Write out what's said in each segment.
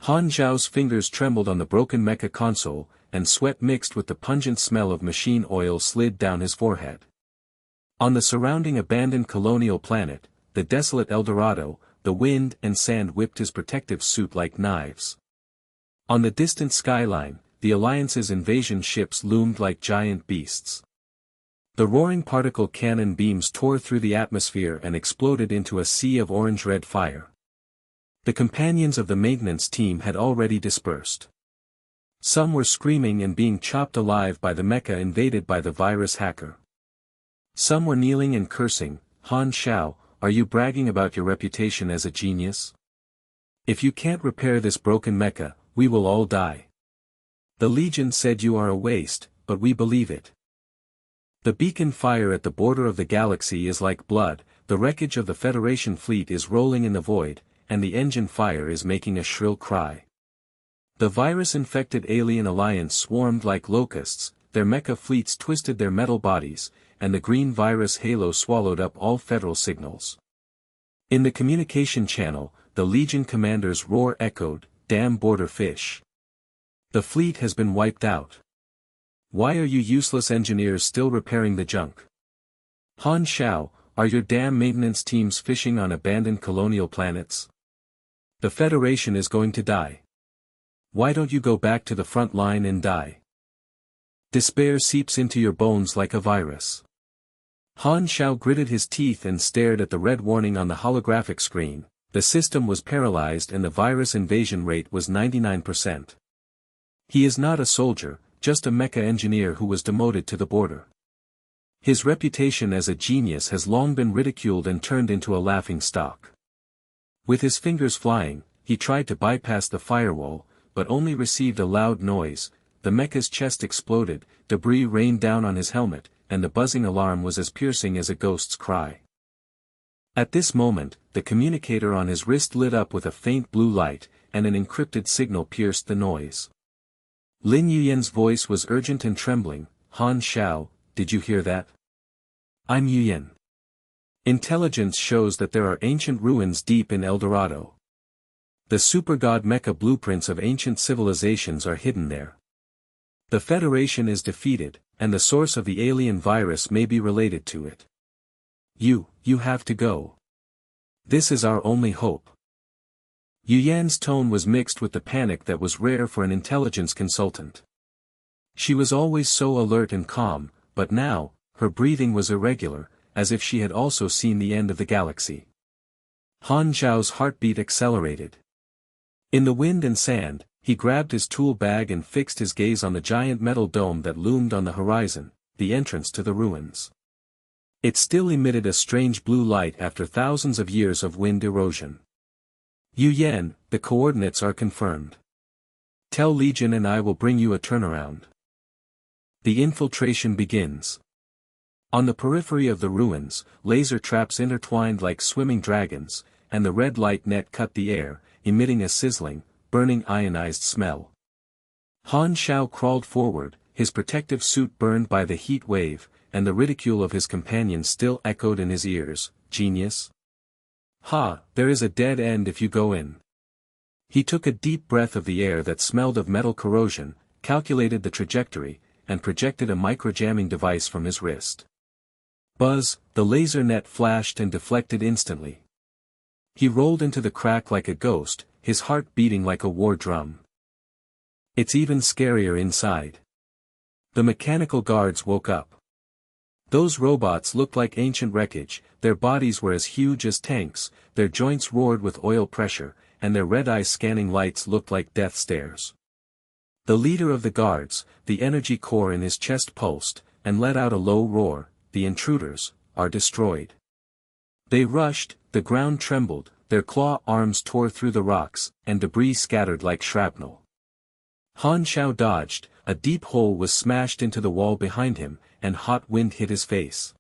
Han Xiao's fingers trembled on the broken mecha console, and sweat mixed with the pungent smell of machine oil slid down his forehead. On the surrounding abandoned colonial planet, the desolate El Dorado, the wind and sand whipped his protective suit like knives. On the distant skyline, the Alliance's invasion ships loomed like giant beasts. The roaring particle cannon beams tore through the atmosphere and exploded into a sea of orange-red fire. The companions of the maintenance team had already dispersed. Some were screaming and being chopped alive by the mecha invaded by the virus hacker. Some were kneeling and cursing. Han Xiao, are you bragging about your reputation as a genius? If you can't repair this broken mecha, we will all die. The Legion said you are a waste, but we believe it. The beacon fire at the border of the galaxy is like blood, the wreckage of the Federation fleet is rolling in the void, and the engine fire is making a shrill cry. The virus-infected alien alliance swarmed like locusts, their mecha fleets twisted their metal bodies, and the green virus halo swallowed up all federal signals. In the communication channel, the Legion commander's roar echoed, "Damn border fish. The fleet has been wiped out. Why are you useless engineers still repairing the junk? Han Xiao, are your damn maintenance teams fishing on abandoned colonial planets? The Federation is going to die. Why don't you go back to the front line and die? Despair seeps into your bones like a virus." Han Xiao gritted his teeth and stared at the red warning on the holographic screen. The system was paralyzed and the virus invasion rate was 99%. He is not a soldier, just a mecha engineer who was demoted to the border. His reputation as a genius has long been ridiculed and turned into a laughing stock. With his fingers flying, he tried to bypass the firewall, but only received a loud noise. The mecha's chest exploded, debris rained down on his helmet, and the buzzing alarm was as piercing as a ghost's cry. At this moment, the communicator on his wrist lit up with a faint blue light, and an encrypted signal pierced the noise. Lin Yuyen's voice was urgent and trembling. "Han Xiao, did you hear that? I'm Yuyen. Intelligence shows that there are ancient ruins deep in El Dorado. The supergod mecha blueprints of ancient civilizations are hidden there. The Federation is defeated, and the source of the alien virus may be related to it. You have to go. This is our only hope." Yuyan's tone was mixed with the panic that was rare for an intelligence consultant. She was always so alert and calm, but now, her breathing was irregular, as if she had also seen the end of the galaxy. Han Xiao's heartbeat accelerated. In the wind and sand, he grabbed his tool bag and fixed his gaze on the giant metal dome that loomed on the horizon, the entrance to the ruins. It still emitted a strange blue light after thousands of years of wind erosion. "Yuyen, the coordinates are confirmed. Tell Legion and I will bring you a turnaround." The infiltration begins. On the periphery of the ruins, laser traps intertwined like swimming dragons, and the red light net cut the air, emitting a sizzling, burning ionized smell. Han Xiao crawled forward, his protective suit burned by the heat wave, and the ridicule of his companions still echoed in his ears. "Genius? Ha, there is a dead end if you go in." He took a deep breath of the air that smelled of metal corrosion, calculated the trajectory, and projected a microjamming device from his wrist. Buzz, the laser net flashed and deflected instantly. He rolled into the crack like a ghost, his heart beating like a war drum. It's even scarier inside. The mechanical guards woke up. Those robots looked like ancient wreckage, their bodies were as huge as tanks, their joints roared with oil pressure, and their red-eye scanning lights looked like death stares. The leader of the guards, the energy core in his chest pulsed, and let out a low roar. "The intruders are destroyed." They rushed, the ground trembled, their claw arms tore through the rocks, and debris scattered like shrapnel. Han Xiao dodged, a deep hole was smashed into the wall behind him, and hot wind hit his face.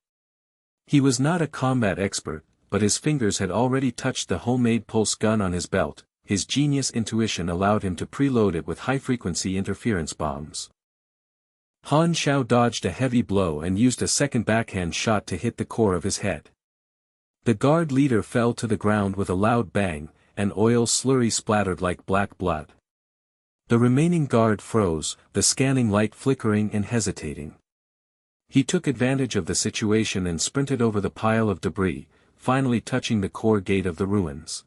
He was not a combat expert, but his fingers had already touched the homemade pulse gun on his belt. His genius intuition allowed him to preload it with high-frequency interference bombs. Han Xiao dodged a heavy blow and used a second backhand shot to hit the core of his head. The guard leader fell to the ground with a loud bang, and oil slurry splattered like black blood. The remaining guard froze, the scanning light flickering and hesitating. He took advantage of the situation and sprinted over the pile of debris, finally touching the core gate of the ruins.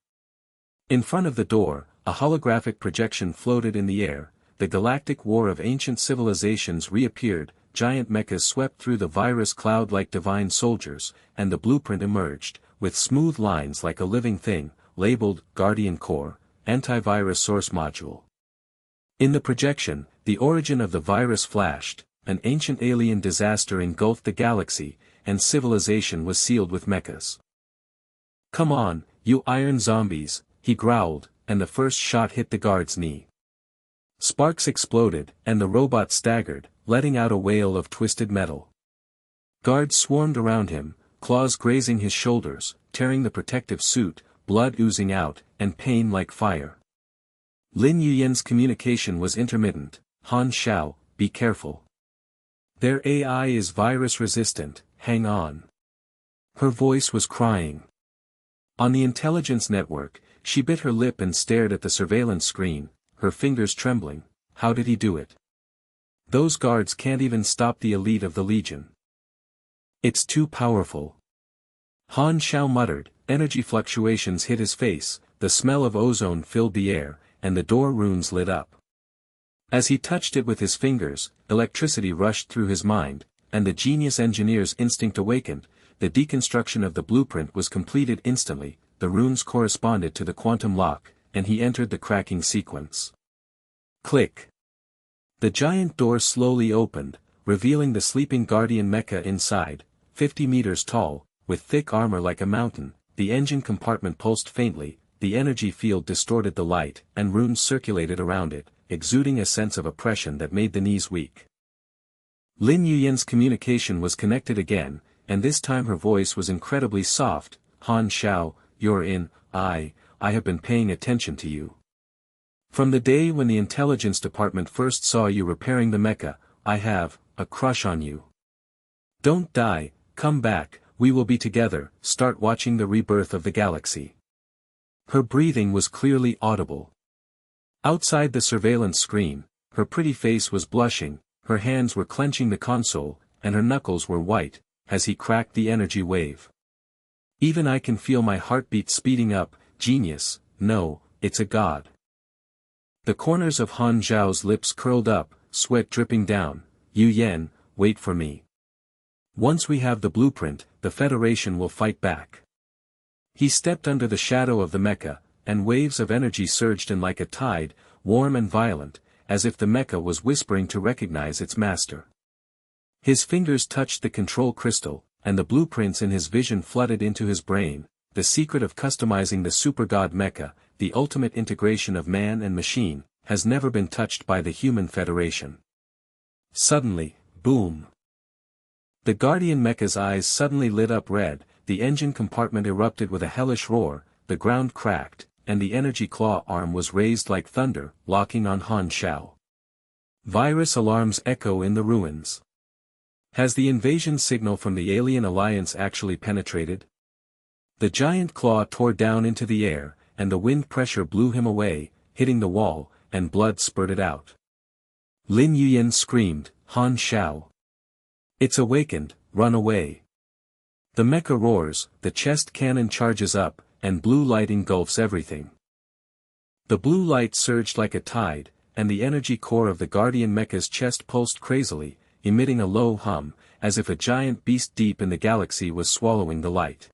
In front of the door, a holographic projection floated in the air. The galactic war of ancient civilizations reappeared, giant mechas swept through the virus cloud like divine soldiers, and the blueprint emerged, with smooth lines like a living thing, labeled Guardian Core, Antivirus Source Module. In the projection, the origin of the virus flashed, an ancient alien disaster engulfed the galaxy, and civilization was sealed with mechas. "Come on, you iron zombies," he growled, and the first shot hit the guard's knee. Sparks exploded, and the robot staggered, letting out a wail of twisted metal. Guards swarmed around him, claws grazing his shoulders, tearing the protective suit, blood oozing out, and pain like fire. Lin Yuyen's communication was intermittent. "Han Xiao, be careful. Their AI is virus-resistant, hang on." Her voice was crying. On the intelligence network, she bit her lip and stared at the surveillance screen, her fingers trembling. How did he do it? Those guards can't even stop the elite of the Legion. It's too powerful. Han Xiao muttered, energy fluctuations hit his face, the smell of ozone filled the air, and the door runes lit up. As he touched it with his fingers, electricity rushed through his mind, and the genius engineer's instinct awakened. The deconstruction of the blueprint was completed instantly, the runes corresponded to the quantum lock, and he entered the cracking sequence. Click. The giant door slowly opened, revealing the sleeping guardian mecha inside, 50 meters tall, with thick armor like a mountain. The engine compartment pulsed faintly, the energy field distorted the light, and runes circulated around it, exuding a sense of oppression that made the knees weak. Lin Yuyen's communication was connected again, and this time her voice was incredibly soft. "Han Xiao, you're in. I have been paying attention to you. From the day when the intelligence department first saw you repairing the mecha, I have a crush on you. Don't die, come back, we will be together, start watching the rebirth of the galaxy." Her breathing was clearly audible. Outside the surveillance screen, her pretty face was blushing, her hands were clenching the console, and her knuckles were white, as he cracked the energy wave. "Even I can feel my heartbeat speeding up, genius, no, it's a god." The corners of Han Xiao's lips curled up, sweat dripping down. "Yuyen, wait for me. Once we have the blueprint, the Federation will fight back." He stepped under the shadow of the mecha, and waves of energy surged in like a tide, warm and violent, as if the mecha was whispering to recognize its master. His fingers touched the control crystal, and the blueprints in his vision flooded into his brain. The secret of customizing the supergod mecha, the ultimate integration of man and machine, has never been touched by the human Federation. Suddenly, boom! The guardian mecha's eyes suddenly lit up red, the engine compartment erupted with a hellish roar, the ground cracked, and the energy claw arm was raised like thunder, locking on Han Xiao. Virus alarms echo in the ruins. Has the invasion signal from the alien alliance actually penetrated? The giant claw tore down into the air, and the wind pressure blew him away, hitting the wall, and blood spurted out. Lin Yuyen screamed, "Han Xiao! It's awakened, run away!" The mecha roars, the chest cannon charges up, and blue light engulfs everything. The blue light surged like a tide, and the energy core of the guardian mecha's chest pulsed crazily, emitting a low hum, as if a giant beast deep in the galaxy was swallowing the light.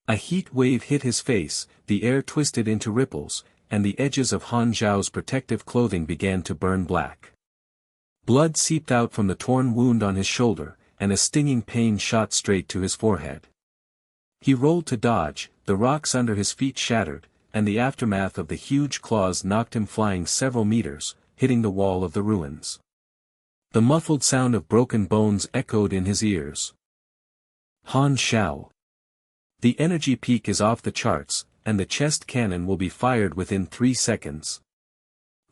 A heat wave hit his face, the air twisted into ripples, and the edges of Han Xiao's protective clothing began to burn black. Blood seeped out from the torn wound on his shoulder, and a stinging pain shot straight to his forehead. He rolled to dodge, the rocks under his feet shattered, and the aftermath of the huge claws knocked him flying several meters, hitting the wall of the ruins. The muffled sound of broken bones echoed in his ears. Han Xiao. The energy peak is off the charts, and the chest cannon will be fired within 3 seconds.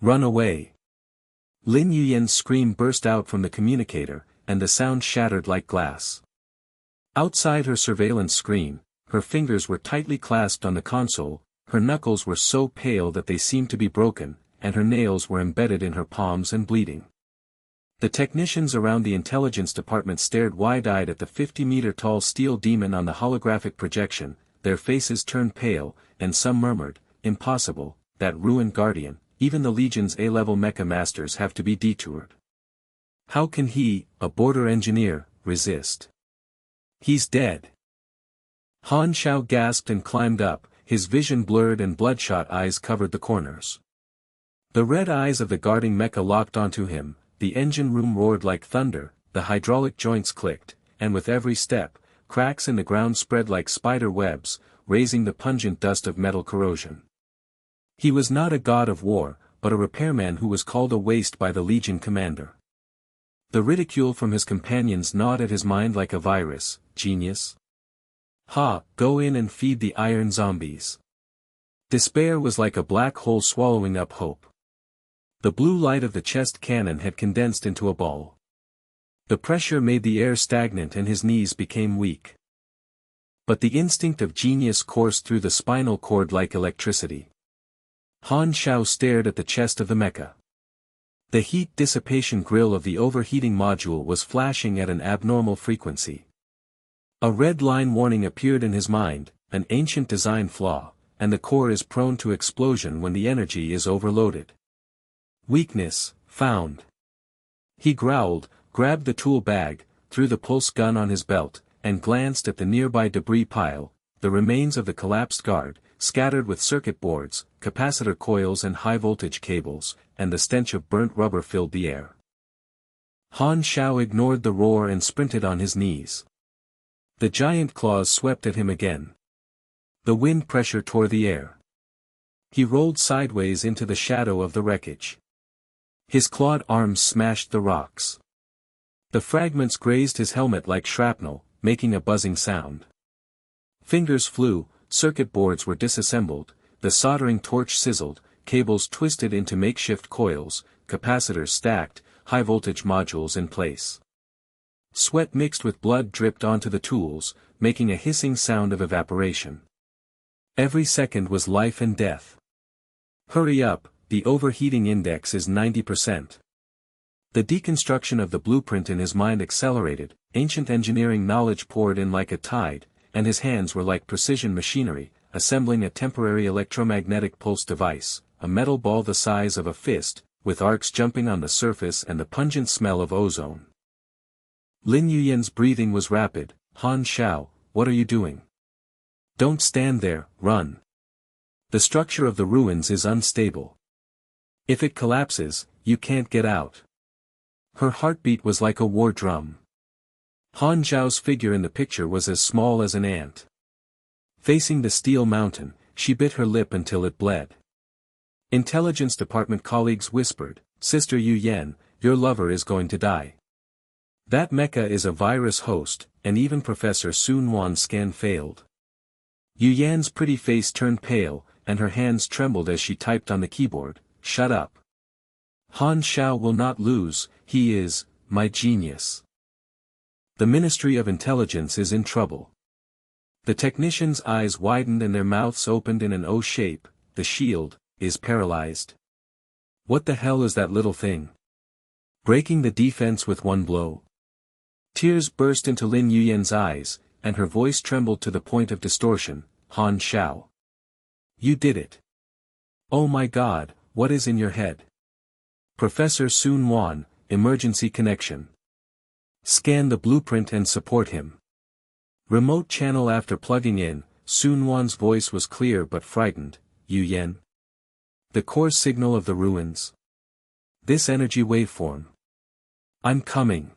Run away. Lin Yuyen's scream burst out from the communicator, and the sound shattered like glass. Outside her surveillance screen, her fingers were tightly clasped on the console, her knuckles were so pale that they seemed to be broken, and her nails were embedded in her palms and bleeding. The technicians around the intelligence department stared wide-eyed at the 50-meter-tall steel demon on the holographic projection, their faces turned pale, and some murmured, "Impossible, that ruined guardian, even the Legion's A-level mecha masters have to be detoured. How can he, a border engineer, resist? He's dead." Han Xiao gasped and climbed up, his vision blurred and bloodshot eyes covered the corners. The red eyes of the guarding mecha locked onto him, the engine room roared like thunder, the hydraulic joints clicked, and with every step, cracks in the ground spread like spider webs, raising the pungent dust of metal corrosion. He was not a god of war, but a repairman who was called a waste by the Legion commander. The ridicule from his companions gnawed at his mind like a virus. "Genius? Ha, go in and feed the iron zombies." Despair was like a black hole swallowing up hope. The blue light of the chest cannon had condensed into a ball. The pressure made the air stagnant and his knees became weak. But the instinct of genius coursed through the spinal cord like electricity. Han Xiao stared at the chest of the mecha. The heat dissipation grill of the overheating module was flashing at an abnormal frequency. A red line warning appeared in his mind, an ancient design flaw, and the core is prone to explosion when the energy is overloaded. Weakness, found. He growled, grabbed the tool bag, threw the pulse gun on his belt, and glanced at the nearby debris pile, the remains of the collapsed guard, scattered with circuit boards, capacitor coils and high-voltage cables, and the stench of burnt rubber filled the air. Han Xiao ignored the roar and sprinted on his knees. The giant claws swept at him again. The wind pressure tore the air. He rolled sideways into the shadow of the wreckage. His clawed arms smashed the rocks. The fragments grazed his helmet like shrapnel, making a buzzing sound. Fingers flew, circuit boards were disassembled, the soldering torch sizzled, cables twisted into makeshift coils, capacitors stacked, high-voltage modules in place. Sweat mixed with blood dripped onto the tools, making a hissing sound of evaporation. Every second was life and death. "Hurry up, the overheating index is 90%. The deconstruction of the blueprint in his mind accelerated, ancient engineering knowledge poured in like a tide, and his hands were like precision machinery, assembling a temporary electromagnetic pulse device, a metal ball the size of a fist, with arcs jumping on the surface and the pungent smell of ozone. Lin Yuyan's breathing was rapid. "Han Xiao, what are you doing? Don't stand there, run. The structure of the ruins is unstable. If it collapses, you can't get out." Her heartbeat was like a war drum. Han Xiao's figure in the picture was as small as an ant. Facing the steel mountain, she bit her lip until it bled. Intelligence department colleagues whispered, "Sister Yu Yan, your lover is going to die. That mecha is a virus host," and even Professor Sun Wan's scan failed. Yu Yan's pretty face turned pale, and her hands trembled as she typed on the keyboard, "Shut up. Han Xiao will not lose, he is, my genius. The Ministry of Intelligence is in trouble." The technicians' eyes widened and their mouths opened in an O shape. "The shield is paralyzed. What the hell is that little thing? Breaking the defense with one blow?" Tears burst into Lin Yuyan's eyes, and her voice trembled to the point of distortion. "Han Xiao. You did it. Oh my God, what is in your head?" "Professor Sun Wan, emergency connection. Scan the blueprint and support him." Remote channel. After plugging in, Sun Wan's voice was clear but frightened. "Yu Yan. The core signal of the ruins. This energy waveform. I'm coming."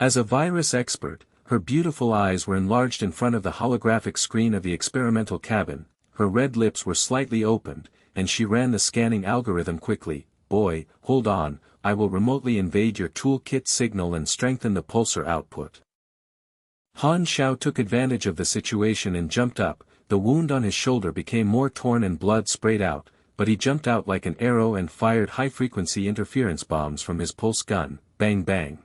As a virus expert, her beautiful eyes were enlarged in front of the holographic screen of the experimental cabin, her red lips were slightly opened, and she ran the scanning algorithm quickly. "Boy, hold on, I will remotely invade your toolkit signal and strengthen the pulsar output." Han Xiao took advantage of the situation and jumped up. The wound on his shoulder became more torn and blood sprayed out, but he jumped out like an arrow and fired high-frequency interference bombs from his pulse gun. Bang bang.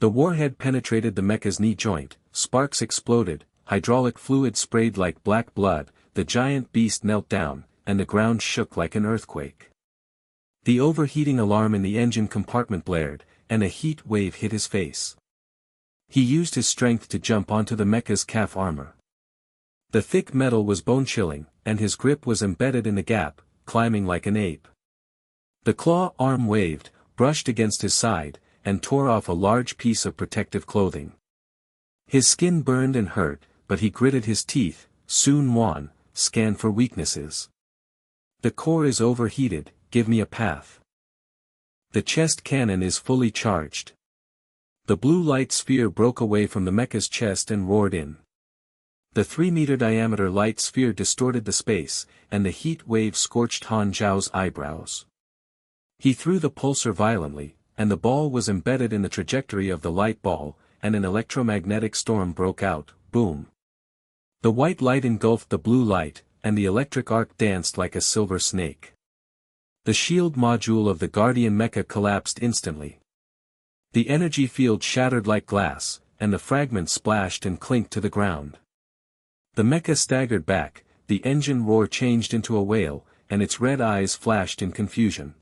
The warhead penetrated the mecha's knee joint, sparks exploded, hydraulic fluid sprayed like black blood, the giant beast knelt down, and the ground shook like an earthquake. The overheating alarm in the engine compartment blared, and a heat wave hit his face. He used his strength to jump onto the mecha's calf armor. The thick metal was bone-chilling, and his grip was embedded in the gap, climbing like an ape. The claw arm waved, brushed against his side, and tore off a large piece of protective clothing. His skin burned and hurt, but he gritted his teeth. Sun Quan, scan for weaknesses. The core is overheated, give me a path. The chest cannon is fully charged. The blue light sphere broke away from the mecha's chest and roared in. The 3-meter diameter light sphere distorted the space, and the heat wave scorched Han Xiao's eyebrows. He threw the pulsar violently, and the ball was embedded in the trajectory of the light ball, and an electromagnetic storm broke out, boom. The white light engulfed the blue light, and the electric arc danced like a silver snake. The shield module of the Guardian mecha collapsed instantly. The energy field shattered like glass, and the fragments splashed and clinked to the ground. The mecha staggered back, the engine roar changed into a wail, and its red eyes flashed in confusion.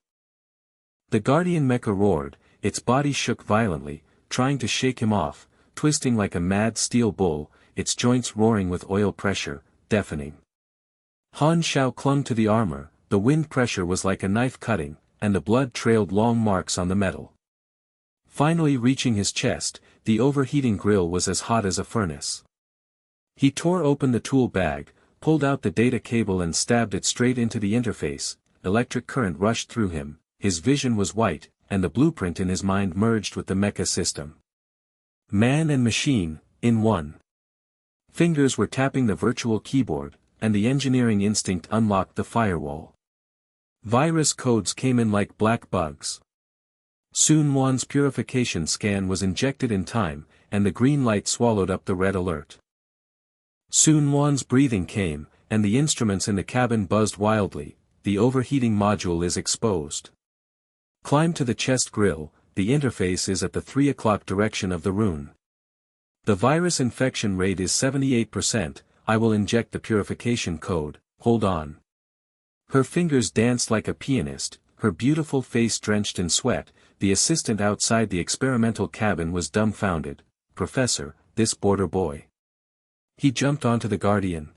The Guardian mecha roared, its body shook violently, trying to shake him off, twisting like a mad steel bull, its joints roaring with oil pressure, deafening. Han Xiao clung to the armor, the wind pressure was like a knife cutting, and the blood trailed long marks on the metal. Finally reaching his chest, the overheating grill was as hot as a furnace. He tore open the tool bag, pulled out the data cable and stabbed it straight into the interface. Electric current rushed through him, his vision was white, and the blueprint in his mind merged with the mecha system. Man and machine, in one. Fingers were tapping the virtual keyboard, and the engineering instinct unlocked the firewall. Virus codes came in like black bugs. Sun Wan's purification scan was injected in time, and the green light swallowed up the red alert. Sun Wan's breathing came, and the instruments in the cabin buzzed wildly. The overheating module is exposed. Climb to the chest grill, the interface is at the 3 o'clock direction of the rune. The virus infection rate is 78%, I will inject the purification code, hold on. Her fingers danced like a pianist, her beautiful face drenched in sweat. The assistant outside the experimental cabin was dumbfounded. Professor, this border boy. He jumped onto the Guardian.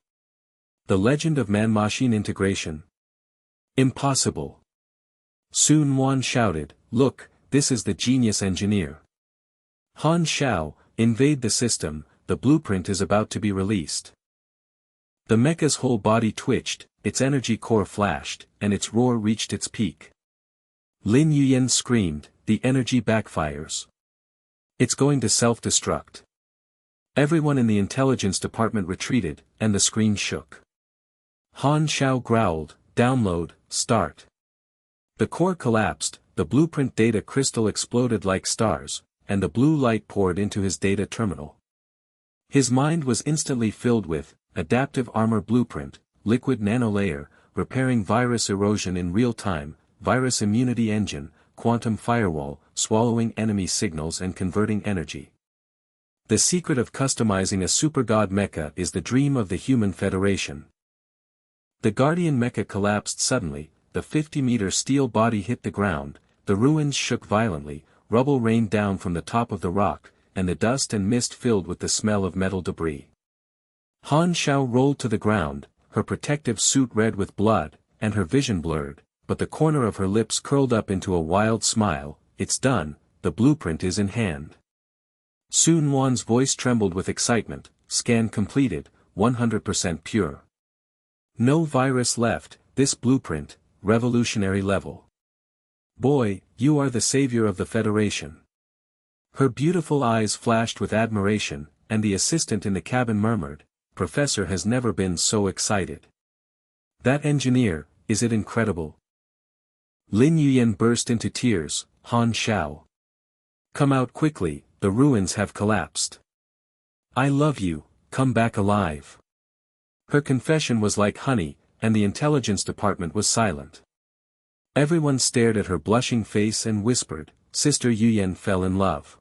The legend of man-machine integration. Impossible. Sun Quan shouted, look, this is the genius engineer. Han Xiao, invade the system, the blueprint is about to be released. The mecha's whole body twitched, its energy core flashed, and its roar reached its peak. Lin Yuyan screamed, the energy backfires. It's going to self-destruct. Everyone in the intelligence department retreated, and the screen shook. Han Xiao growled, download, start. The core collapsed, the blueprint data crystal exploded like stars, and the blue light poured into his data terminal. His mind was instantly filled with, adaptive armor blueprint, liquid nanolayer, repairing virus erosion in real time, virus immunity engine, quantum firewall, swallowing enemy signals and converting energy. The secret of customizing a supergod mecha is the dream of the human federation. The Guardian mecha collapsed suddenly, the 50-meter steel body hit the ground, the ruins shook violently, rubble rained down from the top of the rock, and the dust and mist filled with the smell of metal debris. Han Xiao rolled to the ground, her protective suit red with blood, and her vision blurred, but the corner of her lips curled up into a wild smile. It's done, the blueprint is in hand. Sun Wan's voice trembled with excitement, scan completed, 100% pure. No virus left, this blueprint, revolutionary level. Boy, you are the savior of the Federation. Her beautiful eyes flashed with admiration, and the assistant in the cabin murmured, Professor has never been so excited. That engineer, is it incredible? Lin Yuyan burst into tears, Han Xiao. Come out quickly, the ruins have collapsed. I love you, come back alive. Her confession was like honey, and the intelligence department was silent. Everyone stared at her blushing face and whispered, Sister Yuyan fell in love.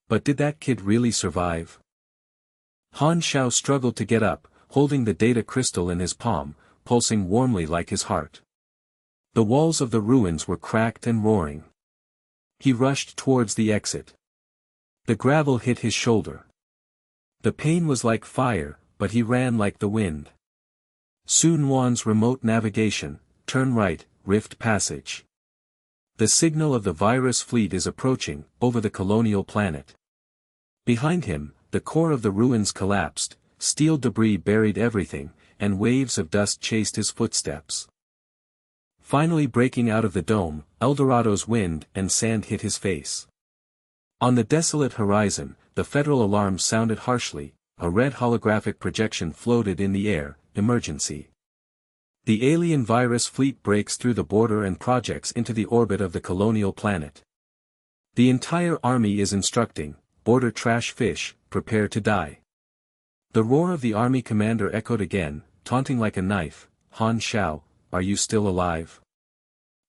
But did that kid really survive? Han Xiao struggled to get up, holding the data crystal in his palm, pulsing warmly like his heart. The walls of the ruins were cracked and roaring. He rushed towards the exit. The gravel hit his shoulder. The pain was like fire, but he ran like the wind. Sun Wan's remote navigation, turn right, rift passage. The signal of the virus fleet is approaching, over the colonial planet. Behind him, the core of the ruins collapsed, steel debris buried everything, and waves of dust chased his footsteps. Finally breaking out of the dome, Eldorado's wind and sand hit his face. On the desolate horizon, the federal alarm sounded harshly, a red holographic projection floated in the air, emergency. The alien virus fleet breaks through the border and projects into the orbit of the colonial planet. The entire army is instructing, border trash fish, prepare to die. The roar of the army commander echoed again, taunting like a knife, Han Xiao, are you still alive?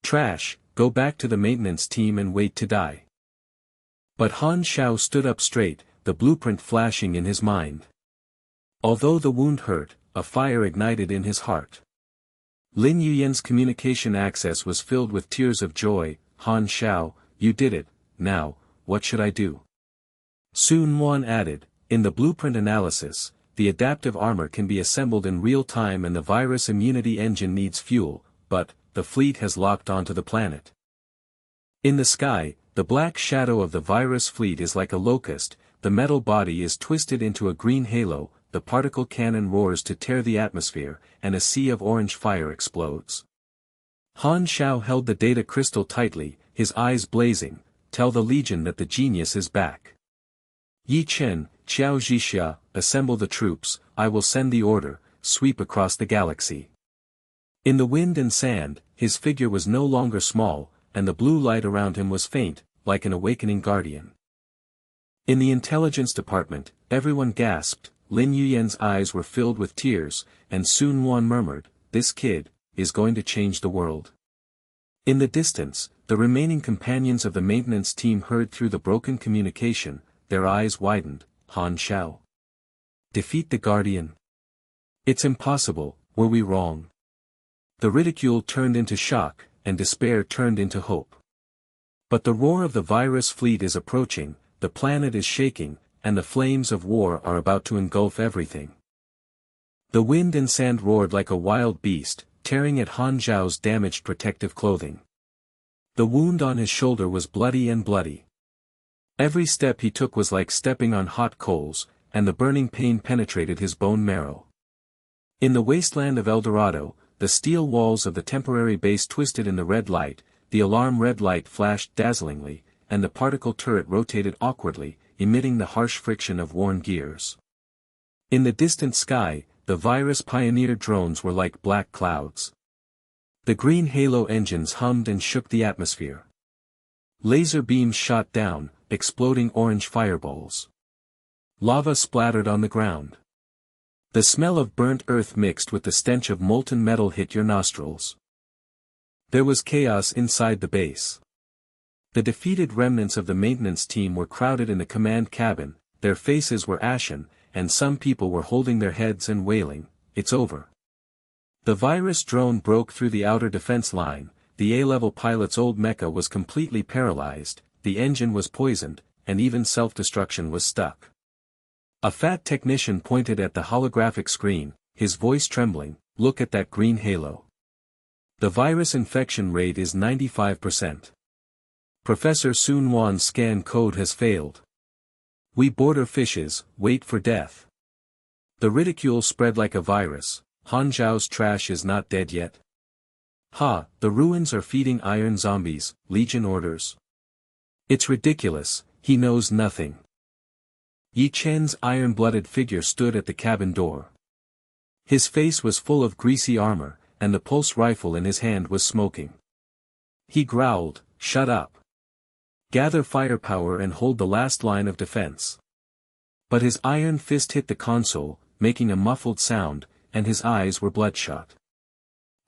Trash, go back to the maintenance team and wait to die. But Han Xiao stood up straight, the blueprint flashing in his mind. Although the wound hurt, a fire ignited in his heart. Lin Yuyan's communication access was filled with tears of joy. Han Xiao, you did it, now, what should I do? Sun Wan added, in the blueprint analysis, the adaptive armor can be assembled in real time and the virus immunity engine needs fuel, but, the fleet has locked onto the planet. In the sky, the black shadow of the virus fleet is like a locust, the metal body is twisted into a green halo, the particle cannon roars to tear the atmosphere, and a sea of orange fire explodes. Han Xiao held the data crystal tightly, his eyes blazing, tell the Legion that the genius is back. Yi Chen, Qiao Zhixia, assemble the troops, I will send the order, sweep across the galaxy. In the wind and sand, his figure was no longer small, and the blue light around him was faint, like an awakening guardian. In the intelligence department, everyone gasped, Lin Yuyan's eyes were filled with tears, and Sun Wan murmured, this kid, is going to change the world. In the distance, the remaining companions of the maintenance team heard through the broken communication, their eyes widened, Han Xiao. Defeat the Guardian? It's impossible, were we wrong? The ridicule turned into shock, and despair turned into hope. But the roar of the virus fleet is approaching, the planet is shaking, and the flames of war are about to engulf everything. The wind and sand roared like a wild beast, tearing at Han Xiao's damaged protective clothing. The wound on his shoulder was bloody and bloody. Every step he took was like stepping on hot coals, and the burning pain penetrated his bone marrow. In the wasteland of Eldorado, the steel walls of the temporary base twisted in the red light, the alarm red light flashed dazzlingly, and the particle turret rotated awkwardly, emitting the harsh friction of worn gears. In the distant sky, the virus pioneer drones were like black clouds. The green halo engines hummed and shook the atmosphere. Laser beams shot down, exploding orange fireballs. Lava splattered on the ground. The smell of burnt earth mixed with the stench of molten metal hit your nostrils. There was chaos inside the base. The defeated remnants of the maintenance team were crowded in the command cabin, their faces were ashen, and some people were holding their heads and wailing, it's over. The virus drone broke through the outer defense line, the A-level pilot's old mecha was completely paralyzed, the engine was poisoned, and even self-destruction was stuck. A fat technician pointed at the holographic screen, his voice trembling, look at that green halo. The virus infection rate is 95%. Professor Sun Wan's scan code has failed. We border fishes, wait for death. The ridicule spread like a virus, Han Xiao's trash is not dead yet. Ha, the ruins are feeding iron zombies, Legion orders. It's ridiculous, he knows nothing. Yi Chen's iron-blooded figure stood at the cabin door. His face was full of greasy armor, and the pulse rifle in his hand was smoking. He growled, shut up. Gather firepower and hold the last line of defense. But his iron fist hit the console, making a muffled sound, and his eyes were bloodshot.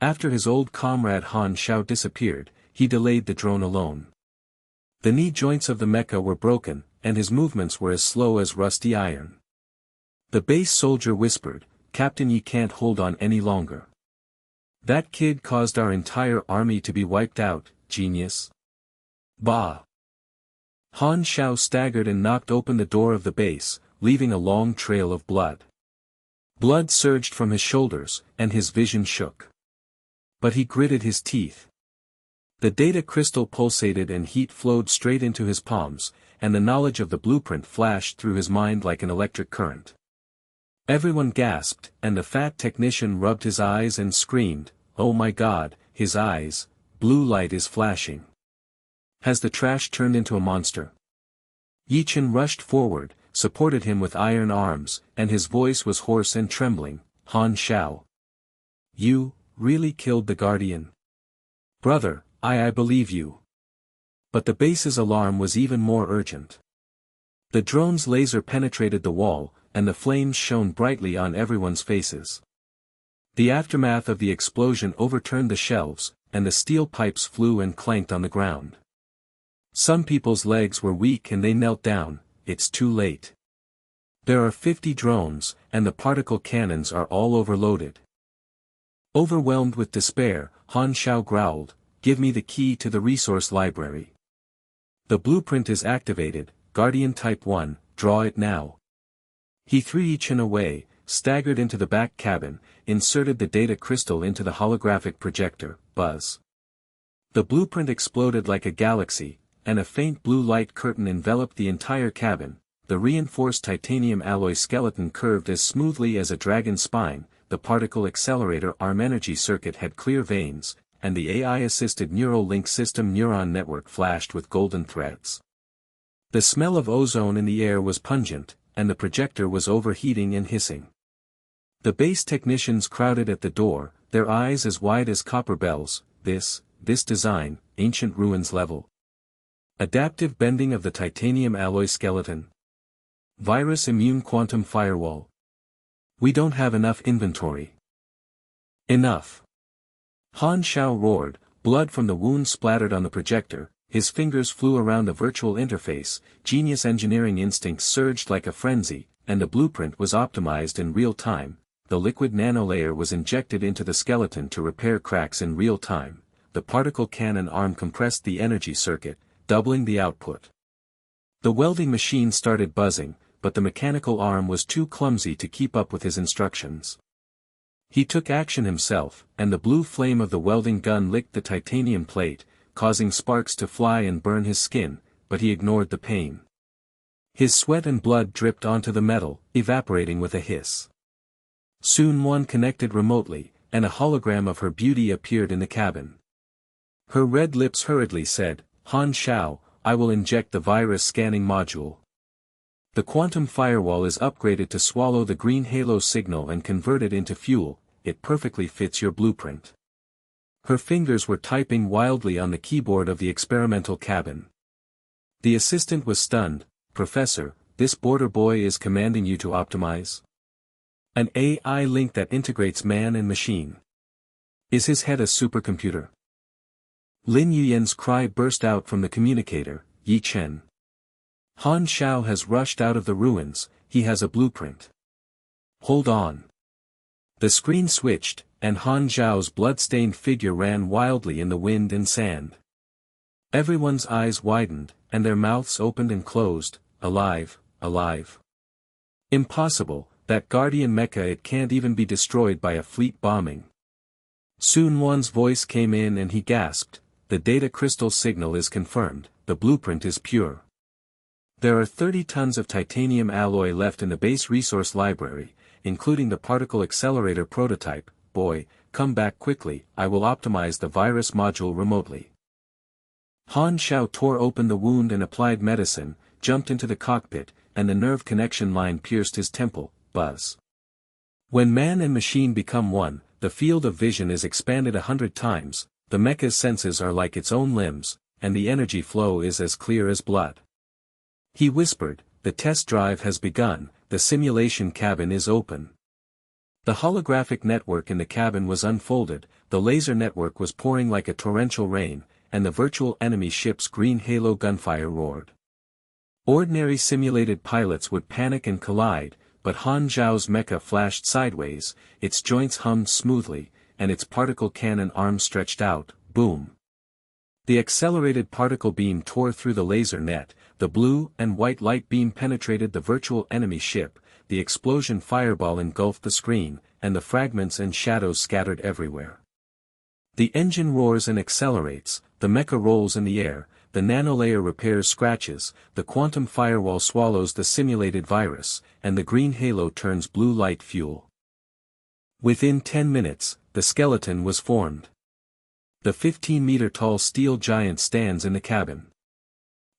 After his old comrade Han Xiao disappeared, he delayed the drone alone. The knee joints of the mecha were broken, and his movements were as slow as rusty iron. The base soldier whispered, Captain, ye can't hold on any longer. That kid caused our entire army to be wiped out, genius. Bah! Han Xiao staggered and knocked open the door of the base, leaving a long trail of blood. Blood surged from his shoulders, and his vision shook. But he gritted his teeth. The data crystal pulsated and heat flowed straight into his palms, and the knowledge of the blueprint flashed through his mind like an electric current. Everyone gasped, and the fat technician rubbed his eyes and screamed, "Oh my God, his eyes, blue light is flashing. Has the trash turned into a monster?" Yi Chen rushed forward, supported him with iron arms, and his voice was hoarse and trembling, "Han Xiao. You really killed the Guardian? Brother, I believe you." But the base's alarm was even more urgent. The drone's laser penetrated the wall, and the flames shone brightly on everyone's faces. The aftermath of the explosion overturned the shelves, and the steel pipes flew and clanked on the ground. Some people's legs were weak and they knelt down. It's too late. There are 50 drones, and the particle cannons are all overloaded. Overwhelmed with despair, Han Xiao growled, "Give me the key to the resource library. The blueprint is activated, Guardian Type 1, draw it now." He threw Yi Chen away, staggered into the back cabin, inserted the data crystal into the holographic projector, buzz. The blueprint exploded like a galaxy, and a faint blue light curtain enveloped the entire cabin. The reinforced titanium alloy skeleton curved as smoothly as a dragon's spine, the particle accelerator arm energy circuit had clear veins, and the AI-assisted neural link system neuron network flashed with golden threads. The smell of ozone in the air was pungent, and the projector was overheating and hissing. The base technicians crowded at the door, their eyes as wide as copper bells. This design, ancient ruins level. Adaptive bending of the titanium alloy skeleton. Virus immune quantum firewall. We don't have enough inventory. Enough. Han Xiao roared, blood from the wound splattered on the projector, his fingers flew around the virtual interface, genius engineering instincts surged like a frenzy, and the blueprint was optimized in real time. The liquid nanolayer was injected into the skeleton to repair cracks in real time. The particle cannon arm compressed the energy circuit, doubling the output. The welding machine started buzzing, but the mechanical arm was too clumsy to keep up with his instructions. He took action himself, and the blue flame of the welding gun licked the titanium plate, causing sparks to fly and burn his skin, but he ignored the pain. His sweat and blood dripped onto the metal, evaporating with a hiss. Soon one connected remotely, and a hologram of her beauty appeared in the cabin. Her red lips hurriedly said, "Han Xiao, I will inject the virus scanning module. The quantum firewall is upgraded to swallow the green halo signal and convert it into fuel. It perfectly fits your blueprint." Her fingers were typing wildly on the keyboard of the experimental cabin. The assistant was stunned. "Professor, this border boy is commanding you to optimize an AI link that integrates man and machine. Is his head a supercomputer?" Lin Yuyan's cry burst out from the communicator, "Yi Chen. Han Xiao has rushed out of the ruins, he has a blueprint. Hold on." The screen switched, and Han Xiao's blood-stained figure ran wildly in the wind and sand. Everyone's eyes widened, and their mouths opened and closed. Alive, alive. Impossible, that Guardian Mecha, it can't even be destroyed by a fleet bombing. Soon one's voice came in and he gasped, "The data crystal signal is confirmed, the blueprint is pure. There are 30 tons of titanium alloy left in the base resource library, including the particle accelerator prototype. Boy, come back quickly, I will optimize the virus module remotely." Han Xiao tore open the wound and applied medicine, jumped into the cockpit, and the nerve connection line pierced his temple. Buzz. When man and machine become one, the field of vision is expanded 100 times, the mecha's senses are like its own limbs, and the energy flow is as clear as blood. He whispered, "The test drive has begun, the simulation cabin is open." The holographic network in the cabin was unfolded, the laser network was pouring like a torrential rain, and the virtual enemy ship's green halo gunfire roared. Ordinary simulated pilots would panic and collide, but Han Xiao's mecha flashed sideways, its joints hummed smoothly, and its particle cannon arm stretched out, boom. The accelerated particle beam tore through the laser net, the blue and white light beam penetrated the virtual enemy ship, the explosion fireball engulfed the screen, and the fragments and shadows scattered everywhere. The engine roars and accelerates, the mecha rolls in the air, the nanolayer repairs scratches, the quantum firewall swallows the simulated virus, and the green halo turns blue light fuel. Within 10 minutes, the skeleton was formed. The 15-meter-tall steel giant stands in the cabin.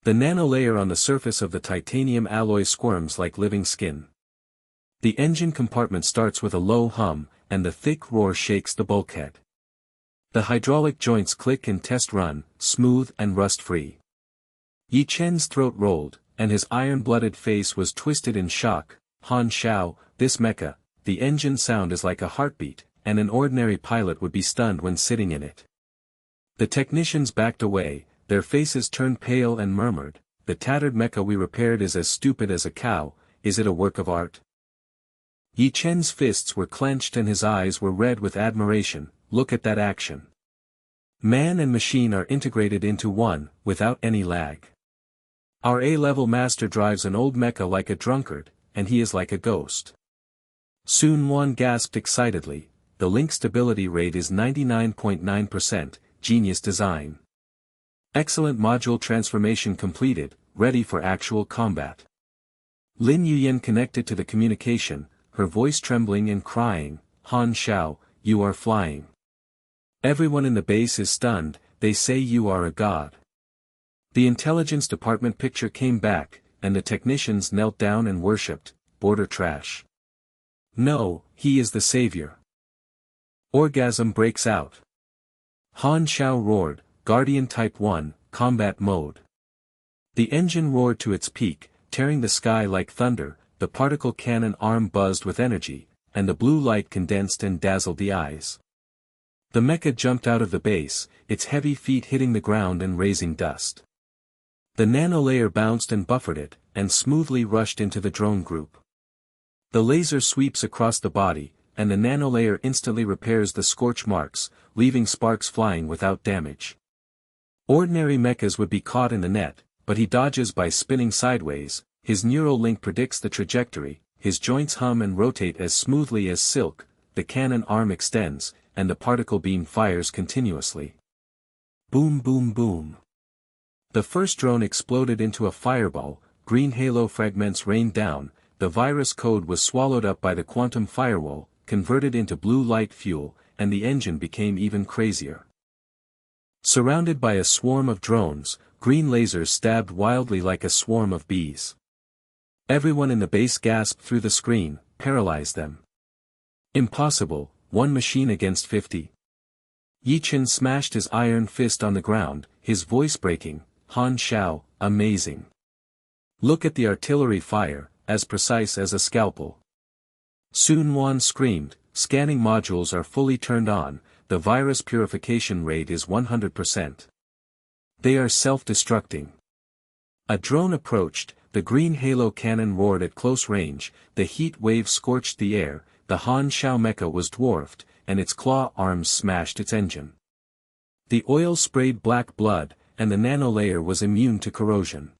The nanolayer on the surface of the titanium alloy squirms like living skin. The engine compartment starts with a low hum, and the thick roar shakes the bulkhead. The hydraulic joints click in test run, smooth and rust-free. Yi Chen's throat rolled, and his iron-blooded face was twisted in shock. Han Xiao, this mecha, the engine sound is like a heartbeat, and an ordinary pilot would be stunned when sitting in it. The technicians backed away, their faces turned pale and murmured, "The tattered mecha we repaired is as stupid as a cow, is it a work of art?" Yi Chen's fists were clenched and his eyes were red with admiration. Look at that action. Man and machine are integrated into one, without any lag. Our A-level master drives an old mecha like a drunkard, and he is like a ghost. Sun Wan gasped excitedly, the link stability rate is 99.9%, genius design. Excellent module transformation completed, ready for actual combat. Lin Yuyan connected to the communication, her voice trembling and crying, "Han Xiao, you are flying. Everyone in the base is stunned, they say you are a god." The intelligence department picture came back, and the technicians knelt down and worshipped, border trash. No, he is the savior. Orgasm breaks out. Han Xiao roared, Guardian Type 1, combat mode. The engine roared to its peak, tearing the sky like thunder, the particle cannon arm buzzed with energy, and the blue light condensed and dazzled the eyes. The mecha jumped out of the base, its heavy feet hitting the ground and raising dust. The nanolayer bounced and buffered it, and smoothly rushed into the drone group. The laser sweeps across the body, and the nanolayer instantly repairs the scorch marks, leaving sparks flying without damage. Ordinary mechas would be caught in the net, but he dodges by spinning sideways, his neural link predicts the trajectory, his joints hum and rotate as smoothly as silk, the cannon arm extends, and the particle beam fires continuously. Boom boom boom. The first drone exploded into a fireball, green halo fragments rained down, the virus code was swallowed up by the quantum firewall, converted into blue light fuel, and the engine became even crazier. Surrounded by a swarm of drones, green lasers stabbed wildly like a swarm of bees. Everyone in the base gasped through the screen, paralyzed them. Impossible, one machine against 50. Yi Chen smashed his iron fist on the ground, his voice breaking, Han Xiao, amazing. Look at the artillery fire, as precise as a scalpel. Sun Wan screamed, scanning modules are fully turned on, the virus purification rate is 100%. They are self-destructing. A drone approached, the green halo cannon roared at close range, the heat wave scorched the air, the Han Xiao mecha was dwarfed, and its claw arms smashed its engine. The oil sprayed black blood, and the nanolayer was immune to corrosion.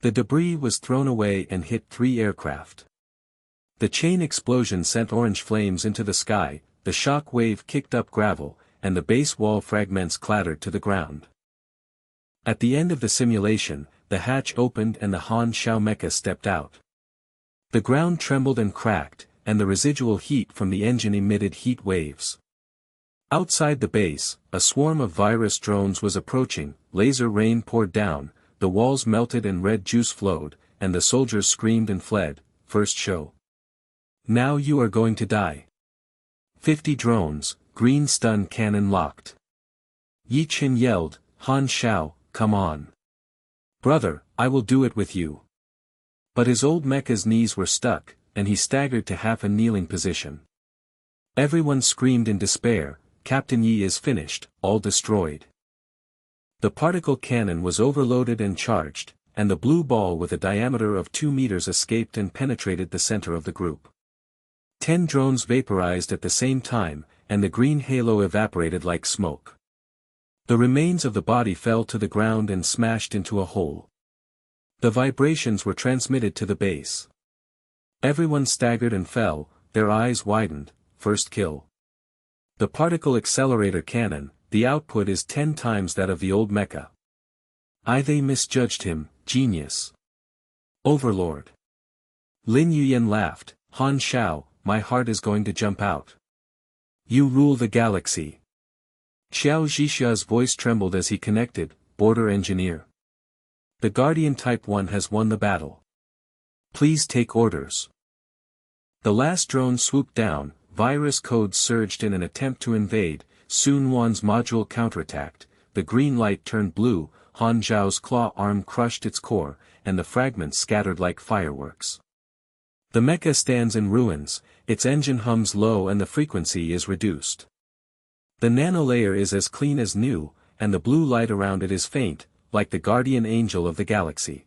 The debris was thrown away and hit 3 aircraft. The chain explosion sent orange flames into the sky, the shock wave kicked up gravel, and the base wall fragments clattered to the ground. At the end of the simulation, the hatch opened and the Han Xiao mecha stepped out. The ground trembled and cracked, and the residual heat from the engine emitted heat waves. Outside the base, a swarm of virus drones was approaching, laser rain poured down, the walls melted and red juice flowed, and the soldiers screamed and fled. First show. Now you are going to die. 50 drones, green stun cannon locked. Yi Chen yelled, Han Xiao, come on. Brother, I will do it with you. But his old mecha's knees were stuck, and he staggered to half a kneeling position. Everyone screamed in despair, Captain Yi is finished, all destroyed. The particle cannon was overloaded and charged, and the blue ball with a diameter of 2 meters escaped and penetrated the center of the group. 10 drones vaporized at the same time, and the green halo evaporated like smoke. The remains of the body fell to the ground and smashed into a hole. The vibrations were transmitted to the base. Everyone staggered and fell, their eyes widened. First kill. The particle accelerator cannon, the output is 10 times that of the old mecha. They misjudged him, genius. Overlord. Lin Yuyan laughed. Han Xiao, my heart is going to jump out. You rule the galaxy. Xiao Zhixia's voice trembled as he connected, border engineer. The Guardian Type 1 has won the battle. Please take orders. The last drone swooped down, virus codes surged in an attempt to invade, Sun Wan's module counterattacked, the green light turned blue, Han Xiao's claw arm crushed its core, and the fragments scattered like fireworks. The mecha stands in ruins, its engine hums low and the frequency is reduced. The nanolayer is as clean as new, and the blue light around it is faint, like the guardian angel of the galaxy.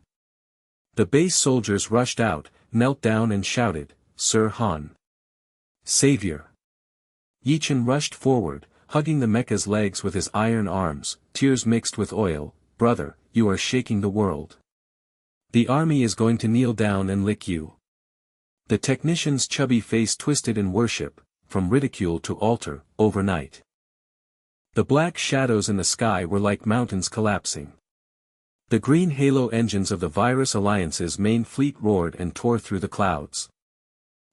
The base soldiers rushed out, knelt down and shouted, Sir Han. Savior. Yichen rushed forward, hugging the mecha's legs with his iron arms, tears mixed with oil. Brother, you are shaking the world. The army is going to kneel down and lick you. The technician's chubby face twisted in worship, from ridicule to altar, overnight. The black shadows in the sky were like mountains collapsing. The green halo engines of the virus alliance's main fleet roared and tore through the clouds.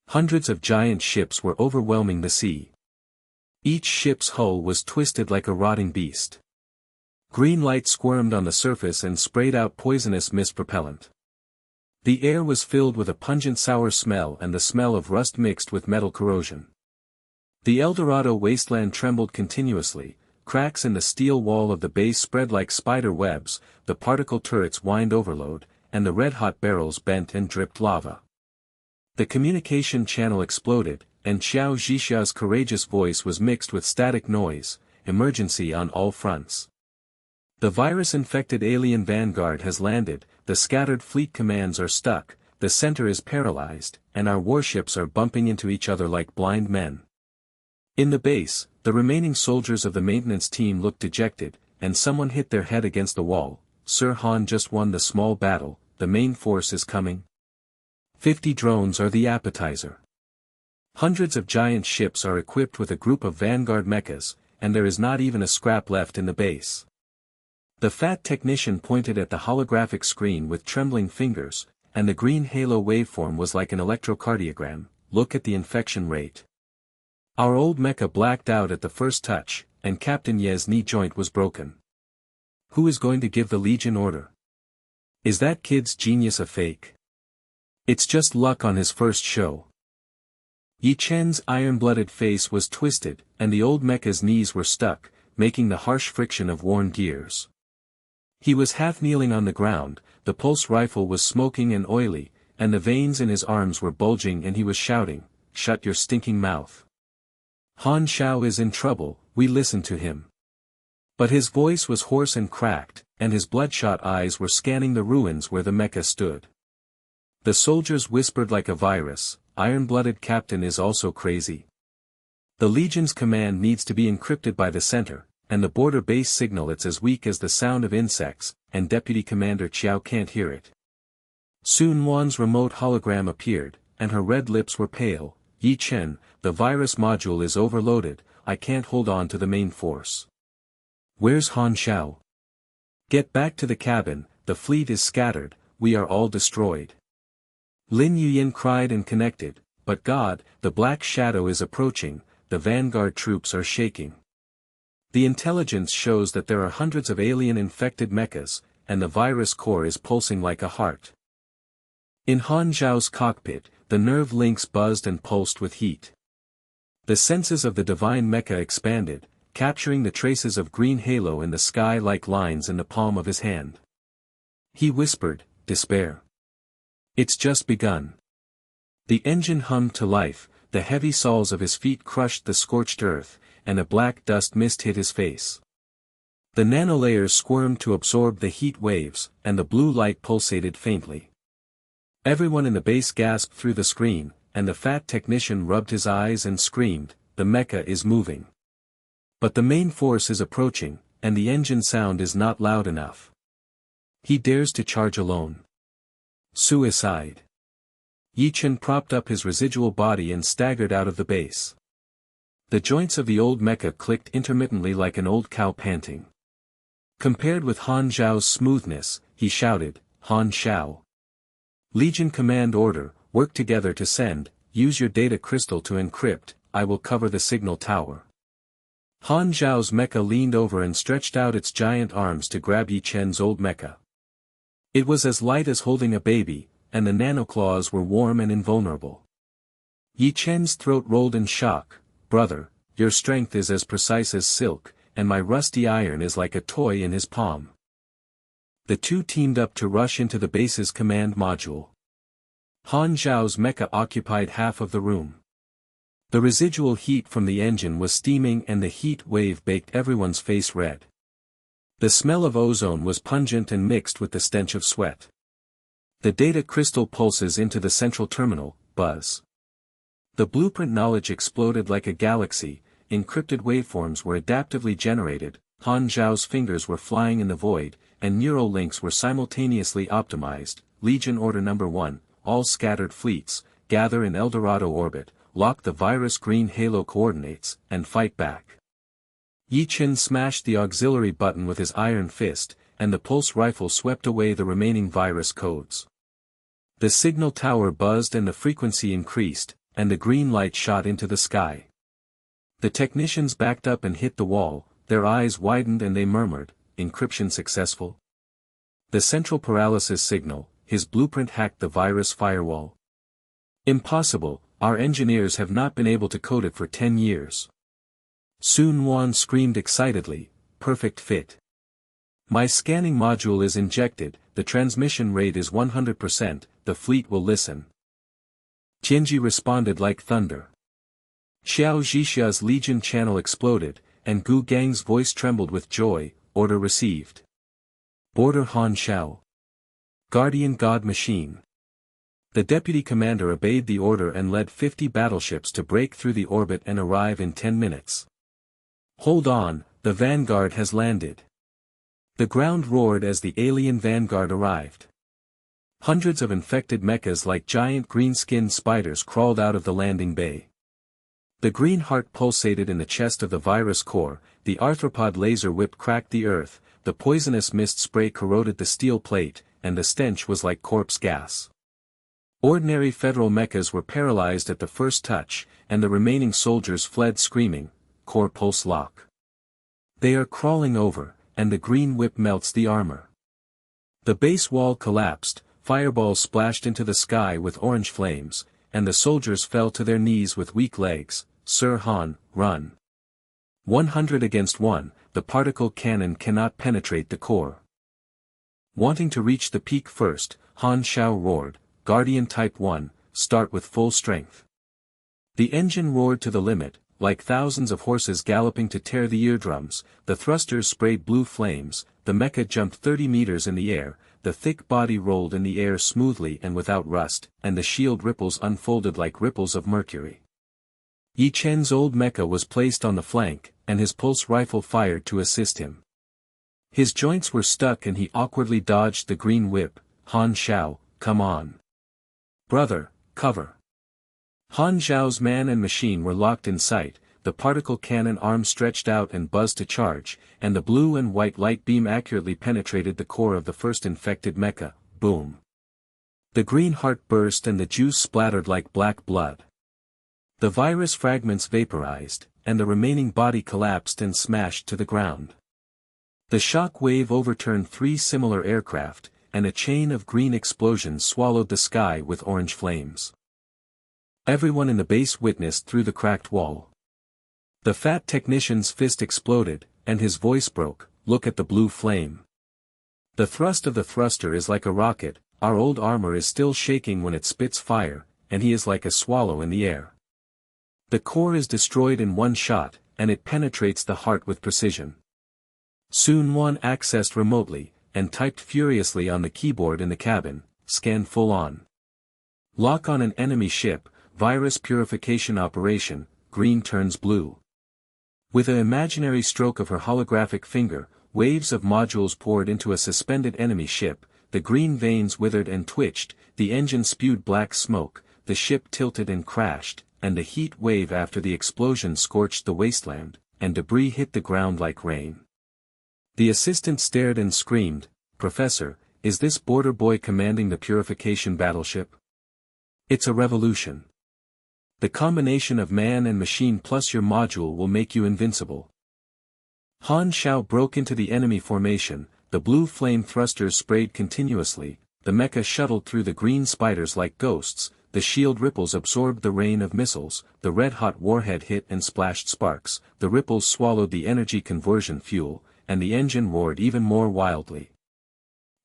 Hundreds of giant ships were overwhelming the sea. Each ship's hull was twisted like a rotting beast. Green light squirmed on the surface and sprayed out poisonous mist propellant. The air was filled with a pungent sour smell and the smell of rust mixed with metal corrosion. The Eldorado wasteland trembled continuously, cracks in the steel wall of the base spread like spider webs, the particle turrets whined overload, and the red-hot barrels bent and dripped lava. The communication channel exploded, and Xiao Zhixia's courageous voice was mixed with static noise, emergency on all fronts. The virus-infected alien vanguard has landed, the scattered fleet commands are stuck, the center is paralyzed, and our warships are bumping into each other like blind men. In the base, the remaining soldiers of the maintenance team looked dejected, and someone hit their head against the wall. Sir Han just won the small battle, the main force is coming. 50 drones are the appetizer. Hundreds of giant ships are equipped with a group of vanguard mechas, and there is not even a scrap left in the base. The fat technician pointed at the holographic screen with trembling fingers, and the green halo waveform was like an electrocardiogram. Look at the infection rate. Our old mecha blacked out at the first touch, and Captain Ye's knee joint was broken. Who is going to give the Legion order? Is that kid's genius a fake? It's just luck on his first show. Yi Chen's iron-blooded face was twisted, and the old mecha's knees were stuck, making the harsh friction of worn gears. He was half kneeling on the ground, the pulse rifle was smoking and oily, and the veins in his arms were bulging and he was shouting, "Shut your stinking mouth. Han Xiao is in trouble, we listened to him." But his voice was hoarse and cracked, and his bloodshot eyes were scanning the ruins where the mecha stood. The soldiers whispered like a virus, "Iron-blooded captain is also crazy. The Legion's command needs to be encrypted by the center, and the border base signal it's as weak as the sound of insects, and Deputy Commander Qiao can't hear it." Sun Wan's remote hologram appeared, and her red lips were pale. "Yi Chen, the virus module is overloaded, I can't hold on to the main force." "Where's Han Xiao?" "Get back to the cabin, the fleet is scattered, we are all destroyed." Lin Yuyin cried and connected, "But God, the black shadow is approaching, the vanguard troops are shaking. The intelligence shows that there are hundreds of alien-infected mechas, and the virus core is pulsing like a heart." In Han Xiao's cockpit, the nerve links buzzed and pulsed with heat. The senses of the divine mecha expanded, capturing the traces of green halo in the sky like lines in the palm of his hand. He whispered, "Despair. It's just begun." The engine hummed to life, the heavy soles of his feet crushed the scorched earth, and a black dust mist hit his face. The nanolayers squirmed to absorb the heat waves, and the blue light pulsated faintly. Everyone in the base gasped through the screen, and the fat technician rubbed his eyes and screamed, "The mecha is moving. But the main force is approaching, and the engine sound is not loud enough. He dares to charge alone. Suicide." Yi Chen propped up his residual body and staggered out of the base. The joints of the old mecha clicked intermittently like an old cow panting. Compared with Han Xiao's smoothness, he shouted, "Han Xiao. Legion Command Order, work together to send, use your data crystal to encrypt, I will cover the signal tower." Han Xiao's mecha leaned over and stretched out its giant arms to grab Yi Chen's old mecha. It was as light as holding a baby, and the nanoclaws were warm and invulnerable. Yi Chen's throat rolled in shock. "Brother, your strength is as precise as silk, and my rusty iron is like a toy in his palm." The two teamed up to rush into the base's command module. Han Xiao's mecha occupied half of the room. The residual heat from the engine was steaming and the heat wave baked everyone's face red. The smell of ozone was pungent and mixed with the stench of sweat. The data crystal pulses into the central terminal, buzz. The blueprint knowledge exploded like a galaxy, encrypted waveforms were adaptively generated, Han Xiao's fingers were flying in the void, and neural links were simultaneously optimized. Legion Order Number 1, all scattered fleets, gather in Eldorado orbit, lock the virus green halo coordinates, and fight back. Yi Chen smashed the auxiliary button with his iron fist, and the pulse rifle swept away the remaining virus codes. The signal tower buzzed and the frequency increased, and the green light shot into the sky. The technicians backed up and hit the wall, their eyes widened and they murmured, "Encryption successful?" The central paralysis signal, his blueprint hacked the virus firewall. "Impossible, our engineers have not been able to code it for 10 years. Sun Wan screamed excitedly, "Perfect fit. My scanning module is injected, the transmission rate is 100%, the fleet will listen." Tianji responded like thunder. Xiao Zhixia's Legion channel exploded, and Gu Gang's voice trembled with joy, "Order received. Order Han Xiao. Guardian God Machine." The deputy commander obeyed the order and led 50 battleships to break through the orbit and arrive in 10 minutes. "Hold on, the Vanguard has landed." The ground roared as the alien Vanguard arrived. Hundreds of infected mechas like giant green-skinned spiders crawled out of the landing bay. The green heart pulsated in the chest of the virus core, the arthropod laser whip cracked the earth, the poisonous mist spray corroded the steel plate, and the stench was like corpse gas. Ordinary federal mechas were paralyzed at the first touch, and the remaining soldiers fled screaming, "Core pulse lock. They are crawling over, and the green whip melts the armor." The base wall collapsed, fireballs splashed into the sky with orange flames, and the soldiers fell to their knees with weak legs. "Sir Han, run. 100 against 1, the particle cannon cannot penetrate the core." Wanting to reach the peak first, Han Xiao roared, "Guardian Type 1, start with full strength." The engine roared to the limit, like thousands of horses galloping to tear the eardrums, the thrusters sprayed blue flames, the mecha jumped 30 meters in the air, the thick body rolled in the air smoothly and without rust, and the shield ripples unfolded like ripples of mercury. Yi Chen's old mecha was placed on the flank, and his pulse rifle fired to assist him. His joints were stuck and he awkwardly dodged the green whip. "Han Xiao, come on. Brother, cover." Han Xiao's man and machine were locked in sight, the particle cannon arm stretched out and buzzed to charge, and the blue and white light beam accurately penetrated the core of the first infected mecha. Boom. The green heart burst and the juice splattered like black blood. The virus fragments vaporized, and the remaining body collapsed and smashed to the ground. The shock wave overturned 3 similar aircraft, and a chain of green explosions swallowed the sky with orange flames. Everyone in the base witnessed through the cracked wall. The fat technician's fist exploded, and his voice broke, "Look at the blue flame. The thrust of the thruster is like a rocket, our old armor is still shaking when it spits fire, and he is like a swallow in the air. The core is destroyed in one shot, and it penetrates the heart with precision. Soon one accessed remotely, and typed furiously on the keyboard in the cabin, scan full on. Lock on an enemy ship, virus purification operation, green turns blue. With an imaginary stroke of her holographic finger, waves of modules poured into a suspended enemy ship, the green veins withered and twitched, the engine spewed black smoke, the ship tilted and crashed, and the heat wave after the explosion scorched the wasteland, and debris hit the ground like rain. The assistant stared and screamed, "Professor, is this border boy commanding the purification battleship? It's a revolution. The combination of man and machine plus your module will make you invincible." Han Xiao broke into the enemy formation, the blue flame thrusters sprayed continuously, the mecha shuttled through the green spiders like ghosts, the shield ripples absorbed the rain of missiles, the red-hot warhead hit and splashed sparks, the ripples swallowed the energy conversion fuel, and the engine roared even more wildly.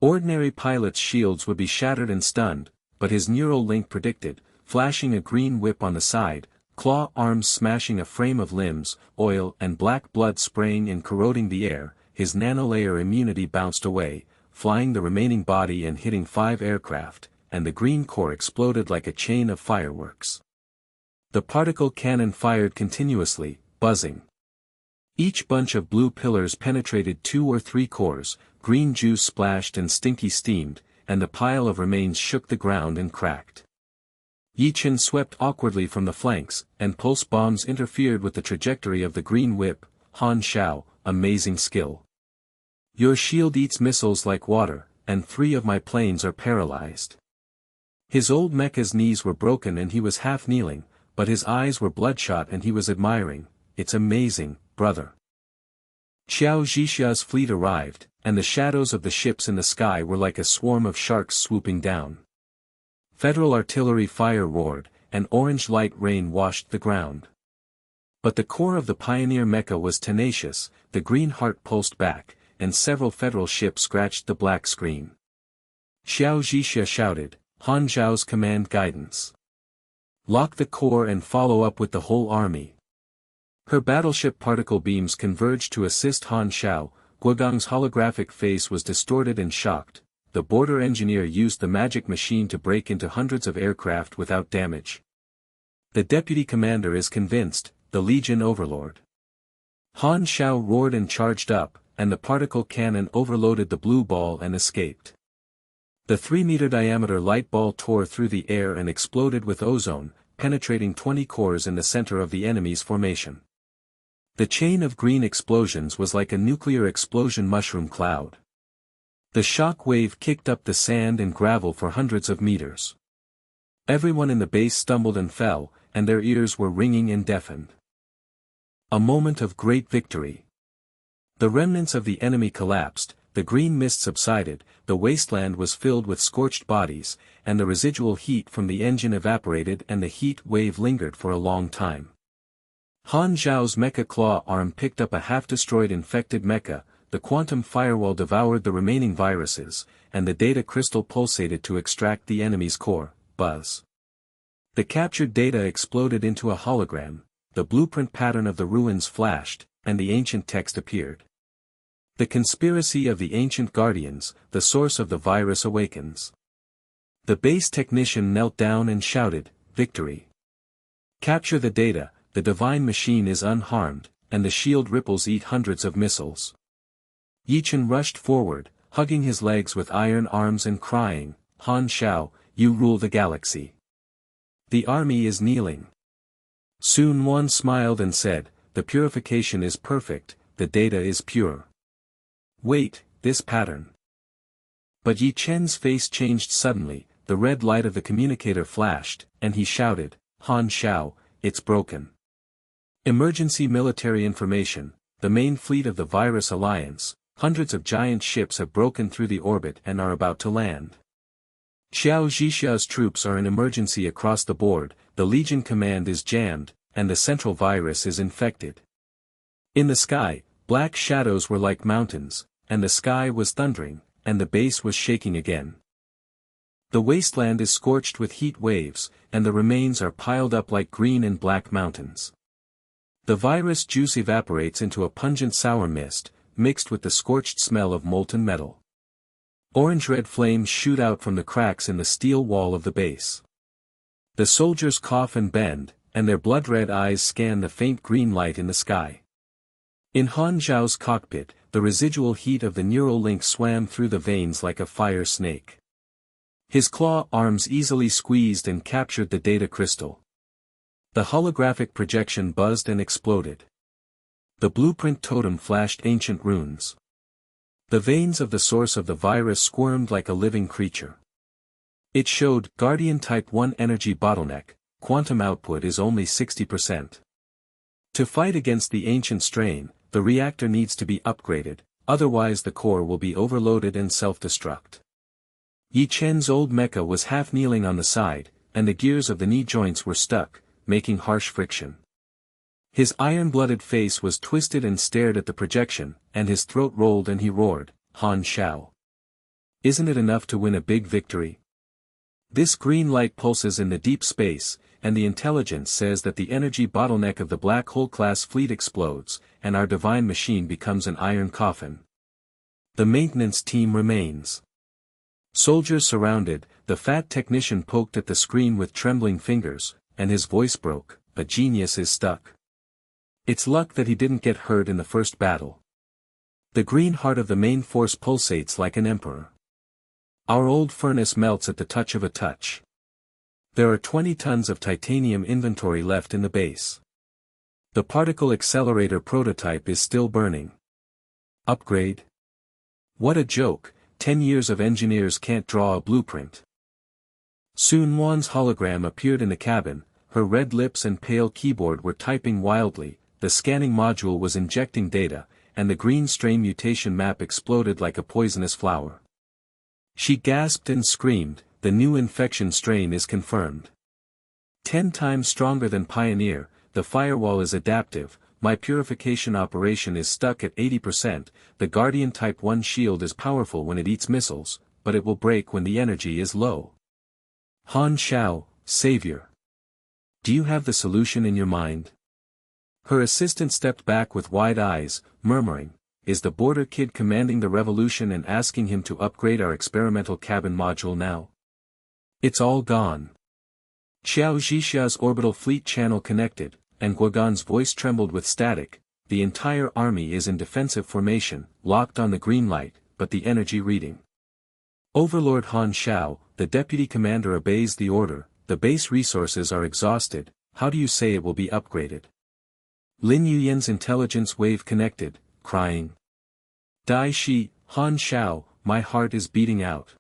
Ordinary pilot's shields would be shattered and stunned, but his neural link predicted, flashing a green whip on the side, claw arms smashing a frame of limbs, oil and black blood spraying and corroding the air, his nanolayer immunity bounced away, flying the remaining body and hitting 5 aircraft, and the green core exploded like a chain of fireworks. The particle cannon fired continuously, buzzing. Each bunch of blue pillars penetrated 2 or 3 cores, green juice splashed and stinky steamed, and the pile of remains shook the ground and cracked. Yichen swept awkwardly from the flanks, and pulse bombs interfered with the trajectory of the green whip. Han Xiao, amazing skill. Your shield eats missiles like water, and 3 of my planes are paralyzed. His old mecha's knees were broken and he was half kneeling, but his eyes were bloodshot and he was admiring, "It's amazing, brother." Xiao Zhixia's fleet arrived, and the shadows of the ships in the sky were like a swarm of sharks swooping down. Federal artillery fire roared, and orange light rain washed the ground. But the core of the pioneer mecha was tenacious, the green heart pulsed back, and several federal ships scratched the black screen. Xiao Zhixia shouted, "Han Xiao's command guidance. Lock the core and follow up with the whole army." Her battleship particle beams converged to assist Han Xiao. Guogang's holographic face was distorted and shocked. The border engineer used the magic machine to break into hundreds of aircraft without damage. The deputy commander is convinced, the Legion overlord. Han Xiao roared and charged up, and the particle cannon overloaded the blue ball and escaped. The 3-meter diameter light ball tore through the air and exploded with ozone, penetrating 20 cores in the center of the enemy's formation. The chain of green explosions was like a nuclear explosion mushroom cloud. The shock wave kicked up the sand and gravel for hundreds of meters. Everyone in the base stumbled and fell, and their ears were ringing and deafened. A moment of great victory. The remnants of the enemy collapsed, the green mist subsided, the wasteland was filled with scorched bodies, and the residual heat from the engine evaporated and the heat wave lingered for a long time. Han Xiao's mecha claw arm picked up a half-destroyed infected mecha, the quantum firewall devoured the remaining viruses, and the data crystal pulsated to extract the enemy's core. Buzz. The captured data exploded into a hologram, the blueprint pattern of the ruins flashed, and the ancient text appeared. The conspiracy of the ancient guardians, the source of the virus awakens. The base technician knelt down and shouted, "Victory! Capture the data, the divine machine is unharmed, and the shield ripples eat hundreds of missiles." Yichen rushed forward, hugging his legs with iron arms and crying, "Han Xiao, you rule the galaxy. The army is kneeling." Soon one smiled and said, "The purification is perfect, the data is pure. Wait, this pattern." But Yi Chen's face changed suddenly, the red light of the communicator flashed, and he shouted, "Han Xiao, it's broken. Emergency military information, the main fleet of the Virus Alliance, hundreds of giant ships have broken through the orbit and are about to land. Xiao Zhixia's troops are in emergency across the board, the Legion command is jammed, and the central virus is infected." In the sky, black shadows were like mountains, and the sky was thundering, and the base was shaking again. The wasteland is scorched with heat waves, and the remains are piled up like green and black mountains. The virus juice evaporates into a pungent sour mist, mixed with the scorched smell of molten metal. Orange-red flames shoot out from the cracks in the steel wall of the base. The soldiers cough and bend, and their blood-red eyes scan the faint green light in the sky. In Han Xiao's cockpit, the residual heat of the neural link swam through the veins like a fire snake. His claw arms easily squeezed and captured the data crystal. The holographic projection buzzed and exploded. The blueprint totem flashed ancient runes. The veins of the source of the virus squirmed like a living creature. It showed, Guardian Type 1 energy bottleneck, quantum output is only 60%. To fight against the ancient strain, the reactor needs to be upgraded, otherwise the core will be overloaded and self-destruct. Yi Chen's old mecha was half kneeling on the side, and the gears of the knee joints were stuck, making harsh friction. His iron-blooded face was twisted and stared at the projection, and his throat rolled and he roared, Han Xiao. Isn't it enough to win a big victory? This green light pulses in the deep space, and the intelligence says that the energy bottleneck of the black hole-class fleet explodes, and our divine machine becomes an iron coffin. The maintenance team remains. Soldiers surrounded, the fat technician poked at the screen with trembling fingers, and his voice broke, a genius is stuck. It's luck that he didn't get hurt in the first battle. The green heart of the main force pulsates like an emperor. Our old furnace melts at the touch of a touch. There are 20 tons of titanium inventory left in the base. The particle accelerator prototype is still burning. Upgrade? What a joke, 10 years of engineers can't draw a blueprint. Soon Wan's hologram appeared in the cabin, her red lips and pale keyboard were typing wildly, the scanning module was injecting data, and the green strain mutation map exploded like a poisonous flower. She gasped and screamed, the new infection strain is confirmed. 10 times stronger than Pioneer, the firewall is adaptive, my purification operation is stuck at 80%, the Guardian Type 1 shield is powerful when it eats missiles, but it will break when the energy is low. Han Xiao, savior. Do you have the solution in your mind? Her assistant stepped back with wide eyes, murmuring, is the border kid commanding the revolution and asking him to upgrade our experimental cabin module now? It's all gone. Xiao Zhixia's orbital fleet channel connected, and Guogan's voice trembled with static, the entire army is in defensive formation, locked on the green light, but the energy reading. Overlord Han Xiao, the deputy commander obeys the order, the base resources are exhausted, how do you say it will be upgraded? Lin Yuyan's intelligence wave connected, crying. Dai Shi, Han Xiao, my heart is beating out.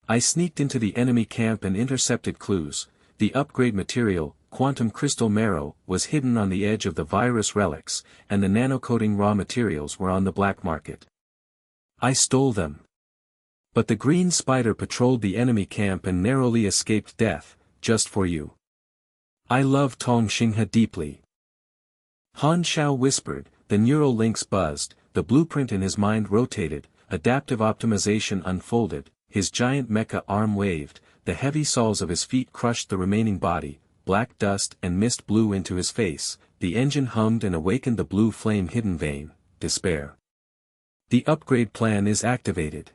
I sneaked into the enemy camp and intercepted clues, the upgrade material, quantum crystal marrow, was hidden on the edge of the virus relics, and the nanocoating raw materials were on the black market. I stole them. But the green spider patrolled the enemy camp and narrowly escaped death, just for you. I love Tong Xinghe deeply. Han Xiao whispered, the neural links buzzed, the blueprint in his mind rotated, adaptive optimization unfolded, his giant mecha arm waved, the heavy soles of his feet crushed the remaining body, black dust and mist blew into his face, the engine hummed and awakened the blue flame hidden vein, despair. The upgrade plan is activated.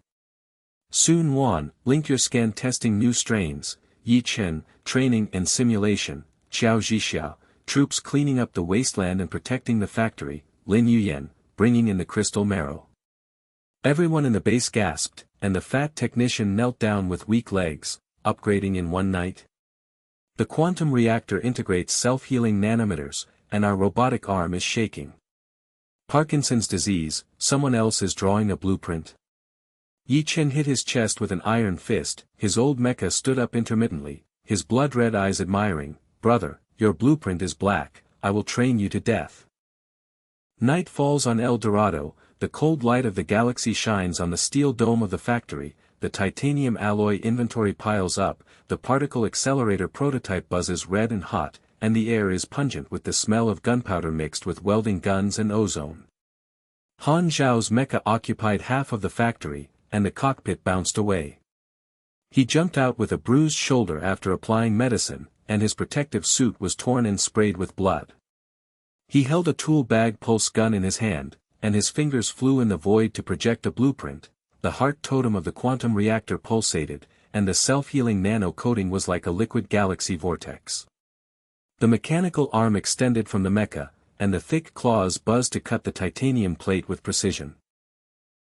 Soon Wan, link your scan testing new strains, Yi Chen, training and simulation, Xiao Zhixia, troops cleaning up the wasteland and protecting the factory, Lin Yuyan, bringing in the crystal marrow. Everyone in the base gasped, and the fat technician knelt down with weak legs, upgrading in one night. The quantum reactor integrates self-healing nanometers, and our robotic arm is shaking. Parkinson's disease, someone else is drawing a blueprint. Yi Chen hit his chest with an iron fist, his old mecha stood up intermittently, his blood-red eyes admiring, brother, your blueprint is black, I will train you to death. Night falls on El Dorado, the cold light of the galaxy shines on the steel dome of the factory, the titanium alloy inventory piles up, the particle accelerator prototype buzzes red and hot, and the air is pungent with the smell of gunpowder mixed with welding guns and ozone. Han Xiao's mecha occupied half of the factory, and the cockpit bounced away. He jumped out with a bruised shoulder after applying medicine, and his protective suit was torn and sprayed with blood. He held a tool bag pulse gun in his hand, and his fingers flew in the void to project a blueprint. The heart totem of the quantum reactor pulsated, and the self-healing nano-coating was like a liquid galaxy vortex. The mechanical arm extended from the mecha, and the thick claws buzzed to cut the titanium plate with precision.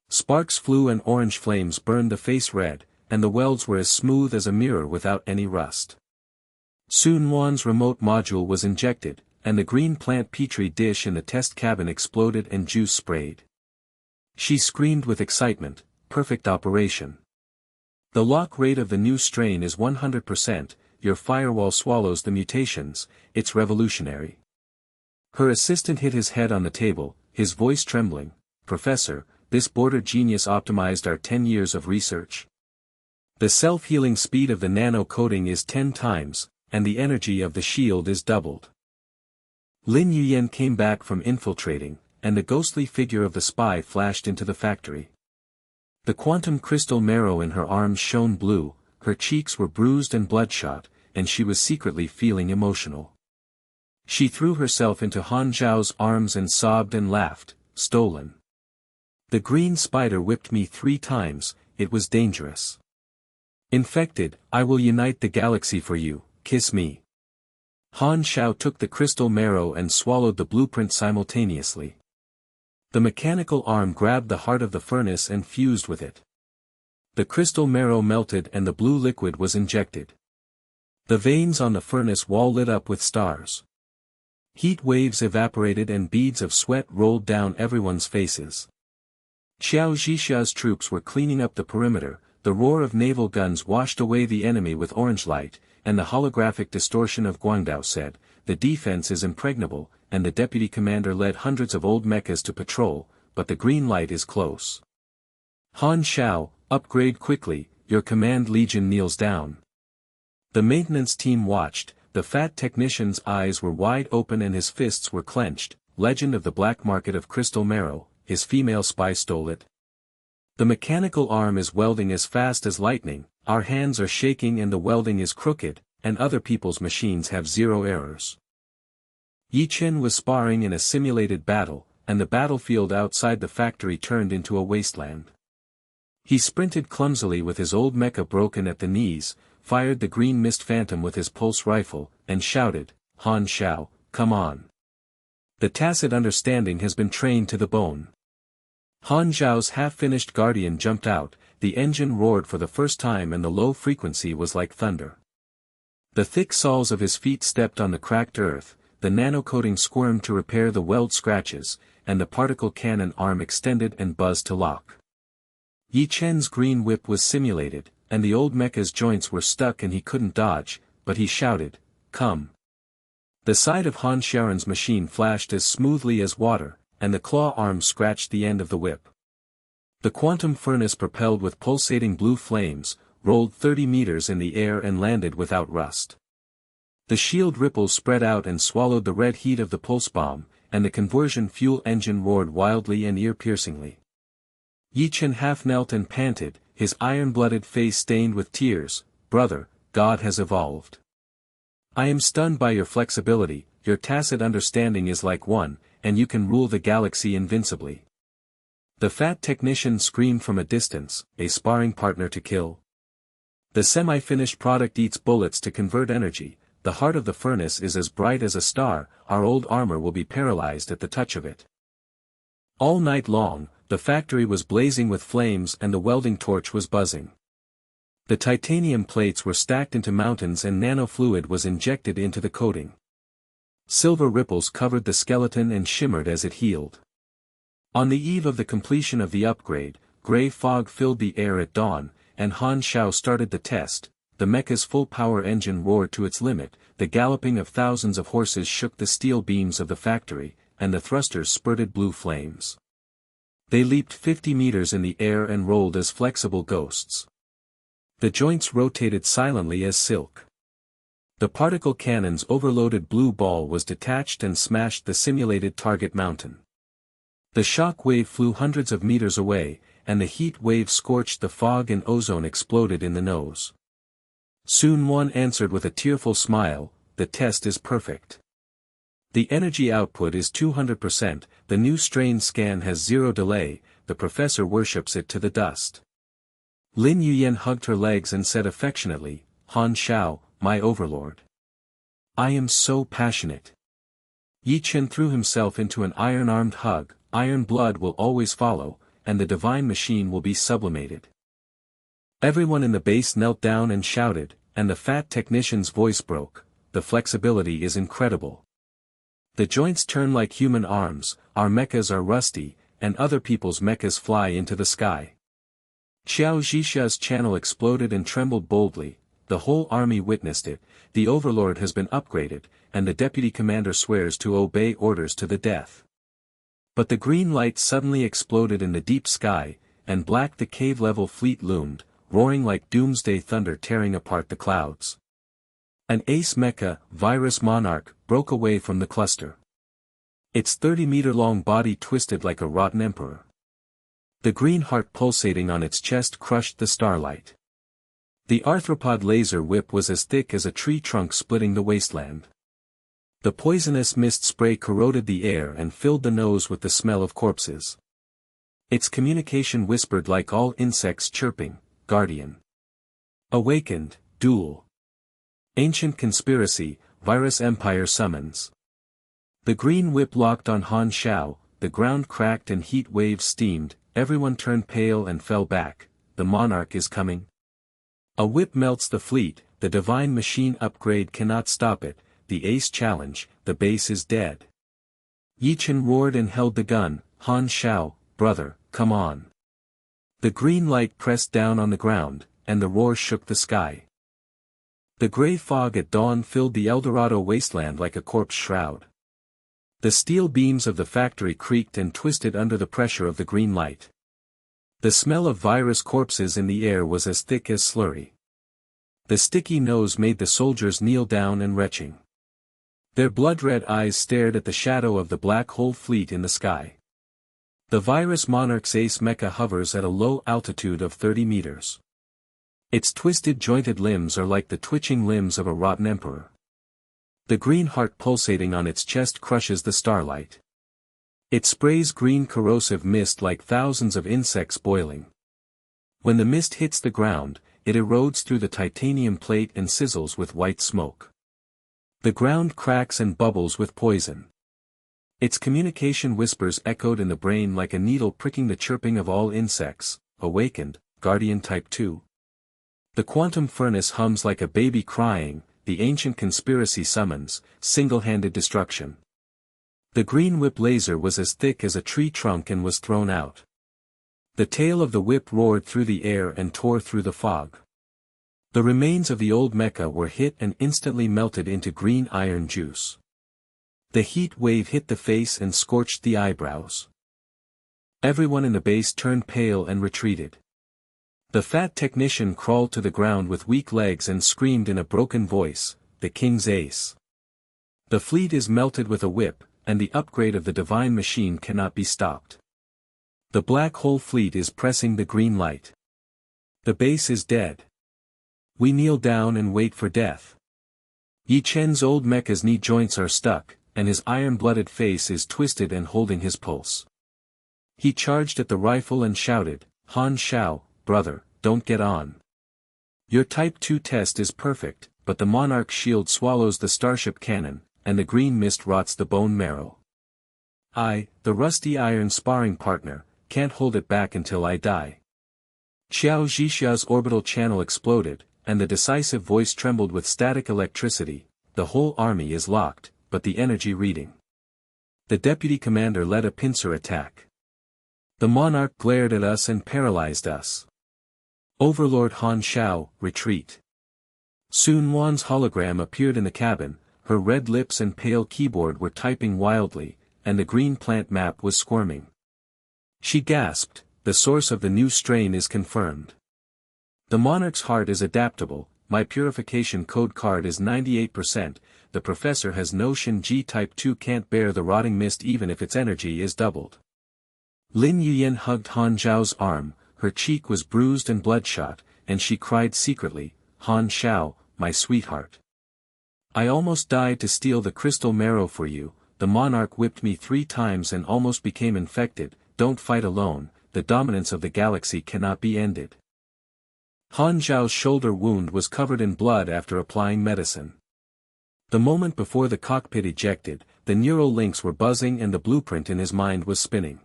Sparks flew and orange flames burned the face red, and the welds were as smooth as a mirror without any rust. Sun Wan's remote module was injected, and the green plant petri dish in the test cabin exploded and juice sprayed. She screamed with excitement, perfect operation. The lock rate of the new strain is 100%, your firewall swallows the mutations, it's revolutionary. Her assistant hit his head on the table, his voice trembling. Professor, this border genius optimized our 10 years of research. The self-healing speed of the nano-coating is 10 times, and the energy of the shield is doubled. Lin Yuyen came back from infiltrating, and the ghostly figure of the spy flashed into the factory. The quantum crystal marrow in her arms shone blue, her cheeks were bruised and bloodshot, and she was secretly feeling emotional. She threw herself into Han Xiao's arms and sobbed and laughed. Stolen. The green spider whipped me 3 times, it was dangerous. Infected, I will unite the galaxy for you, kiss me. Han Xiao took the crystal marrow and swallowed the blueprint simultaneously. The mechanical arm grabbed the heart of the furnace and fused with it. The crystal marrow melted and the blue liquid was injected. The veins on the furnace wall lit up with stars. Heat waves evaporated and beads of sweat rolled down everyone's faces. Xiao Zhixia's troops were cleaning up the perimeter, the roar of naval guns washed away the enemy with orange light, and the holographic distortion of Guangdao said, the defense is impregnable, and the deputy commander led hundreds of old mechas to patrol, but the green light is close. Han Xiao, upgrade quickly, your command legion kneels down. The maintenance team watched, the fat technician's eyes were wide open and his fists were clenched. Legend of the black market of crystal marrow, his female spy stole it. The mechanical arm is welding as fast as lightning, our hands are shaking and the welding is crooked, and other people's machines have 0 errors. Yi Chen was sparring in a simulated battle, and the battlefield outside the factory turned into a wasteland. He sprinted clumsily with his old mecha broken at the knees, fired the green mist phantom with his pulse rifle, and shouted, Han Xiao, come on. The tacit understanding has been trained to the bone. Han Xiao's half-finished guardian jumped out, the engine roared for the first time and the low frequency was like thunder. The thick soles of his feet stepped on the cracked earth, the nano-coating squirmed to repair the weld scratches, and the particle cannon arm extended and buzzed to lock. Yi Chen's green whip was simulated, and the old mecha's joints were stuck and he couldn't dodge, but he shouted, come. The side of Han Xiao's machine flashed as smoothly as water, and the claw arm scratched the end of the whip. The quantum furnace propelled with pulsating blue flames, rolled 30 meters in the air and landed without rust. The shield ripples spread out and swallowed the red heat of the pulse bomb, and the conversion fuel engine roared wildly and ear-piercingly. Yi Chen half knelt and panted, his iron-blooded face stained with tears. Brother, God has evolved. I am stunned by your flexibility, your tacit understanding is like one, and you can rule the galaxy invincibly. The fat technician screamed from a distance, a sparring partner to kill. The semi-finished product eats bullets to convert energy, the heart of the furnace is as bright as a star, our old armor will be paralyzed at the touch of it. All night long, the factory was blazing with flames and the welding torch was buzzing. The titanium plates were stacked into mountains and nanofluid was injected into the coating. Silver ripples covered the skeleton and shimmered as it healed. On the eve of the completion of the upgrade, gray fog filled the air at dawn, and Han Xiao started the test. The mecha's full-power engine roared to its limit, the galloping of thousands of horses shook the steel beams of the factory, and the thrusters spurted blue flames. They leaped 50 meters in the air and rolled as flexible ghosts. The joints rotated silently as silk. The particle cannon's overloaded blue ball was detached and smashed the simulated target mountain. The shock wave flew hundreds of meters away, and the heat wave scorched the fog and ozone exploded in the nose. Sun Wan answered with a tearful smile, the test is perfect. The energy output is 200%, the new strain scan has zero delay, the professor worships it to the dust. Lin Yuyen hugged her legs and said affectionately, Han Xiao, my overlord. I am so passionate. Yi Chen threw himself into an iron-armed hug, iron blood will always follow, and the divine machine will be sublimated. Everyone in the base knelt down and shouted, and the fat technician's voice broke, the flexibility is incredible. The joints turn like human arms, our mechas are rusty, and other people's mechas fly into the sky. Xiao Zhisha's channel exploded and trembled boldly, the whole army witnessed it, the overlord has been upgraded, and the deputy commander swears to obey orders to the death. But the green light suddenly exploded in the deep sky, and black the cave-level fleet loomed, roaring like doomsday thunder tearing apart the clouds. An ace mecha, Virus Monarch, broke away from the cluster. Its 30-meter-long body twisted like a rotten emperor. The green heart pulsating on its chest crushed the starlight. The arthropod laser whip was as thick as a tree trunk splitting the wasteland. The poisonous mist spray corroded the air and filled the nose with the smell of corpses. Its communication whispered like all insects chirping, Guardian. Awakened, duel. Ancient conspiracy, Virus Empire summons. The green whip locked on Han Xiao, the ground cracked and heat waves steamed, everyone turned pale and fell back, the monarch is coming. A whip melts the fleet, the divine machine upgrade cannot stop it, the ace challenge, the base is dead. Yi Chen roared and held the gun, Han Xiao, brother, come on. The green light pressed down on the ground, and the roar shook the sky. The gray fog at dawn filled the Eldorado wasteland like a corpse shroud. The steel beams of the factory creaked and twisted under the pressure of the green light. The smell of virus corpses in the air was as thick as slurry. The sticky nose made the soldiers kneel down and retching. Their blood-red eyes stared at the shadow of the black hole fleet in the sky. The Virus Monarch's ace mecha hovers at a low altitude of 30 meters. Its twisted jointed limbs are like the twitching limbs of a rotten emperor. The green heart pulsating on its chest crushes the starlight. It sprays green corrosive mist like thousands of insects boiling. When the mist hits the ground, it erodes through the titanium plate and sizzles with white smoke. The ground cracks and bubbles with poison. Its communication whispers echoed in the brain like a needle pricking the chirping of all insects, awakened, Guardian Type 2. The quantum furnace hums like a baby crying, the ancient conspiracy summons, single-handed destruction. The green whip laser was as thick as a tree trunk and was thrown out. The tail of the whip roared through the air and tore through the fog. The remains of the old mecha were hit and instantly melted into green iron juice. The heat wave hit the face and scorched the eyebrows. Everyone in the base turned pale and retreated. The fat technician crawled to the ground with weak legs and screamed in a broken voice, the king's ace. The fleet is melted with a whip, and the upgrade of the divine machine cannot be stopped. The black hole fleet is pressing the green light. The base is dead. We kneel down and wait for death. Yi Chen's old mecha's knee joints are stuck, and his iron-blooded face is twisted and holding his pulse. He charged at the rifle and shouted, Han Xiao, brother, don't get on. Your Type 2 test is perfect, but the Monarch shield swallows the starship cannon, and the green mist rots the bone marrow. I, the rusty iron sparring partner, can't hold it back until I die. Xiao Zhisha's orbital channel exploded, and the decisive voice trembled with static electricity, the whole army is locked, but the energy reading. The deputy commander led a pincer attack. The Monarch glared at us and paralyzed us. Overlord Han Xiao, retreat. Sun Wan's hologram appeared in the cabin, her red lips and pale keyboard were typing wildly, and the green plant map was squirming. She gasped, the source of the new strain is confirmed. The Monarch's heart is adaptable, my purification code card is 98%, the professor has no Shin-Ji Type 2 can't bear the rotting mist even if its energy is doubled. Lin Yuyen hugged Han Xiao's arm, her cheek was bruised and bloodshot, and she cried secretly, Han Xiao, my sweetheart. I almost died to steal the crystal marrow for you, the monarch whipped me 3 times and almost became infected. Don't fight alone, the dominance of the galaxy cannot be ended. Han Xiao's shoulder wound was covered in blood after applying medicine. The moment before the cockpit ejected, the neural links were buzzing and the blueprint in his mind was spinning.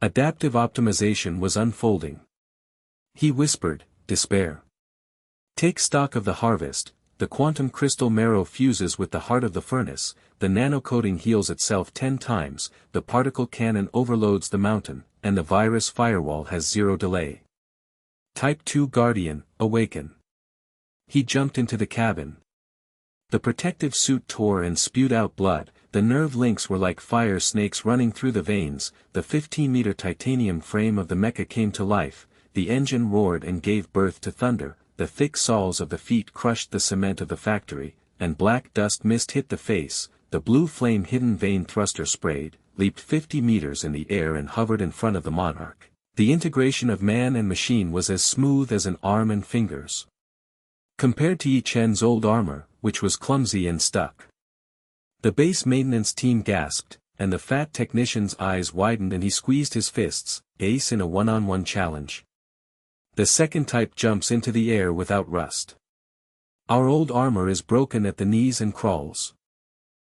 Adaptive optimization was unfolding. He whispered, despair. Take stock of the harvest, the quantum crystal marrow fuses with the heart of the furnace, the nanocoating heals itself 10 times, the particle cannon overloads the mountain, and the virus firewall has 0 delay. Type 2 Guardian, awaken. He jumped into the cabin. The protective suit tore and spewed out blood, the nerve links were like fire snakes running through the veins, the 15-meter titanium frame of the mecha came to life, the engine roared and gave birth to thunder, the thick soles of the feet crushed the cement of the factory, and black dust mist hit the face, the blue flame hidden vein thruster sprayed, leaped 50 meters in the air and hovered in front of the monarch. The integration of man and machine was as smooth as an arm and fingers. Compared to Yi Chen's old armor, which was clumsy and stuck. The base maintenance team gasped, and the fat technician's eyes widened and he squeezed his fists, ace in a one-on-one challenge. The second type jumps into the air without rust. Our old armor is broken at the knees and crawls.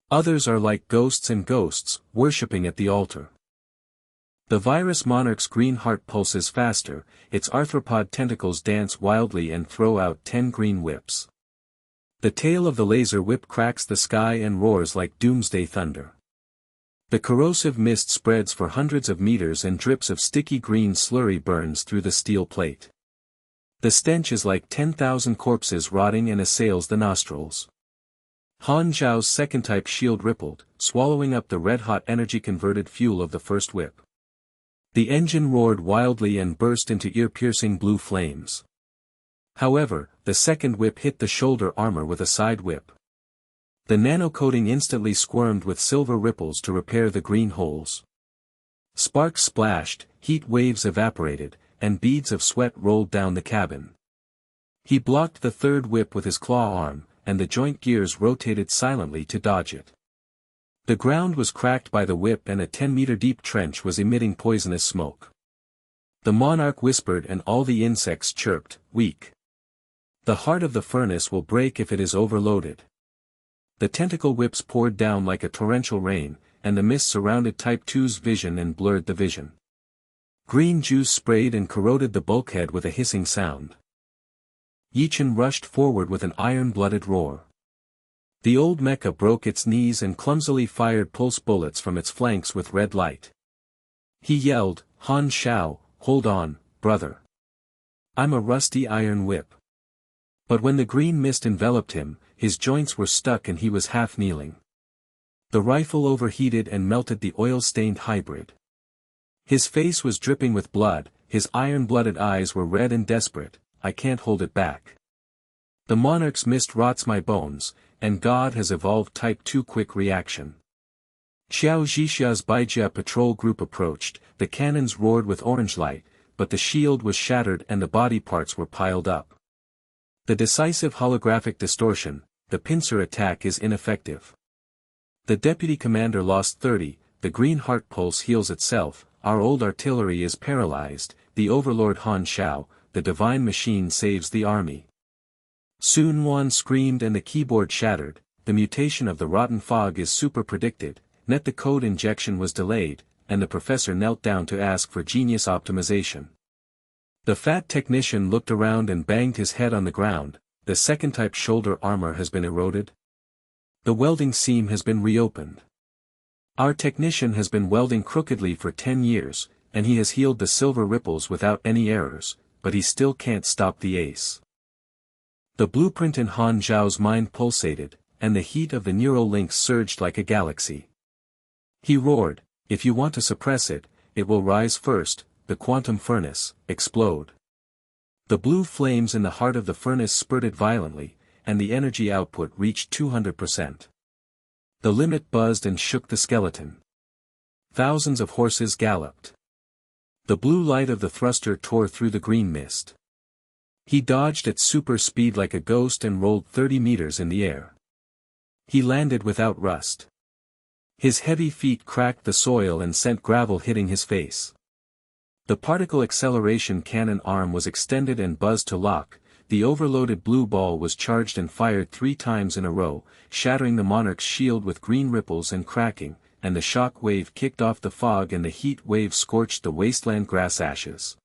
Others are like ghosts and ghosts, worshipping at the altar. The virus monarch's green heart pulses faster, its arthropod tentacles dance wildly and throw out 10 green whips. The tail of the laser whip cracks the sky and roars like doomsday thunder. The corrosive mist spreads for hundreds of meters and drips of sticky green slurry burns through the steel plate. The stench is like 10,000 corpses rotting and assails the nostrils. Han Xiao's second type shield rippled, swallowing up the red-hot energy-converted fuel of the first whip. The engine roared wildly and burst into ear-piercing blue flames. However, the second whip hit the shoulder armor with a side whip. The nanocoating instantly squirmed with silver ripples to repair the green holes. Sparks splashed, heat waves evaporated, and beads of sweat rolled down the cabin. He blocked the third whip with his claw arm, and the joint gears rotated silently to dodge it. The ground was cracked by the whip and a 10-meter deep trench was emitting poisonous smoke. The monarch whispered and all the insects chirped, weak. The heart of the furnace will break if it is overloaded. The tentacle whips poured down like a torrential rain, and the mist surrounded Type 2's vision and blurred the vision. Green juice sprayed and corroded the bulkhead with a hissing sound. Yi Chen rushed forward with an iron-blooded roar. The old mecha broke its knees and clumsily fired pulse bullets from its flanks with red light. He yelled, Han Xiao, hold on, brother. I'm a rusty iron whip. But when the green mist enveloped him, his joints were stuck and he was half kneeling. The rifle overheated and melted the oil-stained hybrid. His face was dripping with blood, his iron-blooded eyes were red and desperate. I can't hold it back. The monarch's mist rots my bones, and God has evolved Type 2 quick reaction. Xiao Zhixia's Baijia patrol group approached, the cannons roared with orange light, but the shield was shattered and the body parts were piled up. The decisive holographic distortion, the pincer attack is ineffective. The deputy commander lost 30, the green heart pulse heals itself, our old artillery is paralyzed, the overlord Han Xiao, the divine machine saves the army. Sun Wan screamed and the keyboard shattered, the mutation of the rotten fog is super-predicted, net the code injection was delayed, and the professor knelt down to ask for genius optimization. The fat technician looked around and banged his head on the ground, the second type shoulder armor has been eroded. The welding seam has been reopened. Our technician has been welding crookedly for 10 years, and he has healed the silver ripples without any errors, but he still can't stop the ace. The blueprint in Han Xiao's mind pulsated, and the heat of the neural links surged like a galaxy. He roared, if you want to suppress it, it will rise first, the quantum furnace, explode. The blue flames in the heart of the furnace spurted violently, and the energy output reached 200%. The limit buzzed and shook the skeleton. Thousands of horses galloped. The blue light of the thruster tore through the green mist. He dodged at super speed like a ghost and rolled 30 meters in the air. He landed without rust. His heavy feet cracked the soil and sent gravel hitting his face. The particle acceleration cannon arm was extended and buzzed to lock. The overloaded blue ball was charged and fired 3 times in a row, shattering the monarch's shield with green ripples and cracking, and the shock wave kicked off the fog and the heat wave scorched the wasteland grass ashes.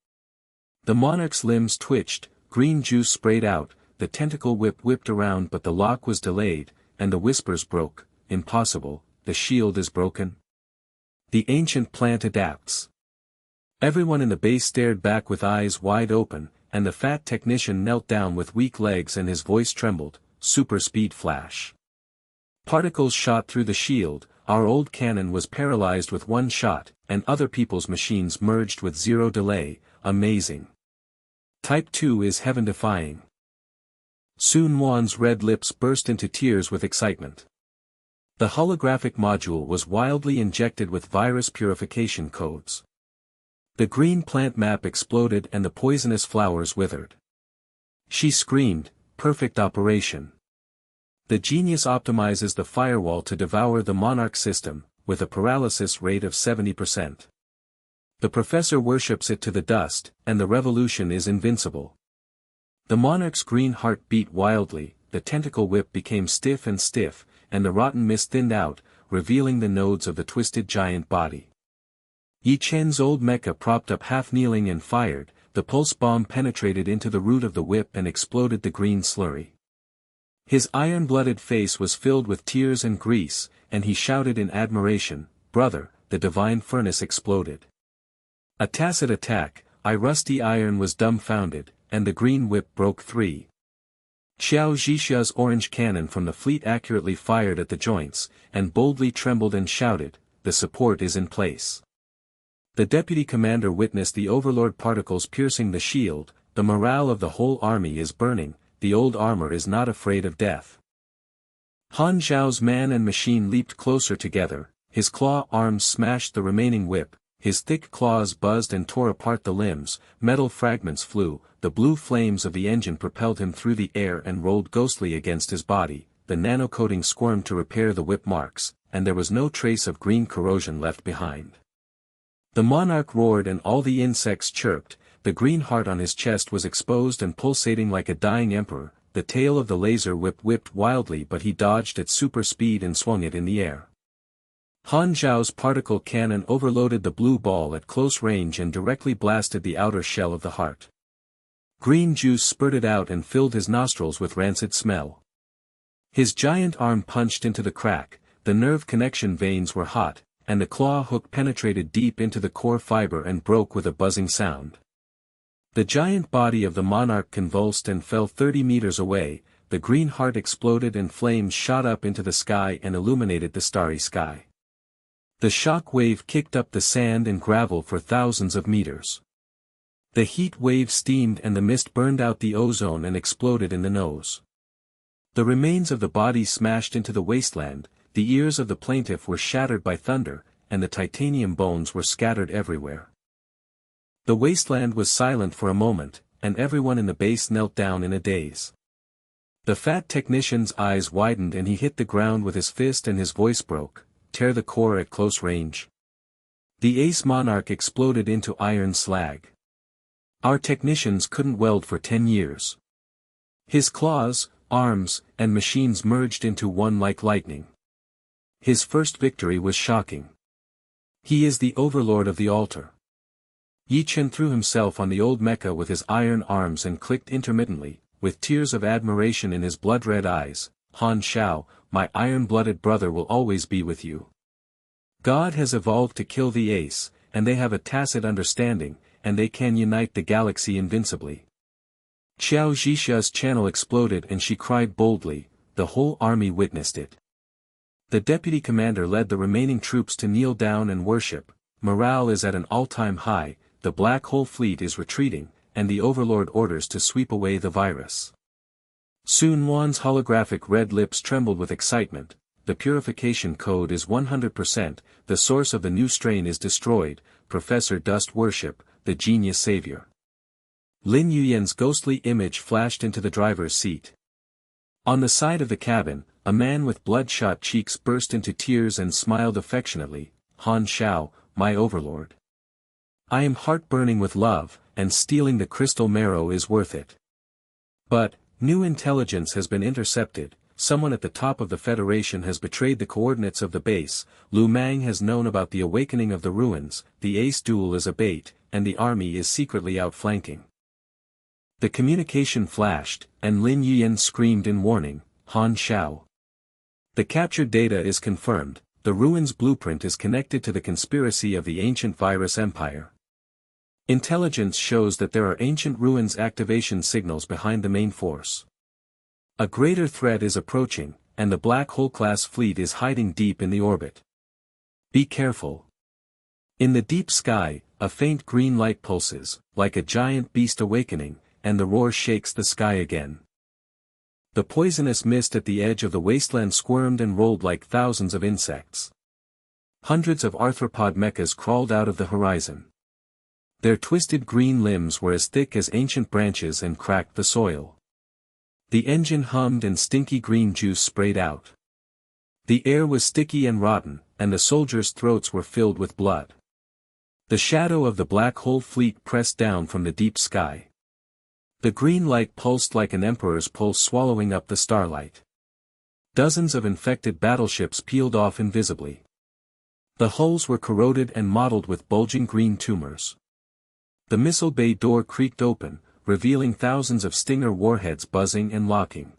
The monarch's limbs twitched, green juice sprayed out, the tentacle whip whipped around but the lock was delayed, and the whispers broke. Impossible, the shield is broken. The ancient plant adapts. Everyone in the base stared back with eyes wide open, and the fat technician knelt down with weak legs and his voice trembled. Super speed flash. Particles shot through the shield, our old cannon was paralyzed with 1 shot, and other people's machines merged with 0 delay, amazing. Type 2 is heaven-defying. Sun Wan's red lips burst into tears with excitement. The holographic module was wildly injected with virus purification codes. The green plant map exploded and the poisonous flowers withered. She screamed, perfect operation. The genius optimizes the firewall to devour the monarch system, with a paralysis rate of 70%. The professor worships it to the dust, and the revolution is invincible. The monarch's green heart beat wildly, the tentacle whip became stiff, and the rotten mist thinned out, revealing the nodes of the twisted giant body. Yi Chen's old mecha propped up half-kneeling and fired, the pulse bomb penetrated into the root of the whip and exploded the green slurry. His iron-blooded face was filled with tears and grease, and he shouted in admiration, "Brother, the divine furnace exploded." A tacit attack, rusty iron was dumbfounded, and the green whip broke 3. Xiao Zhixia's orange cannon from the fleet accurately fired at the joints, and boldly trembled and shouted, "The support is in place." The deputy commander witnessed the overlord particles piercing the shield. The morale of the whole army is burning, the old armor is not afraid of death. Han Xiao's man and machine leaped closer together, his claw arms smashed the remaining whip, his thick claws buzzed and tore apart the limbs, metal fragments flew, the blue flames of the engine propelled him through the air and rolled ghostly against his body, the nanocoating squirmed to repair the whip marks, and there was no trace of green corrosion left behind. The monarch roared and all the insects chirped, the green heart on his chest was exposed and pulsating like a dying emperor, the tail of the laser whip whipped wildly but he dodged at super speed and swung it in the air. Han Xiao's particle cannon overloaded the blue ball at close range and directly blasted the outer shell of the heart. Green juice spurted out and filled his nostrils with rancid smell. His giant arm punched into the crack, the nerve connection veins were hot, and the claw hook penetrated deep into the core fiber and broke with a buzzing sound. The giant body of the monarch convulsed and fell 30 meters away, the green heart exploded and flames shot up into the sky and illuminated the starry sky. The shock wave kicked up the sand and gravel for thousands of meters. The heat wave steamed and the mist burned out the ozone and exploded in the nose. The remains of the body smashed into the wasteland, the ears of the plaintiff were shattered by thunder, and the titanium bones were scattered everywhere. The wasteland was silent for a moment, and everyone in the base knelt down in a daze. The fat technician's eyes widened and he hit the ground with his fist and his voice broke, "Tear the core at close range." The ace monarch exploded into iron slag. Our technicians couldn't weld for 10 years. His claws, arms, and machines merged into one like lightning. His first victory was shocking. He is the overlord of the altar. Yi Chen threw himself on the old mecha with his iron arms and clicked intermittently, with tears of admiration in his blood-red eyes, "Han Xiao, my iron-blooded brother will always be with you. God has evolved to kill the ace, and they have a tacit understanding, and they can unite the galaxy invincibly." Xiao Zhixia's channel exploded and she cried boldly, the whole army witnessed it. The deputy commander led the remaining troops to kneel down and worship, morale is at an all-time high, the black hole fleet is retreating, and the overlord orders to sweep away the virus. Sun Wan's holographic red lips trembled with excitement, the purification code is 100%, the source of the new strain is destroyed, Professor Dust worship, the genius savior. Lin Yuyan's ghostly image flashed into the driver's seat. On the side of the cabin, a man with bloodshot cheeks burst into tears and smiled affectionately. Han Xiao, my overlord. I am heart-burning with love, and stealing the crystal marrow is worth it. But, new intelligence has been intercepted. Someone at the top of the Federation has betrayed the coordinates of the base. Lu Mang has known about the awakening of the ruins, the ace duel is a bait, and the army is secretly outflanking. The communication flashed, and Lin Yuyan screamed in warning, Han Xiao. The captured data is confirmed, the ruins blueprint is connected to the conspiracy of the ancient virus empire. Intelligence shows that there are ancient ruins activation signals behind the main force. A greater threat is approaching, and the black hole-class fleet is hiding deep in the orbit. Be careful. In the deep sky, a faint green light pulses, like a giant beast awakening, and the roar shakes the sky again. The poisonous mist at the edge of the wasteland squirmed and rolled like thousands of insects. Hundreds of arthropod mechas crawled out of the horizon. Their twisted green limbs were as thick as ancient branches and cracked the soil. The engine hummed and stinky green juice sprayed out. The air was sticky and rotten, and the soldiers' throats were filled with blood. The shadow of the black hole fleet pressed down from the deep sky. The green light pulsed like an emperor's pulse swallowing up the starlight. Dozens of infected battleships peeled off invisibly. The hulls were corroded and mottled with bulging green tumors. The missile bay door creaked open, revealing thousands of Stinger warheads buzzing and locking.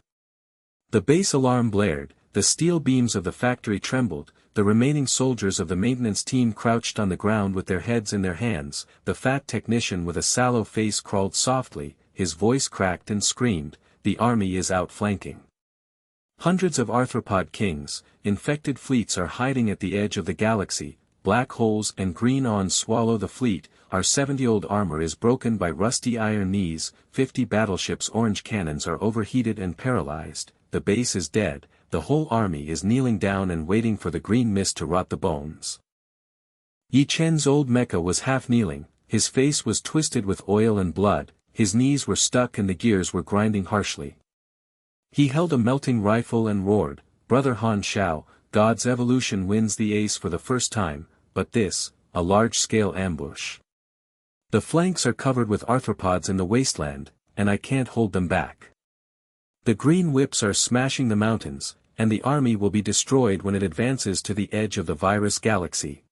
The base alarm blared, the steel beams of the factory trembled, the remaining soldiers of the maintenance team crouched on the ground with their heads in their hands. The fat technician with a sallow face crawled softly, his voice cracked and screamed, the army is outflanking. Hundreds of arthropod kings, infected fleets are hiding at the edge of the galaxy, black holes and green awns swallow the fleet. Our 70-old armor is broken by rusty iron knees, 50 battleships' orange cannons are overheated and paralyzed, the base is dead, the whole army is kneeling down and waiting for the green mist to rot the bones. Yi Chen's old mecha was half kneeling, his face was twisted with oil and blood, his knees were stuck and the gears were grinding harshly. He held a melting rifle and roared, Brother Han Xiao, God's evolution wins the ace for the first time, but this, a large-scale ambush. The flanks are covered with arthropods in the wasteland, and I can't hold them back. The green whips are smashing the mountains, and the army will be destroyed when it advances to the edge of the virus galaxy.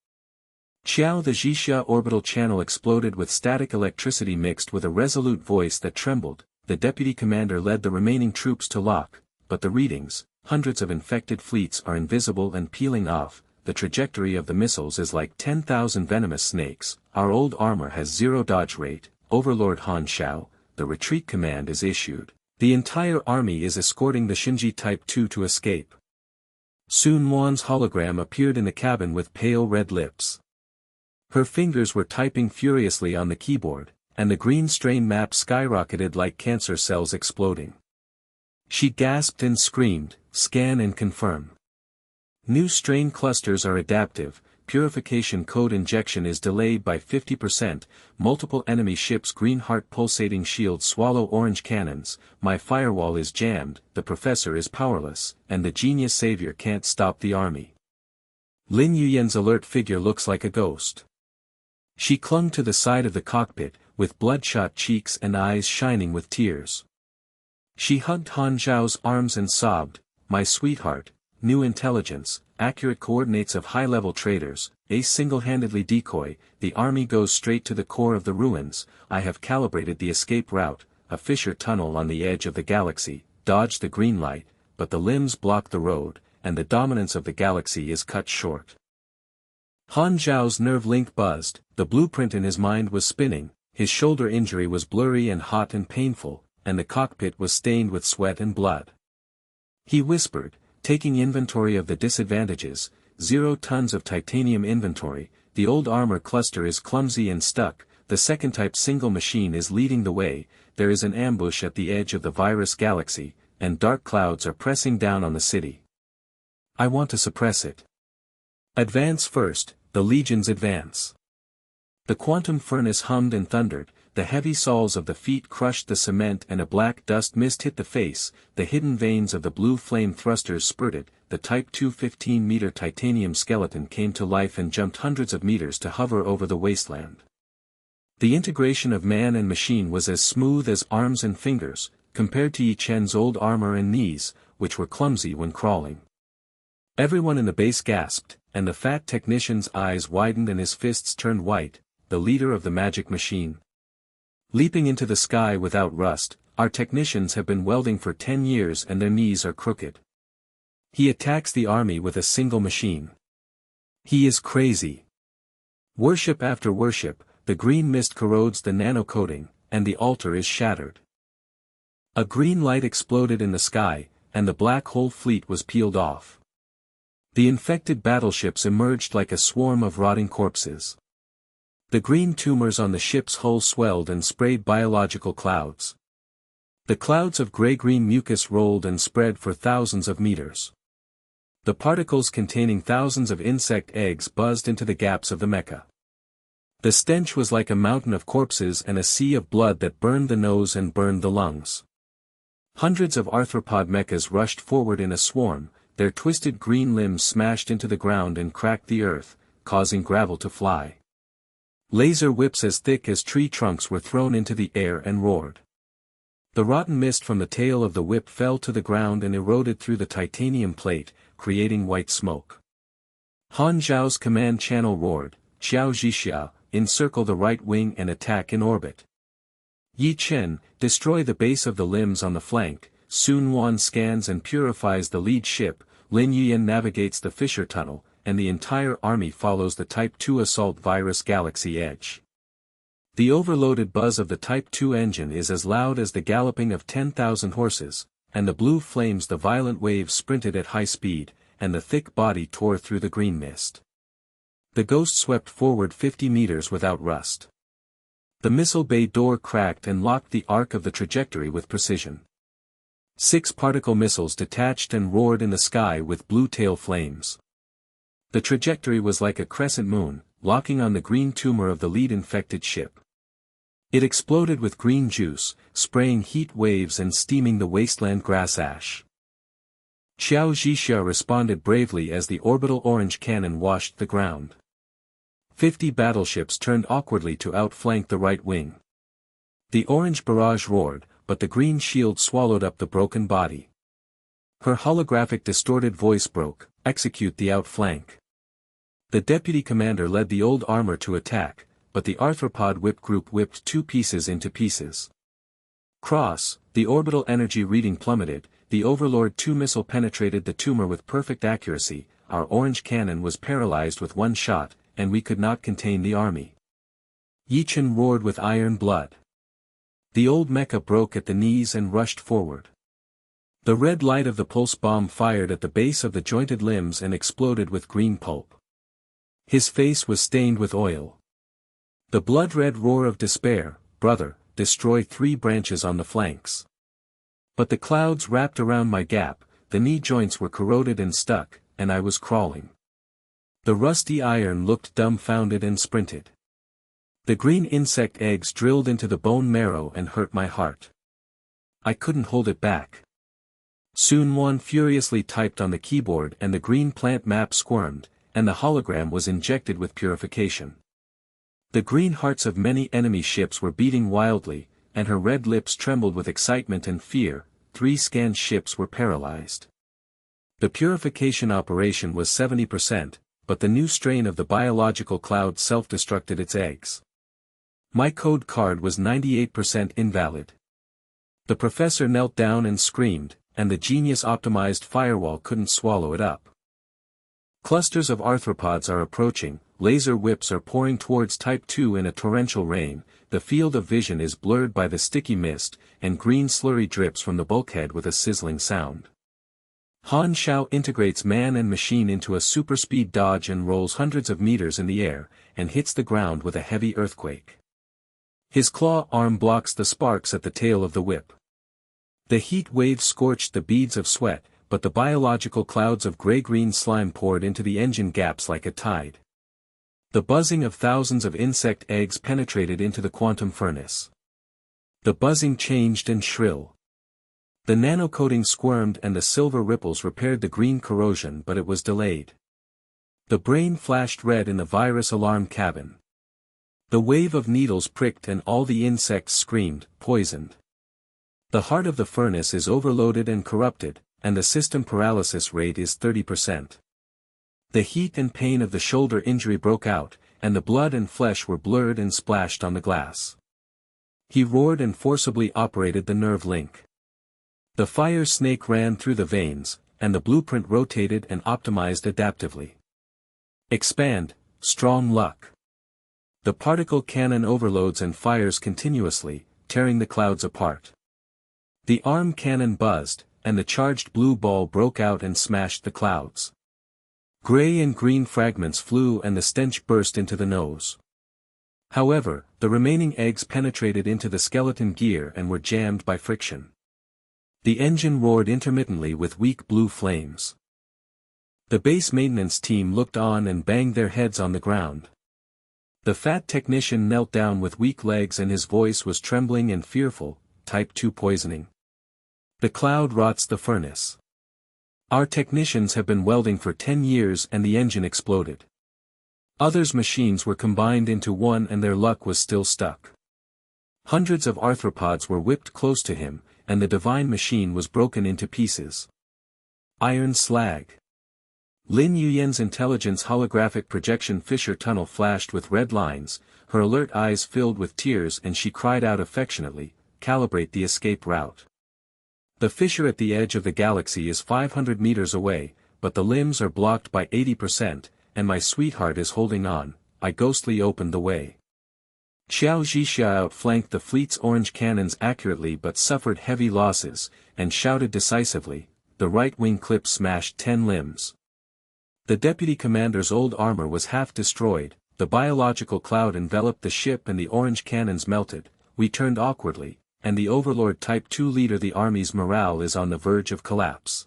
Xiao, the Xixia orbital channel exploded with static electricity mixed with a resolute voice that trembled. The deputy commander led the remaining troops to lock, but the readings, hundreds of infected fleets are invisible and peeling off. The trajectory of the missiles is like 10,000 venomous snakes. Our old armor has zero dodge rate. Overlord Han Xiao, the retreat command is issued. The entire army is escorting the Shinji Type 2 to escape. Sun Wan's hologram appeared in the cabin with pale red lips. Her fingers were typing furiously on the keyboard, and the green strain map skyrocketed like cancer cells exploding. She gasped and screamed, scan and confirm. New strain clusters are adaptive, purification code injection is delayed by 50%, multiple enemy ships green heart pulsating shields swallow orange cannons, my firewall is jammed, the professor is powerless, and the genius savior can't stop the army. Lin Yuyan's alert figure looks like a ghost. She clung to the side of the cockpit, with bloodshot cheeks and eyes shining with tears. She hugged Han Xiao's arms and sobbed, my sweetheart. New intelligence, accurate coordinates of high-level traders, a single-handedly decoy, the army goes straight to the core of the ruins, I have calibrated the escape route, a fissure tunnel on the edge of the galaxy, dodge the green light, but the limbs block the road, and the dominance of the galaxy is cut short. Han Xiao's nerve link buzzed, the blueprint in his mind was spinning, his shoulder injury was blurry and hot and painful, and the cockpit was stained with sweat and blood. He whispered, taking inventory of the disadvantages, 0 tons of titanium inventory, the old armor cluster is clumsy and stuck, the second type single machine is leading the way, there is an ambush at the edge of the virus galaxy, and dark clouds are pressing down on the city. I want to suppress it. Advance first, the legions advance. The quantum furnace hummed and thundered, the heavy soles of the feet crushed the cement and a black dust mist hit the face, the hidden veins of the blue flame thrusters spurted, the Type 2 15-meter titanium skeleton came to life and jumped hundreds of meters to hover over the wasteland. The integration of man and machine was as smooth as arms and fingers, compared to Yi Chen's old armor and knees, which were clumsy when crawling. Everyone in the base gasped, and the fat technician's eyes widened and his fists turned white, the leader of the magic machine. Leaping into the sky without rust, our technicians have been welding for 10 years and their knees are crooked. He attacks the army with a single machine. He is crazy. Worship after worship, the green mist corrodes the nano-coating, and the altar is shattered. A green light exploded in the sky, and the black hole fleet was peeled off. The infected battleships emerged like a swarm of rotting corpses. The green tumors on the ship's hull swelled and sprayed biological clouds. The clouds of gray-green mucus rolled and spread for thousands of meters. The particles containing thousands of insect eggs buzzed into the gaps of the mecha. The stench was like a mountain of corpses and a sea of blood that burned the nose and burned the lungs. Hundreds of arthropod mechas rushed forward in a swarm, their twisted green limbs smashed into the ground and cracked the earth, causing gravel to fly. Laser whips as thick as tree trunks were thrown into the air and roared. The rotten mist from the tail of the whip fell to the ground and eroded through the titanium plate, creating white smoke. Han Xiao's command channel roared, "Xiao Zhixia, encircle the right wing and attack in orbit. Yi Chen, destroy the base of the limbs on the flank." Sun Quan scans and purifies the lead ship, Lin Yuan navigates the fissure tunnel, and the entire army follows the Type 2 assault virus Galaxy Edge. The overloaded buzz of the Type 2 engine is as loud as the galloping of 10,000 horses, and the blue flames the violent waves sprinted at high speed, and the thick body tore through the green mist. The Ghost swept forward 50 meters without rust. The missile bay door cracked and locked the arc of the trajectory with precision. 6 particle missiles detached and roared in the sky with blue tail flames. The trajectory was like a crescent moon, locking on the green tumor of the lead infected ship. It exploded with green juice, spraying heat waves and steaming the wasteland grass ash. Xiao Zhixia responded bravely as the orbital orange cannon washed the ground. 50 battleships turned awkwardly to outflank the right wing. The orange barrage roared, but the green shield swallowed up the broken body. Her holographic distorted voice broke, "Execute the outflank." The deputy commander led the old armor to attack, but the arthropod whip group whipped 2 pieces into pieces. Cross, the orbital energy reading plummeted, the Overlord 2 missile penetrated the tumor with perfect accuracy, our orange cannon was paralyzed with 1 shot, and we could not contain the army. Yi Chen roared with iron blood. The old mecha broke at the knees and rushed forward. The red light of the pulse bomb fired at the base of the jointed limbs and exploded with green pulp. His face was stained with oil. The blood-red roar of despair, "Brother, destroy 3 branches on the flanks." But the clouds wrapped around my gap, the knee joints were corroded and stuck, and I was crawling. The rusty iron looked dumbfounded and sprinted. The green insect eggs drilled into the bone marrow and hurt my heart. I couldn't hold it back. Sun Quan furiously typed on the keyboard and the green plant map squirmed, and the hologram was injected with purification. The green hearts of many enemy ships were beating wildly, and her red lips trembled with excitement and fear. 3 scanned ships were paralyzed. The purification operation was 70%, but the new strain of the biological cloud self-destructed its eggs. My code card was 98% invalid. The professor knelt down and screamed, and the genius-optimized firewall couldn't swallow it up. Clusters of arthropods are approaching, laser whips are pouring towards Type 2 in a torrential rain, the field of vision is blurred by the sticky mist, and green slurry drips from the bulkhead with a sizzling sound. Han Xiao integrates man and machine into a superspeed dodge and rolls hundreds of meters in the air, and hits the ground with a heavy earthquake. His claw arm blocks the sparks at the tail of the whip. The heat waves scorched the beads of sweat, but the biological clouds of gray-green slime poured into the engine gaps like a tide. The buzzing of thousands of insect eggs penetrated into the quantum furnace. The buzzing changed and shrill. The nanocoating squirmed and the silver ripples repaired the green corrosion, but it was delayed. The brain flashed red in the virus alarm cabin. The wave of needles pricked and all the insects screamed, poisoned. The heart of the furnace is overloaded and corrupted, and the system paralysis rate is 30%. The heat and pain of the shoulder injury broke out, and the blood and flesh were blurred and splashed on the glass. He roared and forcibly operated the nerve link. The fire snake ran through the veins, and the blueprint rotated and optimized adaptively. Expand, strong luck. The particle cannon overloads and fires continuously, tearing the clouds apart. The arm cannon buzzed, and the charged blue ball broke out and smashed the clouds. Gray and green fragments flew and the stench burst into the nose. However, the remaining eggs penetrated into the skeleton gear and were jammed by friction. The engine roared intermittently with weak blue flames. The base maintenance team looked on and banged their heads on the ground. The fat technician knelt down with weak legs and his voice was trembling and fearful. Type 2 poisoning. The cloud rots the furnace. Our technicians have been welding for 10 years and the engine exploded. Others' machines were combined into one and their luck was still stuck. Hundreds of arthropods were whipped close to him, and the divine machine was broken into pieces. Iron slag. Lin Yuyen's intelligence holographic projection fissure tunnel flashed with red lines, her alert eyes filled with tears and she cried out affectionately, "Calibrate the escape route." The fissure at the edge of the galaxy is 500 meters away, but the limbs are blocked by 80%, and my sweetheart is holding on. I ghostly opened the way. Xiao Zhixia outflanked the fleet's orange cannons accurately but suffered heavy losses, and shouted decisively, the right wing clip smashed 10 limbs. The deputy commander's old armor was half destroyed, the biological cloud enveloped the ship and the orange cannons melted. We turned awkwardly, and the overlord Type 2 leader the army's morale is on the verge of collapse.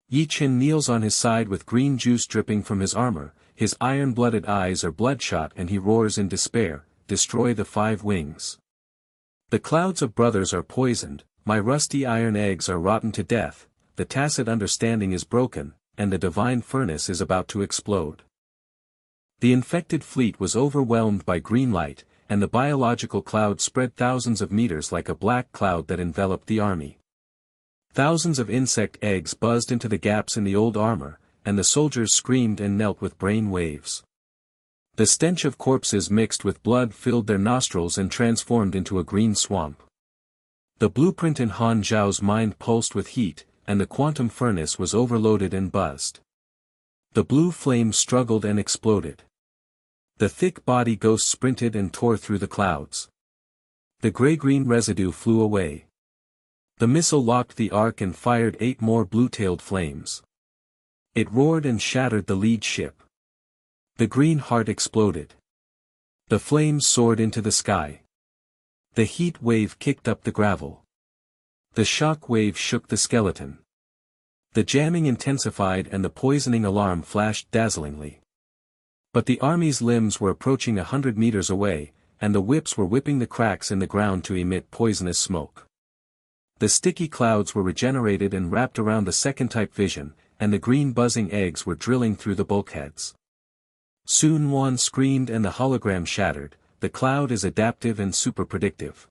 Yi Qin kneels on his side with green juice dripping from his armor, his iron-blooded eyes are bloodshot and he roars in despair, "Destroy the 5 wings. The clouds of brothers are poisoned, my rusty iron eggs are rotten to death, the tacit understanding is broken, and the divine furnace is about to explode." The infected fleet was overwhelmed by green light, and the biological cloud spread thousands of meters like a black cloud that enveloped the army. Thousands of insect eggs buzzed into the gaps in the old armor, and the soldiers screamed and knelt with brain waves. The stench of corpses mixed with blood filled their nostrils and transformed into a green swamp. The blueprint in Han Xiao's mind pulsed with heat, and the quantum furnace was overloaded and buzzed. The blue flame struggled and exploded. The thick body ghost sprinted and tore through the clouds. The gray-green residue flew away. The missile locked the arc and fired 8 more blue-tailed flames. It roared and shattered the lead ship. The green heart exploded. The flames soared into the sky. The heat wave kicked up the gravel. The shock wave shook the skeleton. The jamming intensified and the poisoning alarm flashed dazzlingly. But the army's limbs were approaching 100 meters away, and the whips were whipping the cracks in the ground to emit poisonous smoke. The sticky clouds were regenerated and wrapped around the second type vision, and the green buzzing eggs were drilling through the bulkheads. Sun Wan screamed and the hologram shattered, the cloud is adaptive and super predictive.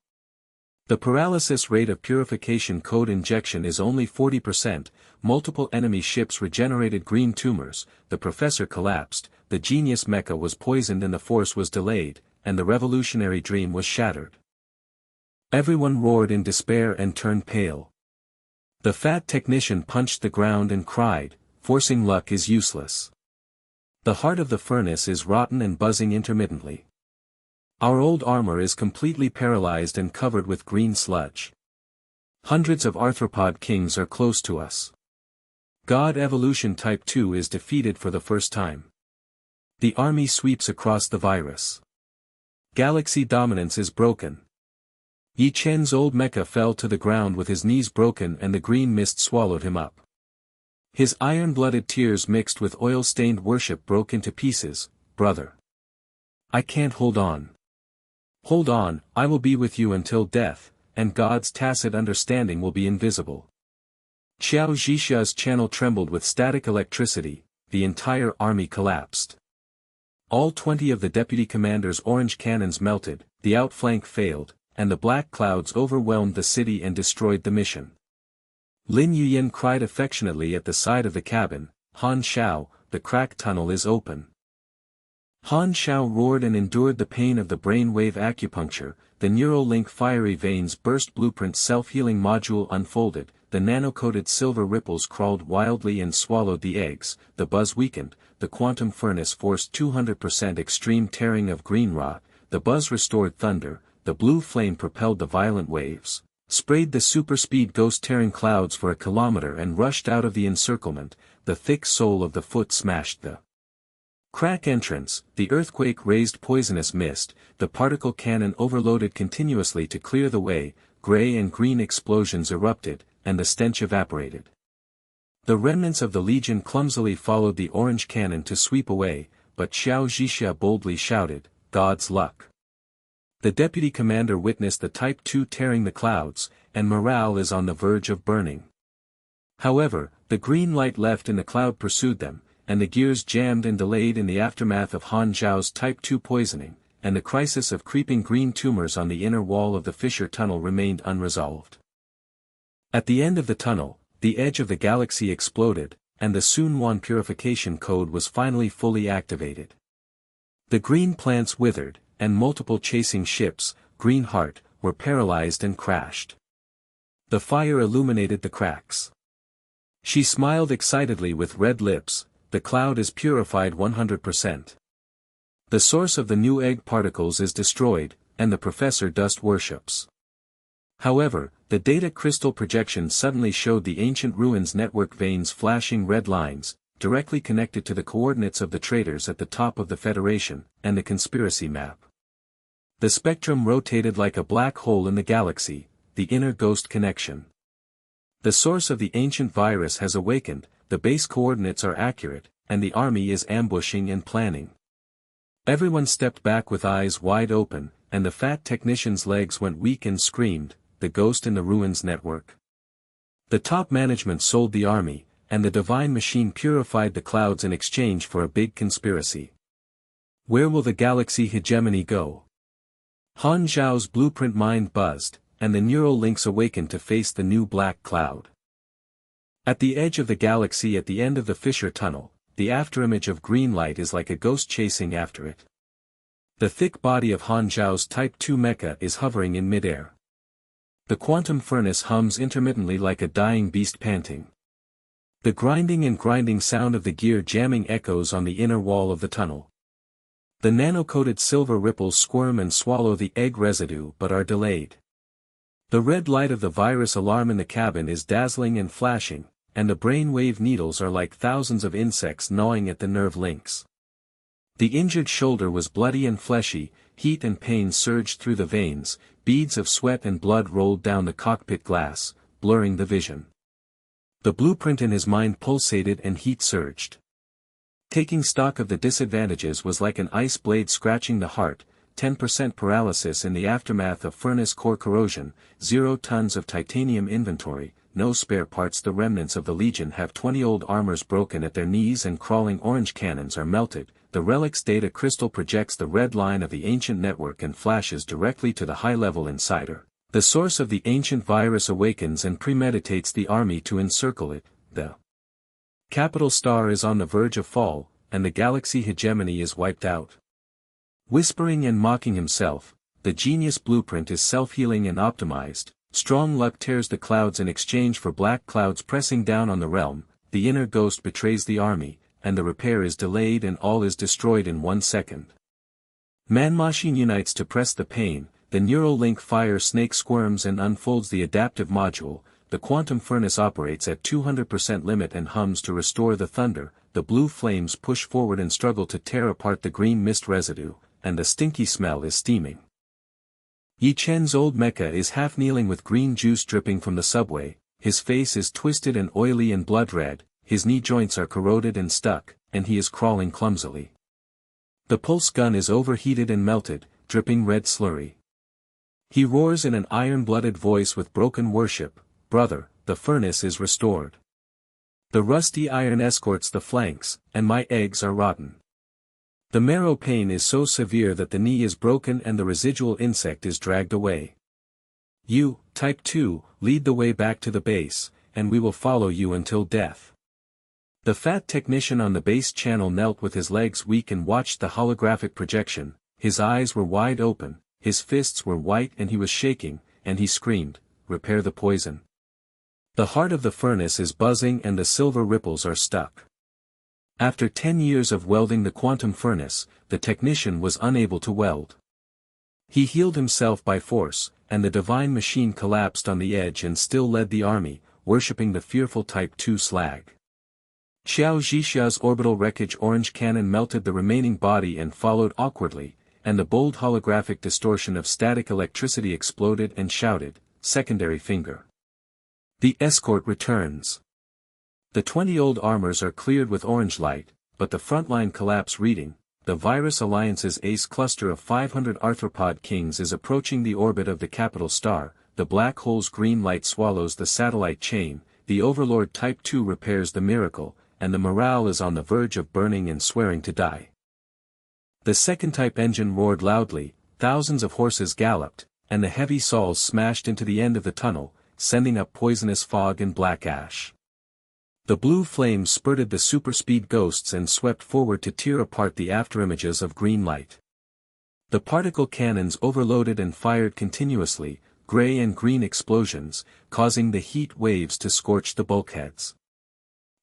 The paralysis rate of purification code injection is only 40%, multiple enemy ships regenerated green tumors, the professor collapsed, the genius mecha was poisoned and the force was delayed, and the revolutionary dream was shattered. Everyone roared in despair and turned pale. The fat technician punched the ground and cried, "Forcing luck is useless. The heart of the furnace is rotten and buzzing intermittently. Our old armor is completely paralyzed and covered with green sludge. Hundreds of arthropod kings are close to us. God Evolution Type 2 is defeated for the first time. The army sweeps across the virus. Galaxy dominance is broken." Yi Chen's old mecha fell to the ground with his knees broken and the green mist swallowed him up. His iron-blooded tears mixed with oil-stained worship broke into pieces. "Brother. I can't hold on. Hold on, I will be with you until death, and God's tacit understanding will be invisible. Xiao Zhixia's channel trembled with static electricity, the entire army collapsed. All 20 of the deputy commander's orange cannons melted, the outflank failed, and the black clouds overwhelmed the city and destroyed the mission. Lin Yuyan cried affectionately at the side of the cabin, Han Xiao, the cracked tunnel is open. Han Xiao roared and endured the pain of the brainwave acupuncture, the neural link fiery veins burst blueprint self-healing module unfolded, the nano-coated silver ripples crawled wildly and swallowed the eggs, the buzz weakened, the quantum furnace forced 200% extreme tearing of green rot, the buzz restored thunder, the blue flame propelled the violent waves, sprayed the super-speed ghost-tearing clouds for a kilometer and rushed out of the encirclement, the thick sole of the foot smashed the crack entrance, the earthquake raised poisonous mist, the particle cannon overloaded continuously to clear the way, gray and green explosions erupted, and the stench evaporated. The remnants of the legion clumsily followed the orange cannon to sweep away, but Xiao Zhixia boldly shouted, "God's luck." The deputy commander witnessed the Type 2 tearing the clouds, and morale is on the verge of burning. However, the green light left in the cloud pursued them, and the gears jammed and delayed in the aftermath of Han Xiao's Type 2 poisoning, and the crisis of creeping green tumors on the inner wall of the fissure tunnel remained unresolved. At the end of the tunnel, the edge of the galaxy exploded, and the Sunwan purification code was finally fully activated. The green plants withered, and multiple chasing ships, Green Heart, were paralyzed and crashed. The fire illuminated the cracks. She smiled excitedly with red lips, the cloud is purified 100%. The source of the new egg particles is destroyed, and the professor dust worships. However, the data crystal projection suddenly showed the ancient ruins network veins flashing red lines, directly connected to the coordinates of the traitors at the top of the Federation, and the conspiracy map. The spectrum rotated like a black hole in the galaxy, the inner ghost connection. The source of the ancient virus has awakened, the base coordinates are accurate, and the army is ambushing and planning. Everyone stepped back with eyes wide open, and the fat technician's legs went weak and screamed, the ghost in the ruins network. The top management sold the army, and the divine machine purified the clouds in exchange for a big conspiracy. Where will the galaxy hegemony go? Han Xiao's blueprint mind buzzed, and the neural links awakened to face the new black cloud. At the edge of the galaxy at the end of the fissure tunnel, the afterimage of green light is like a ghost chasing after it. The thick body of Han Xiao's Type 2 mecha is hovering in midair. The quantum furnace hums intermittently like a dying beast panting. The grinding and grinding sound of the gear jamming echoes on the inner wall of the tunnel. The nano-coated silver ripples squirm and swallow the egg residue but are delayed. The red light of the virus alarm in the cabin is dazzling and flashing, and the brainwave needles are like thousands of insects gnawing at the nerve links. The injured shoulder was bloody and fleshy, heat and pain surged through the veins, beads of sweat and blood rolled down the cockpit glass, blurring the vision. The blueprint in his mind pulsated and heat surged. Taking stock of the disadvantages was like an ice blade scratching the heart, 10% paralysis in the aftermath of furnace core corrosion, 0 tons of titanium inventory, no spare parts. The remnants of the Legion have 20 old armors broken at their knees and crawling orange cannons are melted. The relic's data crystal projects the red line of the ancient network and flashes directly to the high-level insider. The source of the ancient virus awakens and premeditates the army to encircle it. The capital star is on the verge of fall, and the galaxy hegemony is wiped out. Whispering and mocking himself, the genius blueprint is self-healing and optimized. Strong luck tears the clouds in exchange for black clouds pressing down on the realm. The inner ghost betrays the army, and the repair is delayed and all is destroyed in 1 second. Man-machine unites to press the pain, the neural link fire snake squirms and unfolds the adaptive module, the quantum furnace operates at 200% limit and hums to restore the thunder, the blue flames push forward and struggle to tear apart the green mist residue, and the stinky smell is steaming. Yi Chen's old mecha is half kneeling with green juice dripping from the subway, his face is twisted and oily and blood red, his knee joints are corroded and stuck, and he is crawling clumsily. The pulse gun is overheated and melted, dripping red slurry. He roars in an iron-blooded voice with broken worship, "Brother, the furnace is restored. The rusty iron escorts the flanks, and my eggs are rotten. The marrow pain is so severe that the knee is broken and the residual insect is dragged away. You, Type 2, lead the way back to the base, and we will follow you until death." The fat technician on the base channel knelt with his legs weak and watched the holographic projection. His eyes were wide open, his fists were white and he was shaking, and he screamed, "Repair the poison." The heart of the furnace is buzzing and the silver ripples are stuck. After 10 years of welding the quantum furnace, the technician was unable to weld. He healed himself by force, and the divine machine collapsed on the edge and still led the army, worshipping the fearful Type 2 slag. Xiao Zhixia's orbital wreckage orange cannon melted the remaining body and followed awkwardly, and the bold holographic distortion of static electricity exploded and shouted, "Secondary finger." The escort returns. The 20 old armors are cleared with orange light, but the frontline collapse reading, the Virus Alliance's ace cluster of 500 arthropod kings is approaching the orbit of the capital star, the black hole's green light swallows the satellite chain, the Overlord Type 2 repairs the miracle, and the morale is on the verge of burning and swearing to die. The second type engine roared loudly, thousands of horses galloped, and the heavy saws smashed into the end of the tunnel, sending up poisonous fog and black ash. The blue flames spurted the superspeed ghosts and swept forward to tear apart the afterimages of green light. The particle cannons overloaded and fired continuously, gray and green explosions, causing the heat waves to scorch the bulkheads.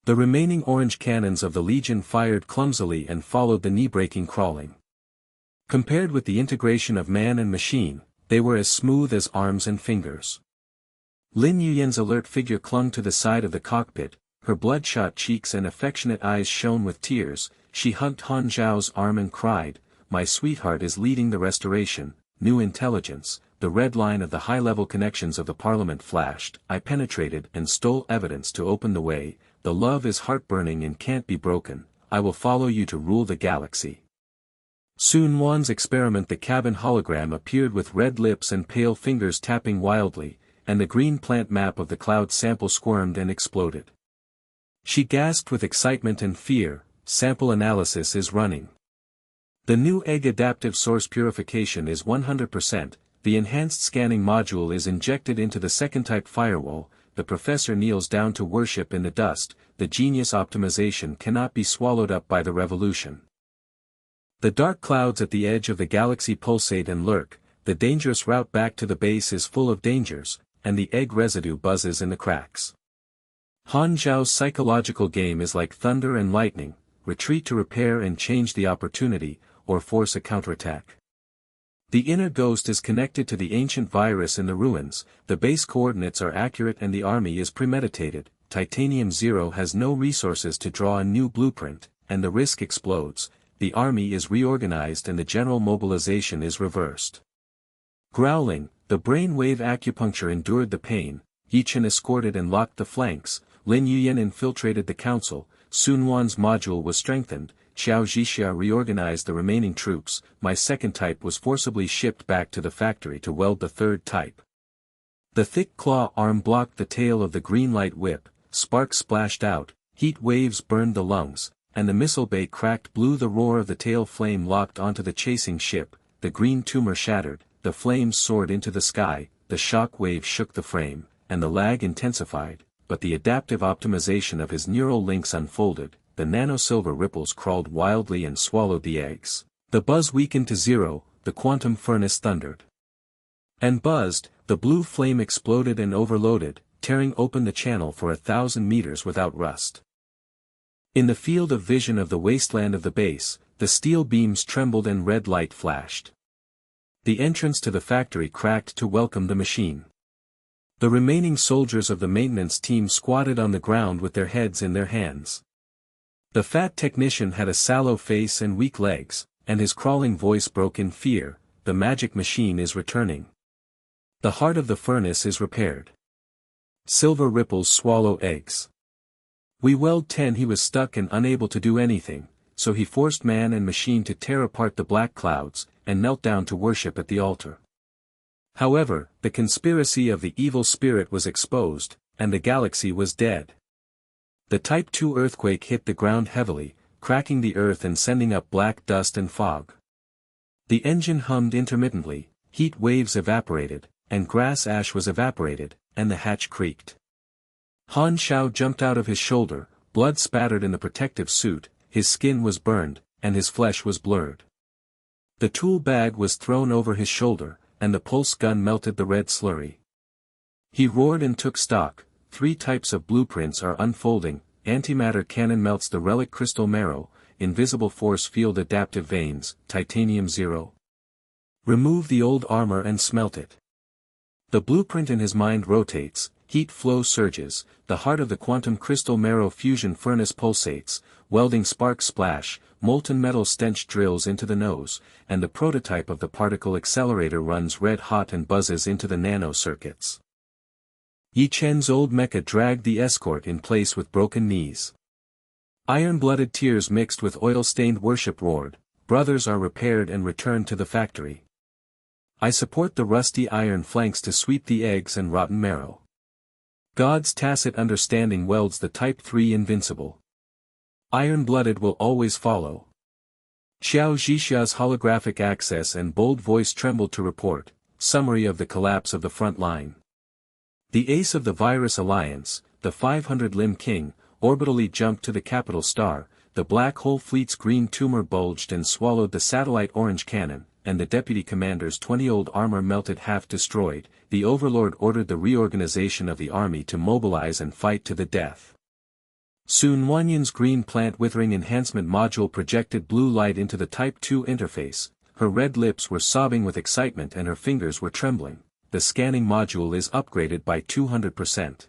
The remaining orange cannons of the Legion fired clumsily and followed the knee-breaking crawling. Compared with the integration of man and machine, they were as smooth as arms and fingers. Lin Yuyan's alert figure clung to the side of the cockpit, her bloodshot cheeks and affectionate eyes shone with tears. She hugged Han Xiao's arm and cried, "My sweetheart is leading the restoration, new intelligence." The red line of the high-level connections of the parliament flashed. "I penetrated and stole evidence to open the way. The love is heart-burning and can't be broken. I will follow you to rule the galaxy." Sun Wan's experiment. The cabin hologram appeared with red lips and pale fingers tapping wildly, and the green plant map of the cloud sample squirmed and exploded. She gasped with excitement and fear. "Sample analysis is running. The new egg adaptive source purification is 100%, the enhanced scanning module is injected into the second type firewall." The professor kneels down to worship in the dust. The genius optimization cannot be swallowed up by the revolution. The dark clouds at the edge of the galaxy pulsate and lurk. The dangerous route back to the base is full of dangers, and the egg residue buzzes in the cracks. Han Xiao's psychological game is like thunder and lightning: retreat to repair and change the opportunity, or force a counterattack. The inner ghost is connected to the ancient virus in the ruins, the base coordinates are accurate and the army is premeditated. Titanium Zero has no resources to draw a new blueprint, and the risk explodes. The army is reorganized and the general mobilization is reversed. Growling, the brain-wave acupuncture endured the pain. Yichen escorted and locked the flanks. Lin Yuyan infiltrated the council. Sun Wan's module was strengthened. Xiao Zhixia reorganized the remaining troops. My second type was forcibly shipped back to the factory to weld the third type. The thick claw arm blocked the tail of the green light whip, sparks splashed out, heat waves burned the lungs, and the missile bay cracked blue. The roar of the tail flame locked onto the chasing ship, the green tumor shattered, the flames soared into the sky, the shock wave shook the frame, and the lag intensified, but the adaptive optimization of his neural links unfolded. The nano-silver ripples crawled wildly and swallowed the eggs. The buzz weakened to zero, the quantum furnace thundered and buzzed, the blue flame exploded and overloaded, tearing open the channel for 1,000 meters without rust. In the field of vision of the wasteland of the base, the steel beams trembled and red light flashed. The entrance to the factory cracked to welcome the machine. The remaining soldiers of the maintenance team squatted on the ground with their heads in their hands. The fat technician had a sallow face and weak legs, and his crawling voice broke in fear. The magic machine is returning. The heart of the furnace is repaired. Silver ripples swallow eggs. We weld 10. He was stuck and unable to do anything. so he forced man and machine to tear apart the black clouds, and knelt down to worship at the altar. However, the conspiracy of the evil spirit was exposed, and the galaxy was dead. The Type 2 earthquake hit the ground heavily, cracking the earth and sending up black dust and fog. The engine hummed intermittently, heat waves evaporated, and grass ash was evaporated, and the hatch creaked. Han Xiao jumped out of his shoulder, blood spattered in the protective suit, his skin was burned, and his flesh was blurred. The tool bag was thrown over his shoulder, and the pulse gun melted the red slurry. He roared and took stock. 3 types of blueprints are unfolding. Antimatter cannon melts the relic crystal marrow, invisible force field adaptive veins, titanium 0. Remove the old armor and smelt it. The blueprint in his mind rotates, heat flow surges, the heart of the quantum crystal marrow fusion furnace pulsates, welding sparks splash, molten metal stench drills into the nose, and the prototype of the particle accelerator runs red hot and buzzes into the nano circuits. Yi Chen's old mecha dragged the escort in place with broken knees. Iron-blooded tears mixed with oil-stained worship roared, brothers are repaired and returned to the factory. I support the rusty iron flanks to sweep the eggs and rotten marrow. God's tacit understanding welds the Type 3 invincible. Iron-blooded will always follow. Xiao Zhixia's holographic access and bold voice trembled to report, summary of the collapse of the front line. The ace of the virus alliance, the 500-limb king, orbitally jumped to the capital star, the black hole fleet's green tumor bulged and swallowed the satellite orange cannon, and the deputy commander's 20-old armor melted half destroyed. The overlord ordered the reorganization of the army to mobilize and fight to the death. Soon Wanyan's green plant withering enhancement module projected blue light into the Type 2 interface, her red lips were sobbing with excitement and her fingers were trembling. The scanning module is upgraded by 200%.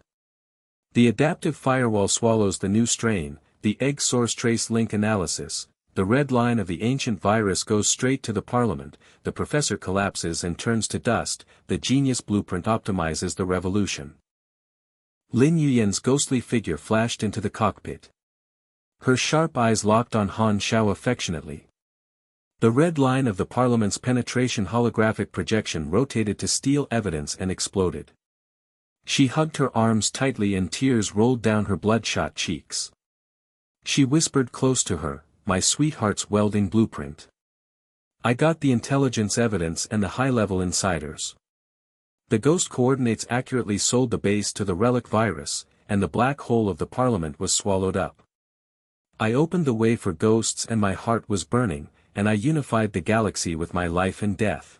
The adaptive firewall swallows the new strain, the egg source trace link analysis, the red line of the ancient virus goes straight to the parliament, the professor collapses and turns to dust, the genius blueprint optimizes the revolution. Lin Yuyan's ghostly figure flashed into the cockpit. Her sharp eyes locked on Han Xiao affectionately. The red line of the Parliament's penetration holographic projection rotated to steal evidence and exploded. She hugged her arms tightly and tears rolled down her bloodshot cheeks. She whispered close to her, my sweetheart's welding blueprint. I got the intelligence evidence and the high-level insiders. The ghost coordinates accurately sold the base to the relic virus, and the black hole of the Parliament was swallowed up. I opened the way for ghosts and my heart was burning, and I unified the galaxy with my life and death.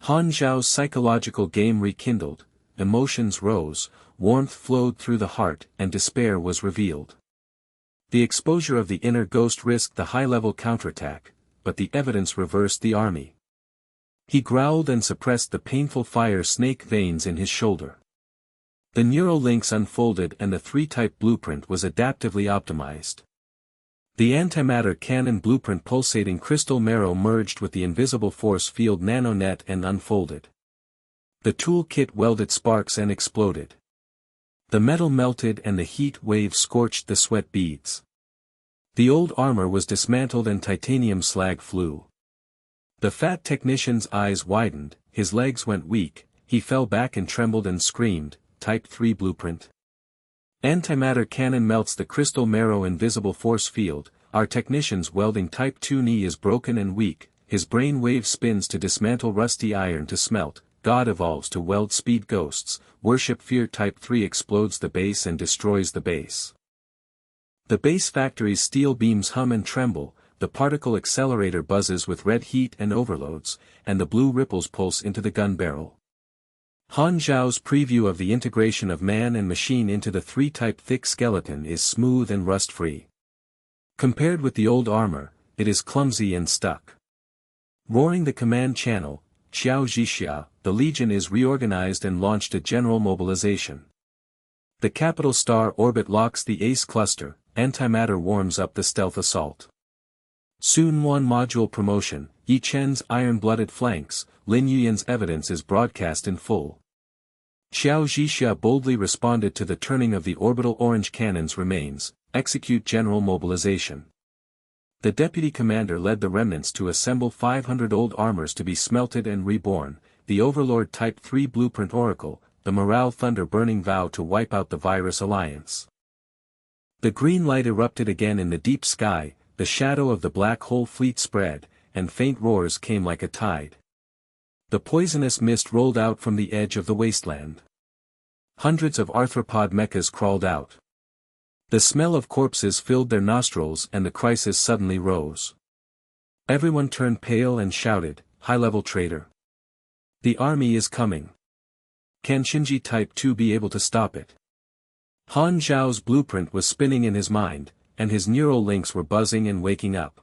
Han Xiao's psychological game rekindled, emotions rose, warmth flowed through the heart and despair was revealed. The exposure of the inner ghost risked the high-level counterattack, but the evidence reversed the army. He growled and suppressed the painful fire snake veins in his shoulder. The neural links unfolded and the 3-type blueprint was adaptively optimized. The antimatter cannon blueprint pulsating crystal marrow merged with the invisible force field nanonet and unfolded. The tool kit welded sparks and exploded. The metal melted and the heat wave scorched the sweat beads. The old armor was dismantled and titanium slag flew. The fat technician's eyes widened, his legs went weak, he fell back and trembled and screamed, Type 3 blueprint. Antimatter cannon melts the crystal marrow invisible force field, our technician's welding Type 2 knee is broken and weak, his brain wave spins to dismantle rusty iron to smelt, God evolves to weld speed ghosts, worship fear Type 3 explodes the base and destroys the base. The base factory's steel beams hum and tremble, the particle accelerator buzzes with red heat and overloads, and the blue ripples pulse into the gun barrel. Han Xiao's preview of the integration of man and machine into the 3-type thick skeleton is smooth and rust-free. Compared with the old armor, it is clumsy and stuck. Roaring the command channel, Xiao Zhixia, the Legion is reorganized and launched a general mobilization. The capital star orbit locks the ACE cluster, antimatter warms up the stealth assault. Soon one module promotion, Yi Chen's iron-blooded flanks, Lin Yuyan's evidence is broadcast in full. Xiao Zhixia boldly responded to the turning of the orbital orange cannon's remains, execute general mobilization. The deputy commander led the remnants to assemble 500 old armors to be smelted and reborn, the Overlord Type 3 Blueprint Oracle, the morale thunder-burning vow to wipe out the virus alliance. The green light erupted again in the deep sky, the shadow of the black hole fleet spread, and faint roars came like a tide. The poisonous mist rolled out from the edge of the wasteland. Hundreds of arthropod mechas crawled out. The smell of corpses filled their nostrils and the crisis suddenly rose. Everyone turned pale and shouted, "High-level traitor! The army is coming! Can Shinji Type 2 be able to stop it?" Han Xiao's blueprint was spinning in his mind, and his neural links were buzzing and waking up.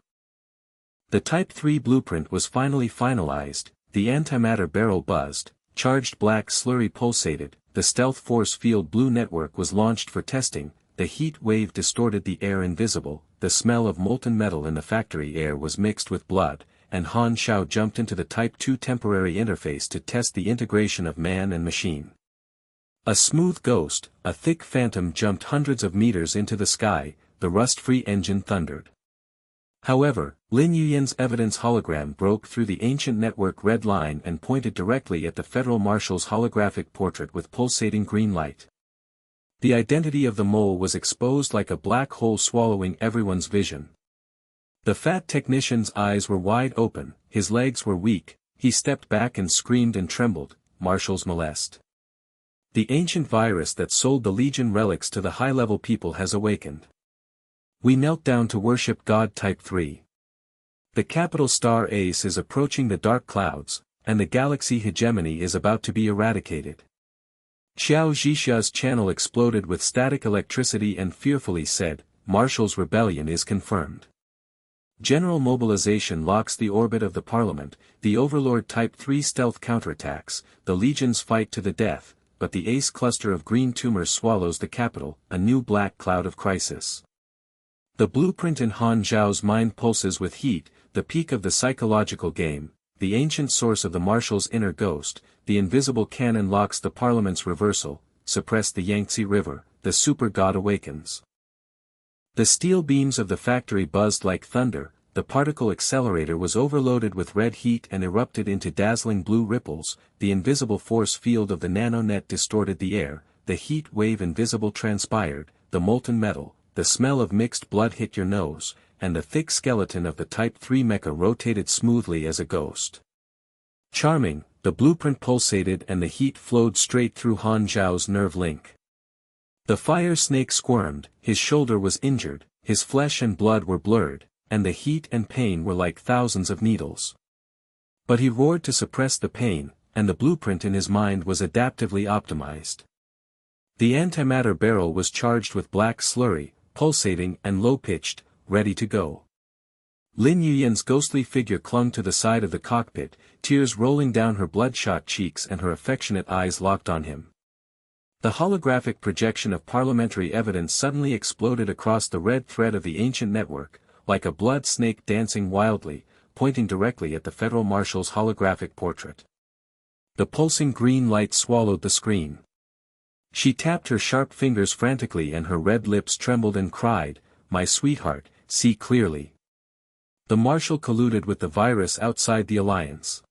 The Type 3 blueprint was finally finalized, the antimatter barrel buzzed, charged black slurry pulsated, the stealth force field blue network was launched for testing, the heat wave distorted the air invisible, the smell of molten metal in the factory air was mixed with blood, and Han Xiao jumped into the Type 2 temporary interface to test the integration of man and machine. A smooth ghost, a thick phantom jumped hundreds of meters into the sky, the rust-free engine thundered. However, Lin Yuyan's evidence hologram broke through the ancient network red line and pointed directly at the Federal Marshal's holographic portrait with pulsating green light. The identity of the mole was exposed like a black hole swallowing everyone's vision. The fat technician's eyes were wide open, his legs were weak, he stepped back and screamed and trembled, "Marshal's molest. The ancient virus that sold the Legion relics to the high-level people has awakened. We knelt down to worship God Type 3. The capital star Ace is approaching the dark clouds, and the galaxy hegemony is about to be eradicated." Xiao Zhixia's channel exploded with static electricity and fearfully said, "Marshal's rebellion is confirmed. General mobilization locks the orbit of the Parliament, the Overlord Type 3 stealth counterattacks, the Legions fight to the death, but the Ace cluster of green tumors swallows the capital, a new black cloud of crisis." The blueprint in Han Xiao's mind pulses with heat, the peak of the psychological game, the ancient source of the Marshal's inner ghost, the invisible cannon locks the Parliament's reversal, suppress the Yangtze River, the super god awakens. The steel beams of the factory buzzed like thunder, the particle accelerator was overloaded with red heat and erupted into dazzling blue ripples, the invisible force field of the nanonet distorted the air, the heat wave invisible transpired, the molten metal, the smell of mixed blood hit your nose, and the thick skeleton of the Type 3 mecha rotated smoothly as a ghost. Charming, the blueprint pulsated and the heat flowed straight through Han Xiao's nerve link. The fire snake squirmed, his shoulder was injured, his flesh and blood were blurred, and the heat and pain were like thousands of needles. But he roared to suppress the pain, and the blueprint in his mind was adaptively optimized. The antimatter barrel was charged with black slurry, pulsating and low-pitched, ready to go. Lin Yuyan's ghostly figure clung to the side of the cockpit, tears rolling down her bloodshot cheeks and her affectionate eyes locked on him. The holographic projection of parliamentary evidence suddenly exploded across the red thread of the ancient network, like a blood snake dancing wildly, pointing directly at the Federal Marshal's holographic portrait. The pulsing green light swallowed the screen. She tapped her sharp fingers frantically and her red lips trembled and cried, "My sweetheart, see clearly. The Marshal colluded with the virus outside the Alliance.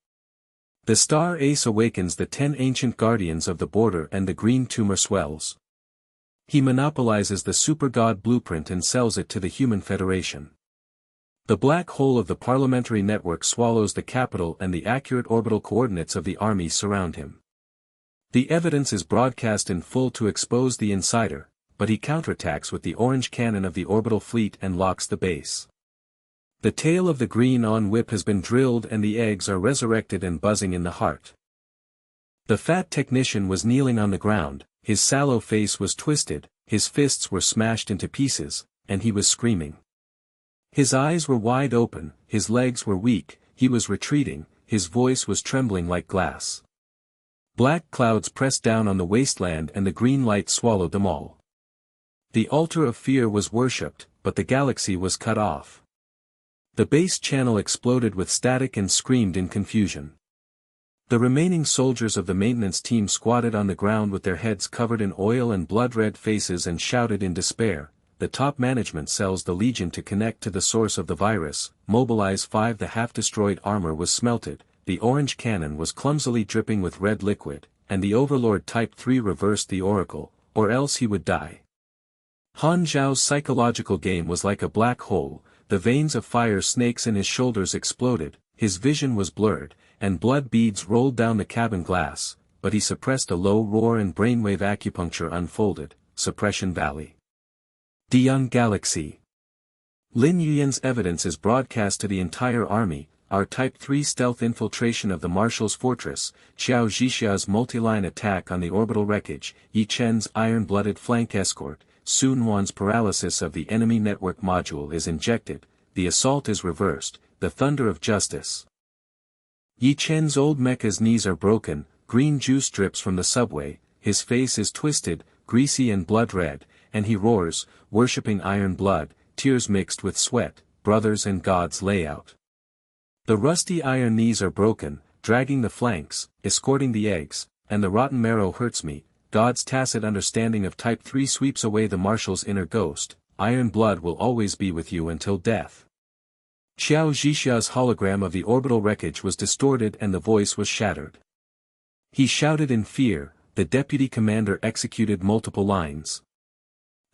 The star Ace awakens the 10 ancient guardians of the border and the green tumor swells. He monopolizes the super god blueprint and sells it to the Human Federation. The black hole of the parliamentary network swallows the capital and the accurate orbital coordinates of the army surround him. The evidence is broadcast in full to expose the insider, but he counterattacks with the orange cannon of the orbital fleet and locks the base. The tail of the green-on whip has been drilled and the eggs are resurrected and buzzing in the heart. The fat technician was kneeling on the ground, his sallow face was twisted, his fists were smashed into pieces, and he was screaming. His eyes were wide open, his legs were weak, he was retreating, his voice was trembling like glass. Black clouds pressed down on the wasteland and the green light swallowed them all. The altar of fear was worshipped, but the galaxy was cut off. The base channel exploded with static and screamed in confusion. The remaining soldiers of the maintenance team squatted on the ground with their heads covered in oil and blood-red faces and shouted in despair, the top management tells the Legion to connect to the source of the virus, mobilize 5. The half-destroyed armor was smelted, the orange cannon was clumsily dripping with red liquid, and the Overlord Type 3 reversed the oracle, or else he would die. Han Xiao's psychological game was like a black hole, the veins of fire snakes in his shoulders exploded, his vision was blurred, and blood beads rolled down the cabin glass, but he suppressed a low roar and brainwave acupuncture unfolded, Suppression Valley. Dian Galaxy. Lin Yuyan's evidence is broadcast to the entire army, our Type 3 stealth infiltration of the Marshal's fortress, Xiao Zhixia's multi-line attack on the orbital wreckage, Yi Chen's iron-blooded flank escort, Sun Wan's paralysis of the enemy network module is injected, the assault is reversed, the thunder of justice. Yi Chen's old Mecha's knees are broken, green juice drips from the subway, his face is twisted, greasy and blood red, and he roars, worshipping iron blood, tears mixed with sweat, brothers and gods layout. The rusty iron knees are broken, dragging the flanks, escorting the eggs, and the rotten marrow hurts me, God's tacit understanding of Type 3 sweeps away the Marshal's inner ghost, iron blood will always be with you until death. Xiao Zhixia's hologram of the orbital wreckage was distorted and the voice was shattered. He shouted in fear, the deputy commander executed multiple lines.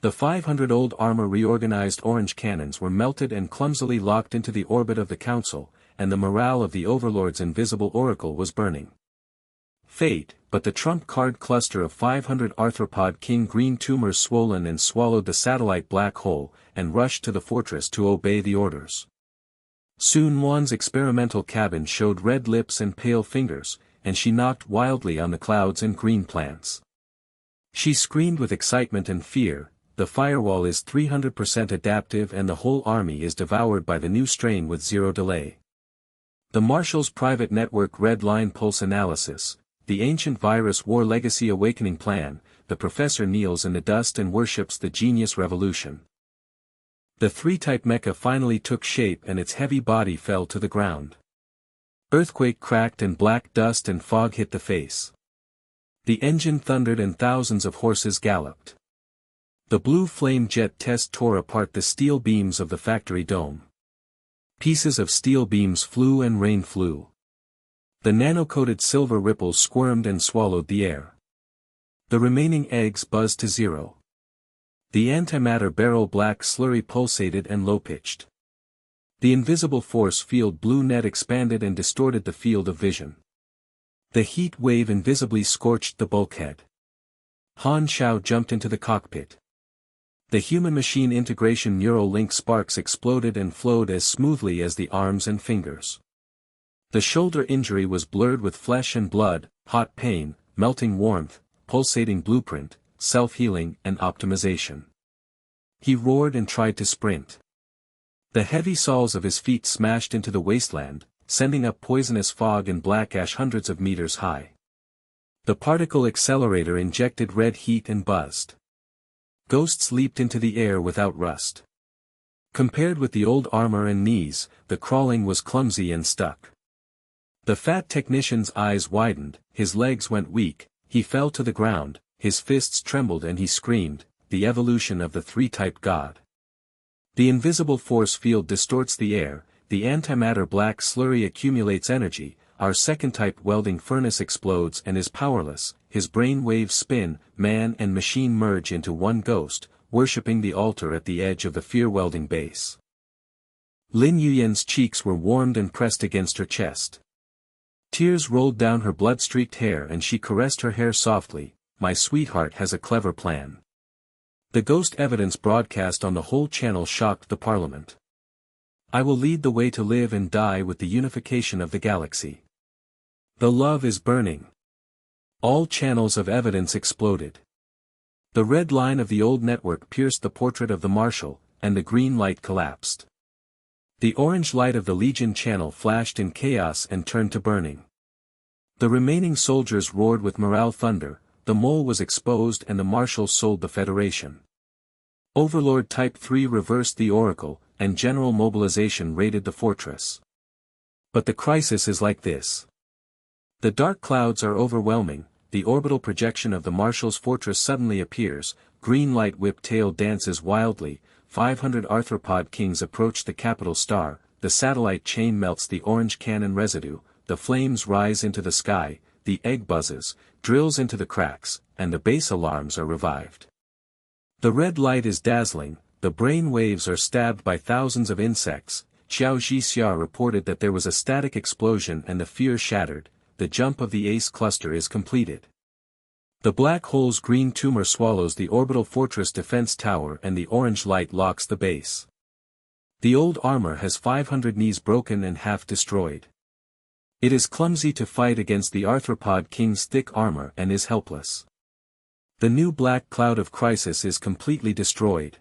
The 500-old armor reorganized orange cannons were melted and clumsily locked into the orbit of the council, and the morale of the Overlord's invisible oracle was burning. Fate, but the trump card cluster of 500 arthropod king green tumors swollen and swallowed the satellite black hole, and rushed to the fortress to obey the orders. Sun Wan's experimental cabin showed red lips and pale fingers, and she knocked wildly on the clouds and green plants. She screamed with excitement and fear, the firewall is 300% adaptive and the whole army is devoured by the new strain with zero delay. The Marshal's private network red line pulse analysis, the ancient virus war legacy awakening plan, the professor kneels in the dust and worships the genius revolution. The 3-type mecha finally took shape and its heavy body fell to the ground. Earthquake cracked and black dust and fog hit the face. The engine thundered and thousands of horses galloped. The blue flame jet test tore apart the steel beams of the factory dome. Pieces of steel beams flew and rain flew. The nano-coated silver ripples squirmed and swallowed the air. The remaining eggs buzzed to zero. The antimatter barrel black slurry pulsated and low-pitched. The invisible force field blue net expanded and distorted the field of vision. The heat wave invisibly scorched the bulkhead. Han Xiao jumped into the cockpit. The human-machine integration neural link sparks exploded and flowed as smoothly as the arms and fingers. The shoulder injury was blurred with flesh and blood, hot pain, melting warmth, pulsating blueprint, self-healing and optimization. He roared and tried to sprint. The heavy soles of his feet smashed into the wasteland, sending up poisonous fog and black ash hundreds of meters high. The particle accelerator injected red heat and buzzed. Ghosts leaped into the air without rust. Compared with the old armor and knees, the crawling was clumsy and stuck. The fat technician's eyes widened, his legs went weak, he fell to the ground, his fists trembled and he screamed, the evolution of the 3-type god. The invisible force field distorts the air, the antimatter black slurry accumulates energy, our 2nd-type welding furnace explodes and is powerless, his brain waves spin, man and machine merge into one ghost, worshipping the altar at the edge of the fear welding base. Lin Yuyan's cheeks were warmed and pressed against her chest. Tears rolled down her blood-streaked hair and she caressed her hair softly, my sweetheart has a clever plan. The ghost evidence broadcast on the whole channel shocked the parliament. I will lead the way to live and die with the unification of the galaxy. The love is burning. All channels of evidence exploded. The red line of the old network pierced the portrait of the Marshal, and the green light collapsed. The orange light of the Legion channel flashed in chaos and turned to burning. The remaining soldiers roared with morale thunder, the mole was exposed and the Marshal sold the Federation. Overlord Type 3 reversed the Oracle, and general mobilization raided the fortress. But the crisis is like this. The dark clouds are overwhelming, the orbital projection of the Marshal's fortress suddenly appears, green light whip tail dances wildly, 500 arthropod kings approach the capital star, the satellite chain melts the orange cannon residue, the flames rise into the sky, the egg buzzes, drills into the cracks, and the base alarms are revived. The red light is dazzling, the brain waves are stabbed by thousands of insects. Xiao Zhixia reported that there was a static explosion and the fear shattered, the jump of the ace cluster is completed. The black hole's green tumor swallows the orbital fortress defense tower and the orange light locks the base. The old armor has 500 knees broken and half destroyed. It is clumsy to fight against the arthropod king's thick armor and is helpless. The new black cloud of crisis is completely destroyed.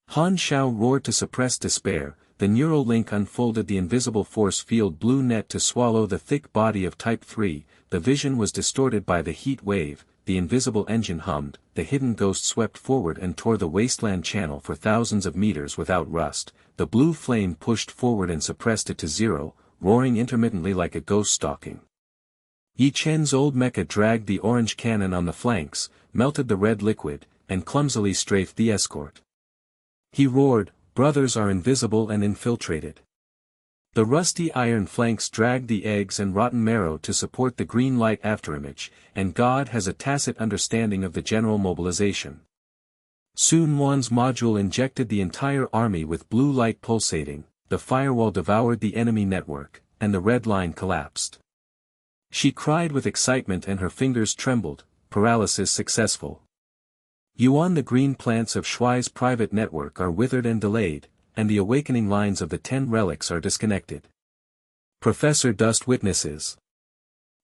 Han Xiao roared to suppress despair, the neural link unfolded the invisible force field blue net to swallow the thick body of Type 3, the vision was distorted by the heat wave, the invisible engine hummed, the hidden ghost swept forward and tore the wasteland channel for thousands of meters without rust, the blue flame pushed forward and suppressed it to zero, roaring intermittently like a ghost stalking. Yi Chen's old mecha dragged the orange cannon on the flanks, melted the red liquid, and clumsily strafed the escort. He roared, "Brothers are invisible and infiltrated." The rusty iron flanks dragged the eggs and rotten marrow to support the green light afterimage, and God has a tacit understanding of the general mobilization. Sun Wan's module injected the entire army with blue light pulsating, the firewall devoured the enemy network, and the red line collapsed. She cried with excitement and her fingers trembled, paralysis successful. Yuan the green plants of Shuai's private network are withered and delayed, and the awakening lines of the 10 relics are disconnected. Professor Dust witnesses.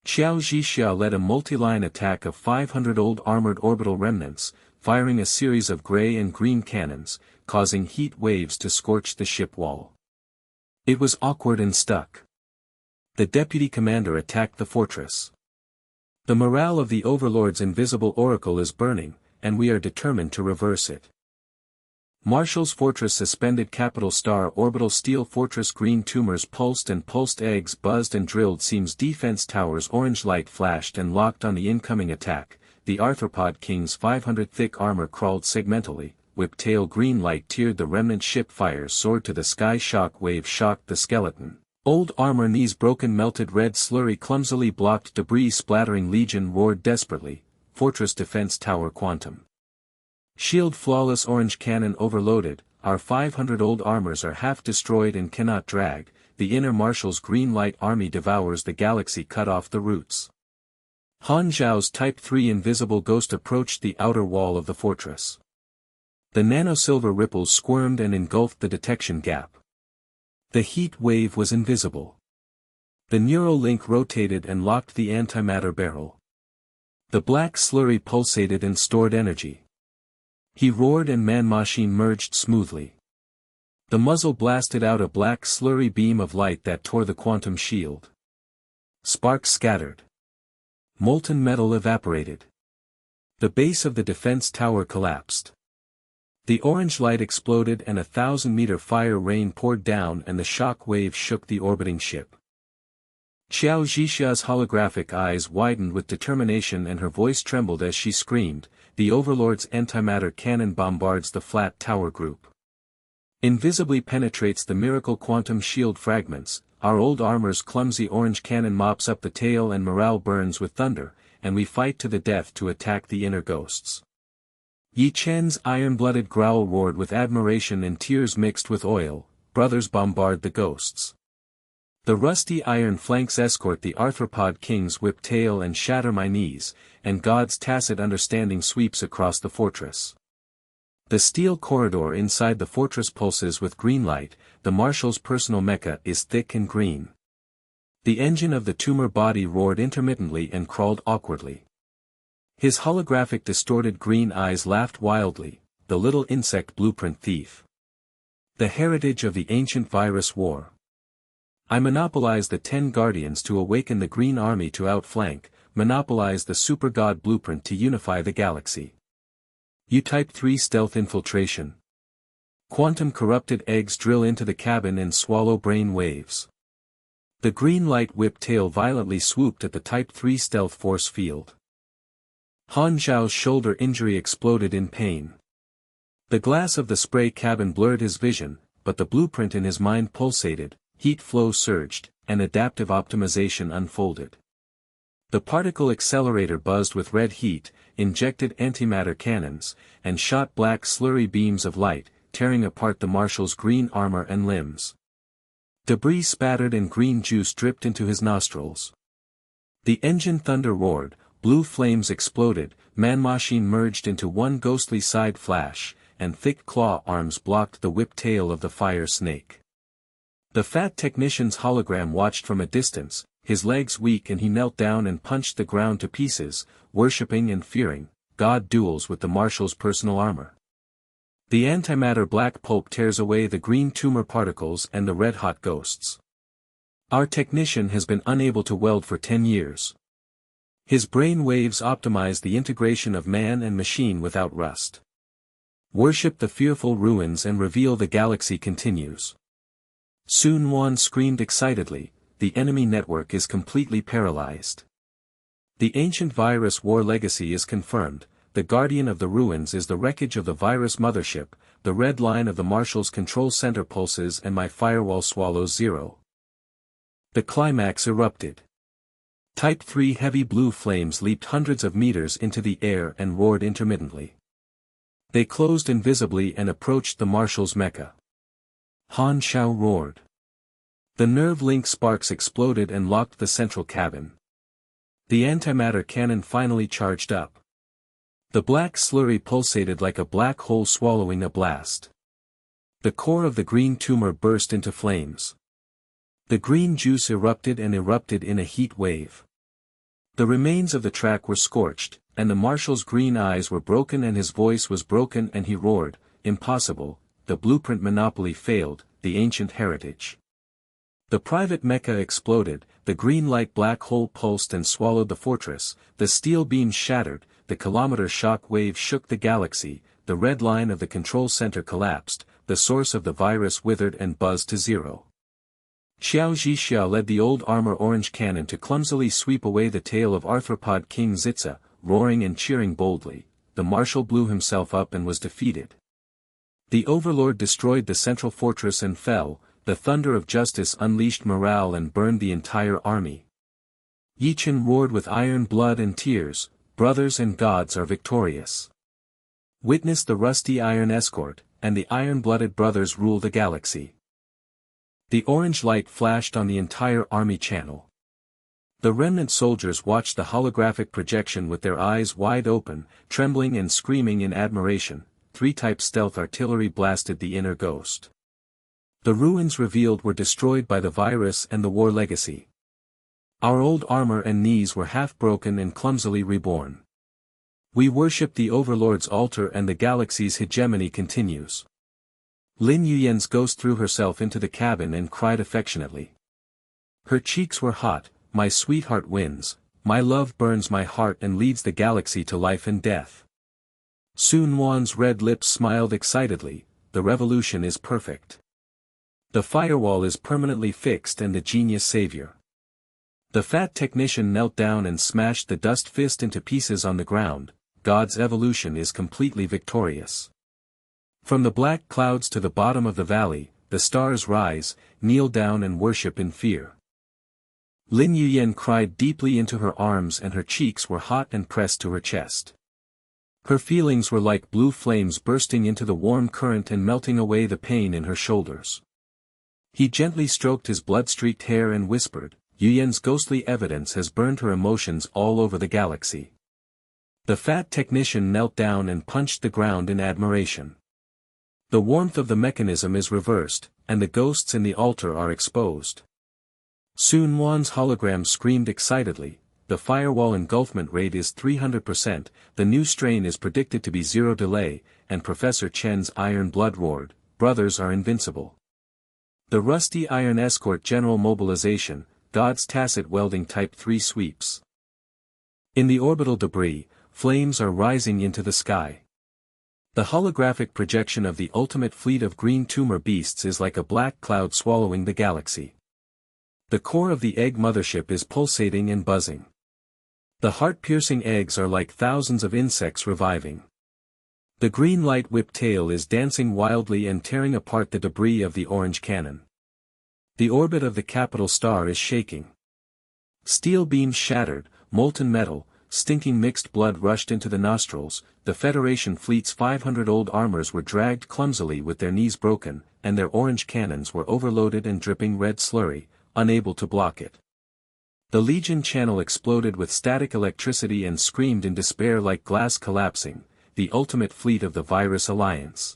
Xiao Zhixia led a multi-line attack of 500 old armored orbital remnants, firing a series of gray and green cannons, causing heat waves to scorch the ship wall. It was awkward and stuck. The deputy commander attacked the fortress. The morale of the Overlord's invisible oracle is burning, and we are determined to reverse it. Marshal's fortress suspended capital star orbital steel fortress green tumors pulsed and pulsed eggs buzzed and drilled seams defense towers orange light flashed and locked on the incoming attack, the arthropod king's 500 thick armor crawled segmentally, whip-tail green light tiered the remnant ship fires soared to the sky shock wave shocked the skeleton. Old armor knees broken melted red slurry clumsily blocked debris splattering legion roared desperately, fortress defense tower quantum. Shield flawless orange cannon overloaded, our 500 old armors are half destroyed and cannot drag, the inner marshal's green light army devours the galaxy cut off the roots. Han Xiao's Type 3 invisible ghost approached the outer wall of the fortress. The nanosilver ripples squirmed and engulfed the detection gap. The heat wave was invisible. The neural link rotated and locked the antimatter barrel. The black slurry pulsated and stored energy. He roared and man-machine merged smoothly. The muzzle blasted out a black slurry beam of light that tore the quantum shield. Sparks scattered. Molten metal evaporated. The base of the defense tower collapsed. The orange light exploded and a 1,000-meter fire rain poured down and the shock wave shook the orbiting ship. Xiao Zhixia's holographic eyes widened with determination and her voice trembled as she screamed, "The Overlord's antimatter cannon bombards the flat tower group. Invisibly penetrates the miracle quantum shield fragments, our old armor's clumsy orange cannon mops up the tail and morale burns with thunder, and we fight to the death to attack the inner ghosts." Yi Chen's iron-blooded growl roared with admiration and tears mixed with oil, "Brothers bombard the ghosts. The rusty iron flanks escort the arthropod kings whip tail and shatter my knees, and God's tacit understanding sweeps across the fortress." The steel corridor inside the fortress pulses with green light, the marshal's personal mecha is thick and green. The engine of the tumor body roared intermittently and crawled awkwardly. His holographic distorted green eyes laughed wildly, the little insect blueprint thief. The heritage of the ancient virus war. I monopolize the 10 guardians to awaken the green army to outflank, monopolize the super god blueprint to unify the galaxy. You Type 3 stealth infiltration. Quantum corrupted eggs drill into the cabin and swallow brain waves. The green light whip tail violently swooped at the Type 3 stealth force field. Han Xiao's shoulder injury exploded in pain. The glass of the spray cabin blurred his vision, but the blueprint in his mind pulsated, heat flow surged, and adaptive optimization unfolded. The particle accelerator buzzed with red heat, injected antimatter cannons, and shot black slurry beams of light, tearing apart the marshal's green armor and limbs. Debris spattered and green juice dripped into his nostrils. The engine thunder roared, blue flames exploded, man-machine merged into one ghostly side flash, and thick claw arms blocked the whip tail of the fire snake. The fat technician's hologram watched from a distance, his legs weak, and he knelt down and punched the ground to pieces, worshipping and fearing God duels with the marshal's personal armor. The antimatter black pulp tears away the green tumor particles and the red-hot ghosts. Our technician has been unable to weld for 10 years. His brain waves optimize the integration of man and machine without rust. Worship the fearful ruins and reveal the galaxy continues. Sun Quan screamed excitedly, the enemy network is completely paralyzed. The ancient virus war legacy is confirmed. The guardian of the ruins is the wreckage of the virus mothership, the red line of the marshal's control center pulses, and my firewall swallows zero. The climax erupted. Type 3 heavy blue flames leaped hundreds of meters into the air and roared intermittently. They closed invisibly and approached the marshal's mecha. Han Xiao roared. The nerve link sparks exploded and locked the central cabin. The antimatter cannon finally charged up. The black slurry pulsated like a black hole swallowing a blast. The core of the green tumor burst into flames. The green juice erupted and erupted in a heat wave. The remains of the track were scorched, and the marshal's green eyes were broken and his voice was broken, and he roared, "Impossible, the blueprint monopoly failed, the ancient heritage." The private mecha exploded, the green light black hole pulsed and swallowed the fortress, the steel beams shattered, the kilometer shock wave shook the galaxy, the red line of the control center collapsed, the source of the virus withered and buzzed to zero. Xiao Zhixia led the old armor orange cannon to clumsily sweep away the tail of arthropod King Zitza, roaring and cheering boldly. The marshal blew himself up and was defeated. The overlord destroyed the central fortress and fell, the thunder of justice unleashed morale and burned the entire army. Yichen roared with iron blood and tears, "Brothers and gods are victorious. Witness the rusty iron escort, and the iron-blooded brothers rule the galaxy." The orange light flashed on the entire army channel. The remnant soldiers watched the holographic projection with their eyes wide open, trembling and screaming in admiration. 3-type stealth artillery blasted the inner ghost. The ruins revealed were destroyed by the virus and the war legacy. Our old armor and knees were half broken and clumsily reborn. We worship the Overlord's altar and the galaxy's hegemony continues. Lin Yuyen's ghost threw herself into the cabin and cried affectionately. Her cheeks were hot, "My sweetheart wins, my love burns my heart and leads the galaxy to life and death." Sun Wan's red lips smiled excitedly, "The revolution is perfect. The firewall is permanently fixed and the genius savior." The fat technician knelt down and smashed the dust fist into pieces on the ground. God's evolution is completely victorious. From the black clouds to the bottom of the valley, the stars rise, kneel down and worship in fear. Lin Yuyen cried deeply into her arms and her cheeks were hot and pressed to her chest. Her feelings were like blue flames bursting into the warm current and melting away the pain in her shoulders. He gently stroked his blood-streaked hair and whispered, "Yuyen's ghostly evidence has burned her emotions all over the galaxy." The fat technician knelt down and punched the ground in admiration. The warmth of the mechanism is reversed, and the ghosts in the altar are exposed. Sun Wan's hologram screamed excitedly, "The firewall engulfment rate is 300%, the new strain is predicted to be zero delay," and Professor Chen's iron blood roared, "Brothers are invincible." The rusty iron escort general mobilization, God's tacit welding Type 3 sweeps. In the orbital debris, flames are rising into the sky. The holographic projection of the ultimate fleet of green tumor beasts is like a black cloud swallowing the galaxy. The core of the egg mothership is pulsating and buzzing. The heart-piercing eggs are like thousands of insects reviving. The green light-whipped tail is dancing wildly and tearing apart the debris of the orange cannon. The orbit of the capital star is shaking. Steel beams shattered, molten metal, stinking mixed blood rushed into the nostrils. The Federation fleet's 500 old armors were dragged clumsily with their knees broken, and their orange cannons were overloaded and dripping red slurry, unable to block it. The Legion channel exploded with static electricity and screamed in despair like glass collapsing, the ultimate fleet of the Virus Alliance.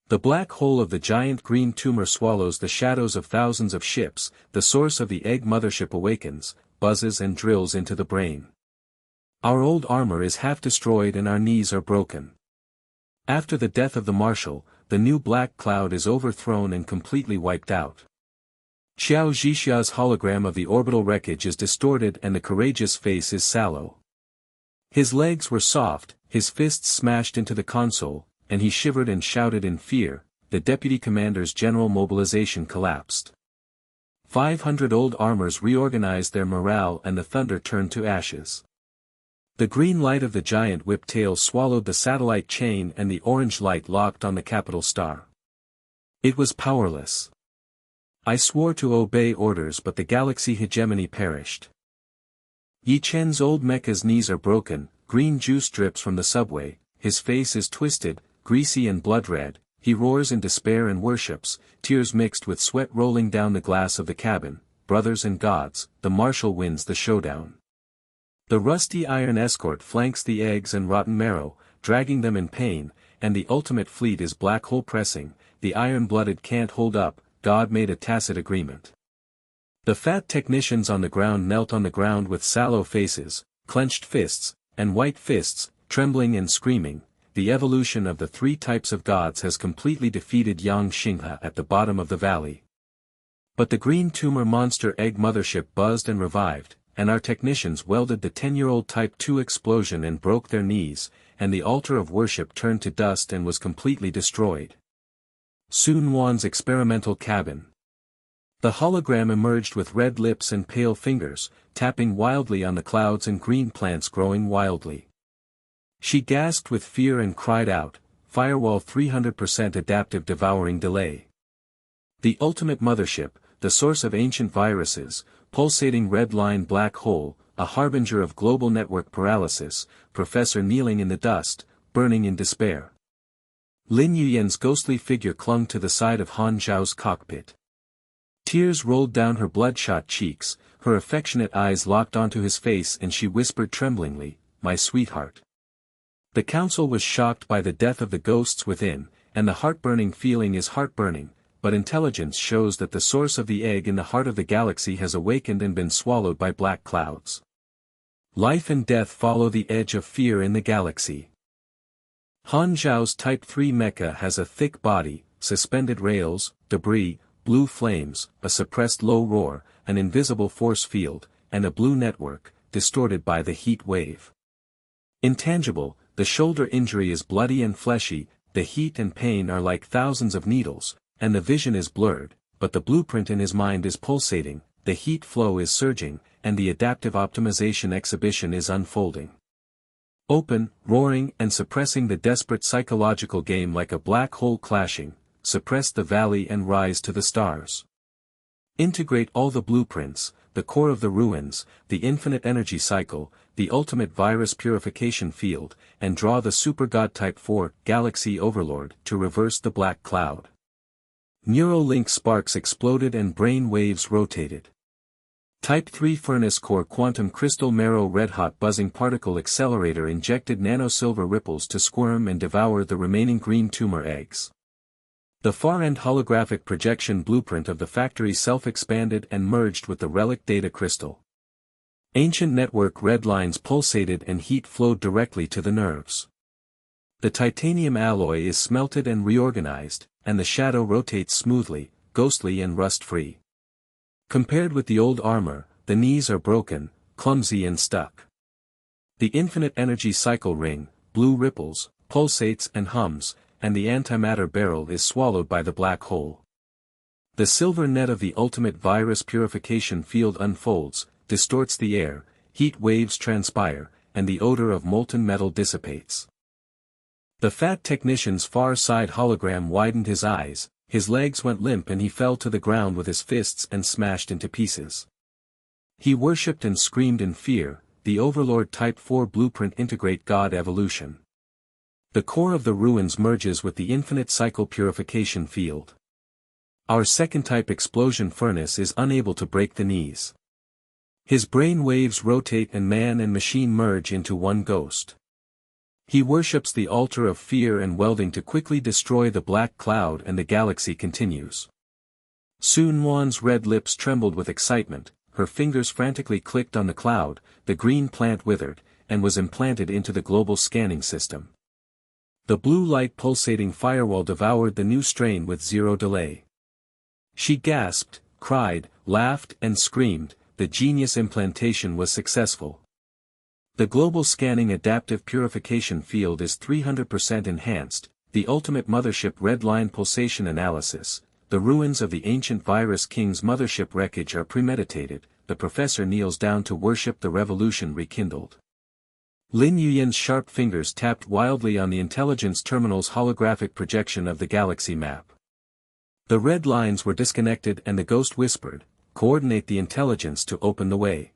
The black hole of the giant green tumor swallows the shadows of thousands of ships. The source of the egg mothership awakens, buzzes and drills into the brain. Our old armor is half destroyed and our knees are broken. After the death of the Marshal, the new black cloud is overthrown and completely wiped out. Xiao Zhixia's hologram of the orbital wreckage is distorted and the courageous face is sallow. His legs were soft, his fists smashed into the console, and he shivered and shouted in fear. The deputy commander's general mobilization collapsed. 500 old armors reorganized their morale and the thunder turned to ashes. The green light of the giant whip tail swallowed the satellite chain and the orange light locked on the capital star. It was powerless. I swore to obey orders but the galaxy hegemony perished. Yi Chen's old Mecha's knees are broken, green juice drips from the subway, his face is twisted, greasy and blood red, he roars in despair and worships, tears mixed with sweat rolling down the glass of the cabin. Brothers and gods, the Marshal wins the showdown. The rusty iron escort flanks the eggs and rotten marrow, dragging them in pain, and the ultimate fleet is black hole pressing. The iron-blooded can't hold up. God made a tacit agreement. The fat technicians on the ground knelt on the ground with sallow faces, clenched fists, and white fists, trembling and screaming. The evolution of the three types of gods has completely defeated Yang Xinghe at the bottom of the valley. But the green tumor monster egg mothership buzzed and revived, and our technicians welded the 10-year-old Type 2 explosion and broke their knees, and the altar of worship turned to dust and was completely destroyed. Sun Wan's experimental cabin. The hologram emerged with red lips and pale fingers, tapping wildly on the clouds and green plants growing wildly. She gasped with fear and cried out, "Firewall 300% adaptive devouring delay." The ultimate mothership, the source of ancient viruses, pulsating red line black hole, a harbinger of global network paralysis, professor kneeling in the dust, burning in despair. Lin Yuyan's ghostly figure clung to the side of Han Xiao's cockpit. Tears rolled down her bloodshot cheeks, her affectionate eyes locked onto his face and she whispered tremblingly, "My sweetheart." The council was shocked by the death of the ghosts within, and the heartburning feeling is heartburning, but intelligence shows that the source of the egg in the heart of the galaxy has awakened and been swallowed by black clouds. Life and death follow the edge of fear in the galaxy. Han Xiao's Type 3 mecha has a thick body, suspended rails, debris, blue flames, a suppressed low roar, an invisible force field, and a blue network, distorted by the heat wave. Intangible, the shoulder injury is bloody and fleshy, the heat and pain are like thousands of needles, and the vision is blurred, but the blueprint in his mind is pulsating, the heat flow is surging, and the adaptive optimization exhibition is unfolding. Open, roaring and suppressing the desperate psychological game like a black hole clashing, suppress the valley and rise to the stars. Integrate all the blueprints, the core of the ruins, the infinite energy cycle, the ultimate virus purification field, and draw the super god Type 4 Galaxy Overlord to reverse the black cloud. Neuralink sparks exploded and brain waves rotated. Type 3 Furnace Core Quantum Crystal Marrow Red-Hot Buzzing Particle Accelerator injected nano-silver ripples to squirm and devour the remaining green tumor eggs. The far-end holographic projection blueprint of the factory self-expanded and merged with the relic data crystal. Ancient network red lines pulsated and heat flowed directly to the nerves. The titanium alloy is smelted and reorganized, and the shadow rotates smoothly, ghostly and rust-free. Compared with the old armor, the knees are broken, clumsy and stuck. The infinite energy cycle ring, blue ripples, pulsates and hums, and the antimatter barrel is swallowed by the black hole. The silver net of the ultimate virus purification field unfolds, distorts the air, heat waves transpire, and the odor of molten metal dissipates. The fat technician's far side hologram widened his eyes, his legs went limp and he fell to the ground with his fists and smashed into pieces. He worshipped and screamed in fear, the Overlord Type 4 blueprint integrate God evolution. The core of the ruins merges with the infinite cycle purification field. Our second type explosion furnace is unable to break the knees. His brain waves rotate and man and machine merge into one ghost. He worships the altar of fear and welding to quickly destroy the black cloud, and the galaxy continues. Sun Wan's red lips trembled with excitement, her fingers frantically clicked on the cloud, the green plant withered, and was implanted into the global scanning system. The blue light pulsating firewall devoured the new strain with zero delay. She gasped, cried, laughed and screamed, the genius implantation was successful. The global scanning adaptive purification field is 300% enhanced, the ultimate mothership red line pulsation analysis, the ruins of the ancient virus king's mothership wreckage are premeditated, the professor kneels down to worship the revolution rekindled. Lin Yuyan's sharp fingers tapped wildly on the intelligence terminal's holographic projection of the galaxy map. The red lines were disconnected and the ghost whispered, "Coordinate the intelligence to open the way."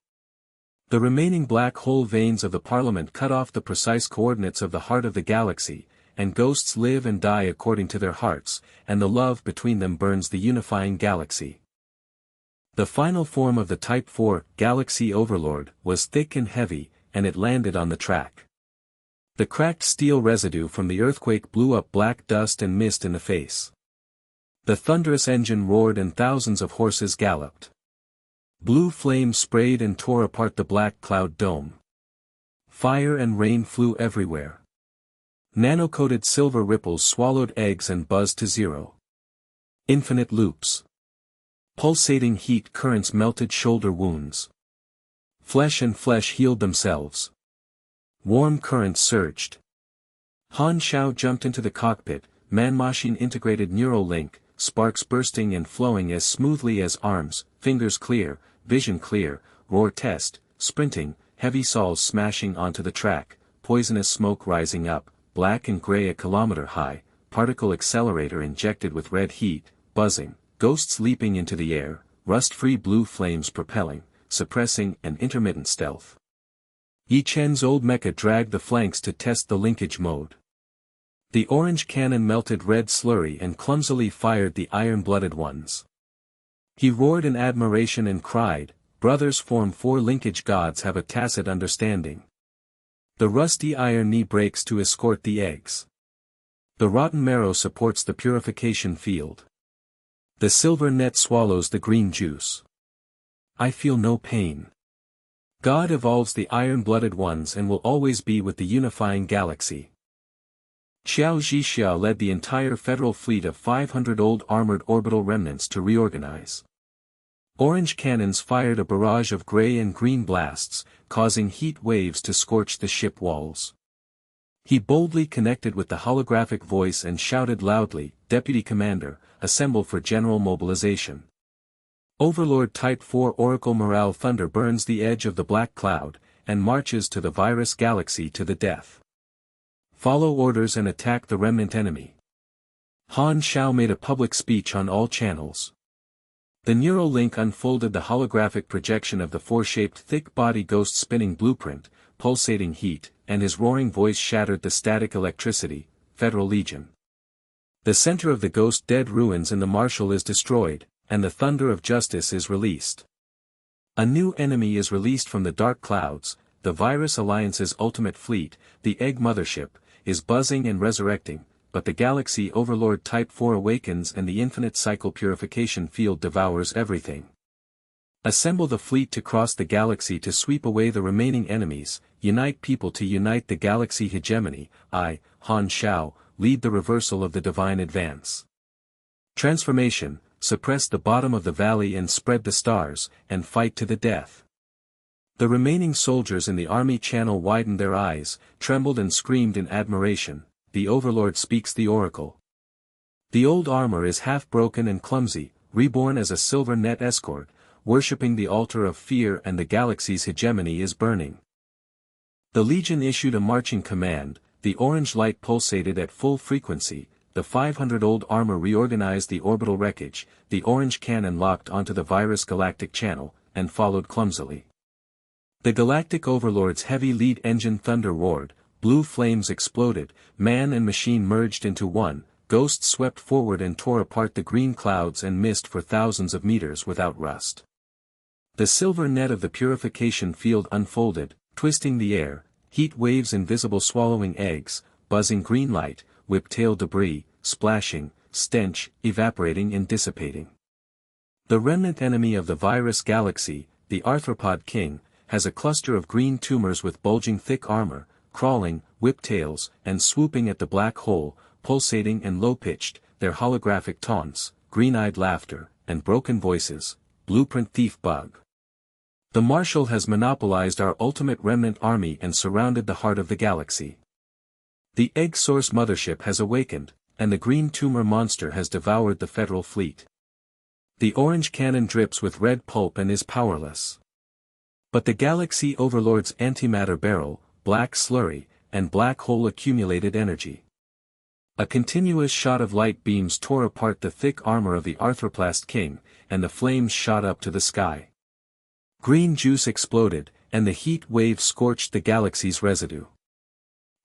The remaining black hole veins of the Parliament cut off the precise coordinates of the heart of the galaxy, and ghosts live and die according to their hearts, and the love between them burns the unifying galaxy. The final form of the Type 4 Galaxy Overlord was thick and heavy, and it landed on the track. The cracked steel residue from the earthquake blew up black dust and mist in the face. The thunderous engine roared and thousands of horses galloped. Blue flames sprayed and tore apart the black cloud dome. Fire and rain flew everywhere. Nano-coated silver ripples swallowed eggs and buzzed to zero. Infinite loops. Pulsating heat currents melted shoulder wounds. Flesh and flesh healed themselves. Warm currents surged. Han Xiao jumped into the cockpit, man-machine integrated neural link, sparks bursting and flowing as smoothly as arms, fingers clear, vision clear, roar test, sprinting, heavy soles smashing onto the track, poisonous smoke rising up, black and gray a kilometer high, particle accelerator injected with red heat, buzzing, ghosts leaping into the air, rust-free blue flames propelling, suppressing and intermittent stealth. Yi Chen's old mecha dragged the flanks to test the linkage mode. The orange cannon melted red slurry and clumsily fired the iron-blooded ones. He roared in admiration and cried, "Brothers Form 4 linkage gods have a tacit understanding." The rusty iron knee breaks to escort the eggs. The rotten marrow supports the purification field. The silver net swallows the green juice. I feel no pain. God evolves the iron-blooded ones and will always be with the unifying galaxy. Xiao Zhixiao led the entire federal fleet of 500 old armored orbital remnants to reorganize. Orange cannons fired a barrage of gray and green blasts, causing heat waves to scorch the ship walls. He boldly connected with the holographic voice and shouted loudly, "Deputy Commander, assemble for general mobilization." Overlord Type 4 Oracle Morale Thunder burns the edge of the black cloud, and marches to the virus galaxy to the death. Follow orders and attack the remnant enemy. Han Xiao made a public speech on all channels. The neural link unfolded the holographic projection of the four-shaped thick body ghost spinning blueprint, pulsating heat, and his roaring voice shattered the static electricity, Federal Legion. The center of the ghost dead ruins in the Marshal is destroyed, and the thunder of justice is released. A new enemy is released from the dark clouds, the Virus Alliance's ultimate fleet, the Egg Mothership, is buzzing and resurrecting, but the Galaxy Overlord Type 4 awakens and the infinite cycle purification field devours everything. Assemble the fleet to cross the galaxy to sweep away the remaining enemies, unite people to unite the galaxy hegemony. I, Han Xiao, lead the reversal of the divine advance. Transformation, suppress the bottom of the valley and spread the stars, and fight to the death. The remaining soldiers in the army channel widened their eyes, trembled and screamed in admiration. The Overlord speaks the oracle. The old armor is half broken and clumsy, reborn as a silver net escort, worshipping the altar of fear, and the galaxy's hegemony is burning. The Legion issued a marching command, the orange light pulsated at full frequency, the 500-old armor reorganized the orbital wreckage, the orange cannon locked onto the virus galactic channel, and followed clumsily. The galactic overlord's heavy lead engine thunder roared, blue flames exploded, man and machine merged into one, ghosts swept forward and tore apart the green clouds and mist for thousands of meters without rust. The silver net of the purification field unfolded, twisting the air, heat waves invisible swallowing eggs, buzzing green light, whip-tail debris, splashing, stench, evaporating and dissipating. The remnant enemy of the virus galaxy, the arthropod king, has a cluster of green tumors with bulging thick armor, crawling, whip-tails, and swooping at the black hole, pulsating and low-pitched, their holographic taunts, green-eyed laughter, and broken voices, blueprint thief bug. The Marshal has monopolized our ultimate remnant army and surrounded the heart of the galaxy. The Egg Source mothership has awakened, and the green tumor monster has devoured the Federal fleet. The orange cannon drips with red pulp and is powerless. But the galaxy overlord's antimatter barrel, black slurry, and black hole accumulated energy. A continuous shot of light beams tore apart the thick armor of the Arthroplast King, and the flames shot up to the sky. Green juice exploded, and the heat wave scorched the galaxy's residue.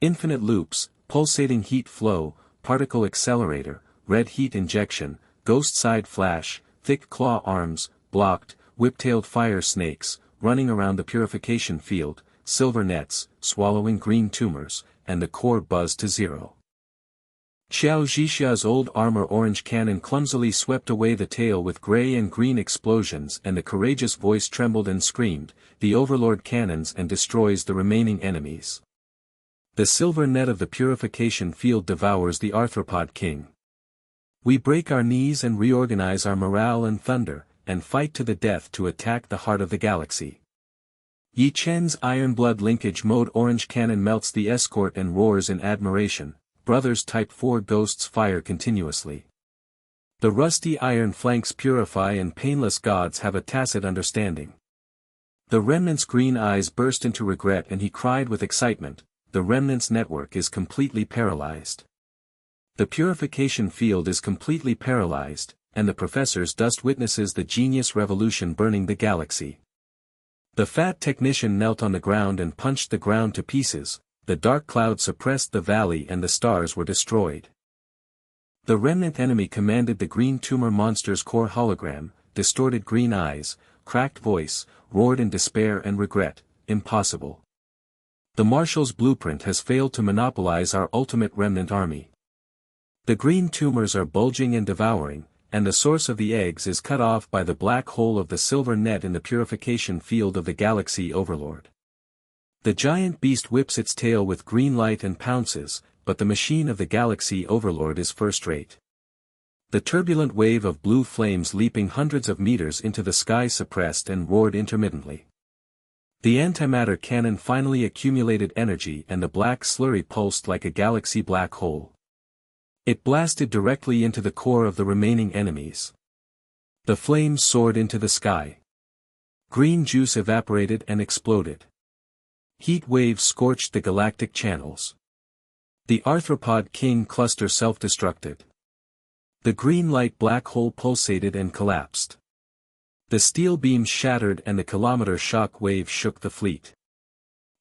Infinite loops, pulsating heat flow, particle accelerator, red heat injection, ghost side flash, thick claw arms, blocked, whip-tailed fire snakes, running around the purification field, silver nets, swallowing green tumors, and the core buzzed to zero. Xiao Zhixia's old armor orange cannon clumsily swept away the tail with gray and green explosions, and the courageous voice trembled and screamed, "The Overlord cannons," and destroys the remaining enemies. The silver net of the purification field devours the Arthropod King. We break our knees and reorganize our morale and thunder, and fight to the death to attack the heart of the galaxy. Yi Chen's Ironblood linkage mode orange cannon melts the escort and roars in admiration. Brothers Type 4 ghosts fire continuously. The rusty iron flanks purify, and painless gods have a tacit understanding. The remnant's green eyes burst into regret, and he cried with excitement, "The remnant's network is completely paralyzed. The purification field is completely paralyzed, and the professor's dust witnesses the genius revolution burning the galaxy." The fat technician knelt on the ground and punched the ground to pieces. The dark cloud suppressed the valley and the stars were destroyed. The remnant enemy commanded the green tumor monster's core hologram, distorted green eyes, cracked voice, roared in despair and regret, "Impossible. The Marshal's blueprint has failed to monopolize our ultimate remnant army. The green tumors are bulging and devouring, and the source of the eggs is cut off by the black hole of the silver net in the purification field of the galaxy overlord. The giant beast whips its tail with green light and pounces, but the machine of the galaxy overlord is first-rate. The turbulent wave of blue flames leaping hundreds of meters into the sky suppressed and roared intermittently. The antimatter cannon finally accumulated energy, and the black slurry pulsed like a galaxy black hole. It blasted directly into the core of the remaining enemies. The flames soared into the sky. Green juice evaporated and exploded. Heat waves scorched the galactic channels. The Arthropod King cluster self-destructed. The green light black hole pulsated and collapsed. The steel beams shattered and the kilometer shock wave shook the fleet.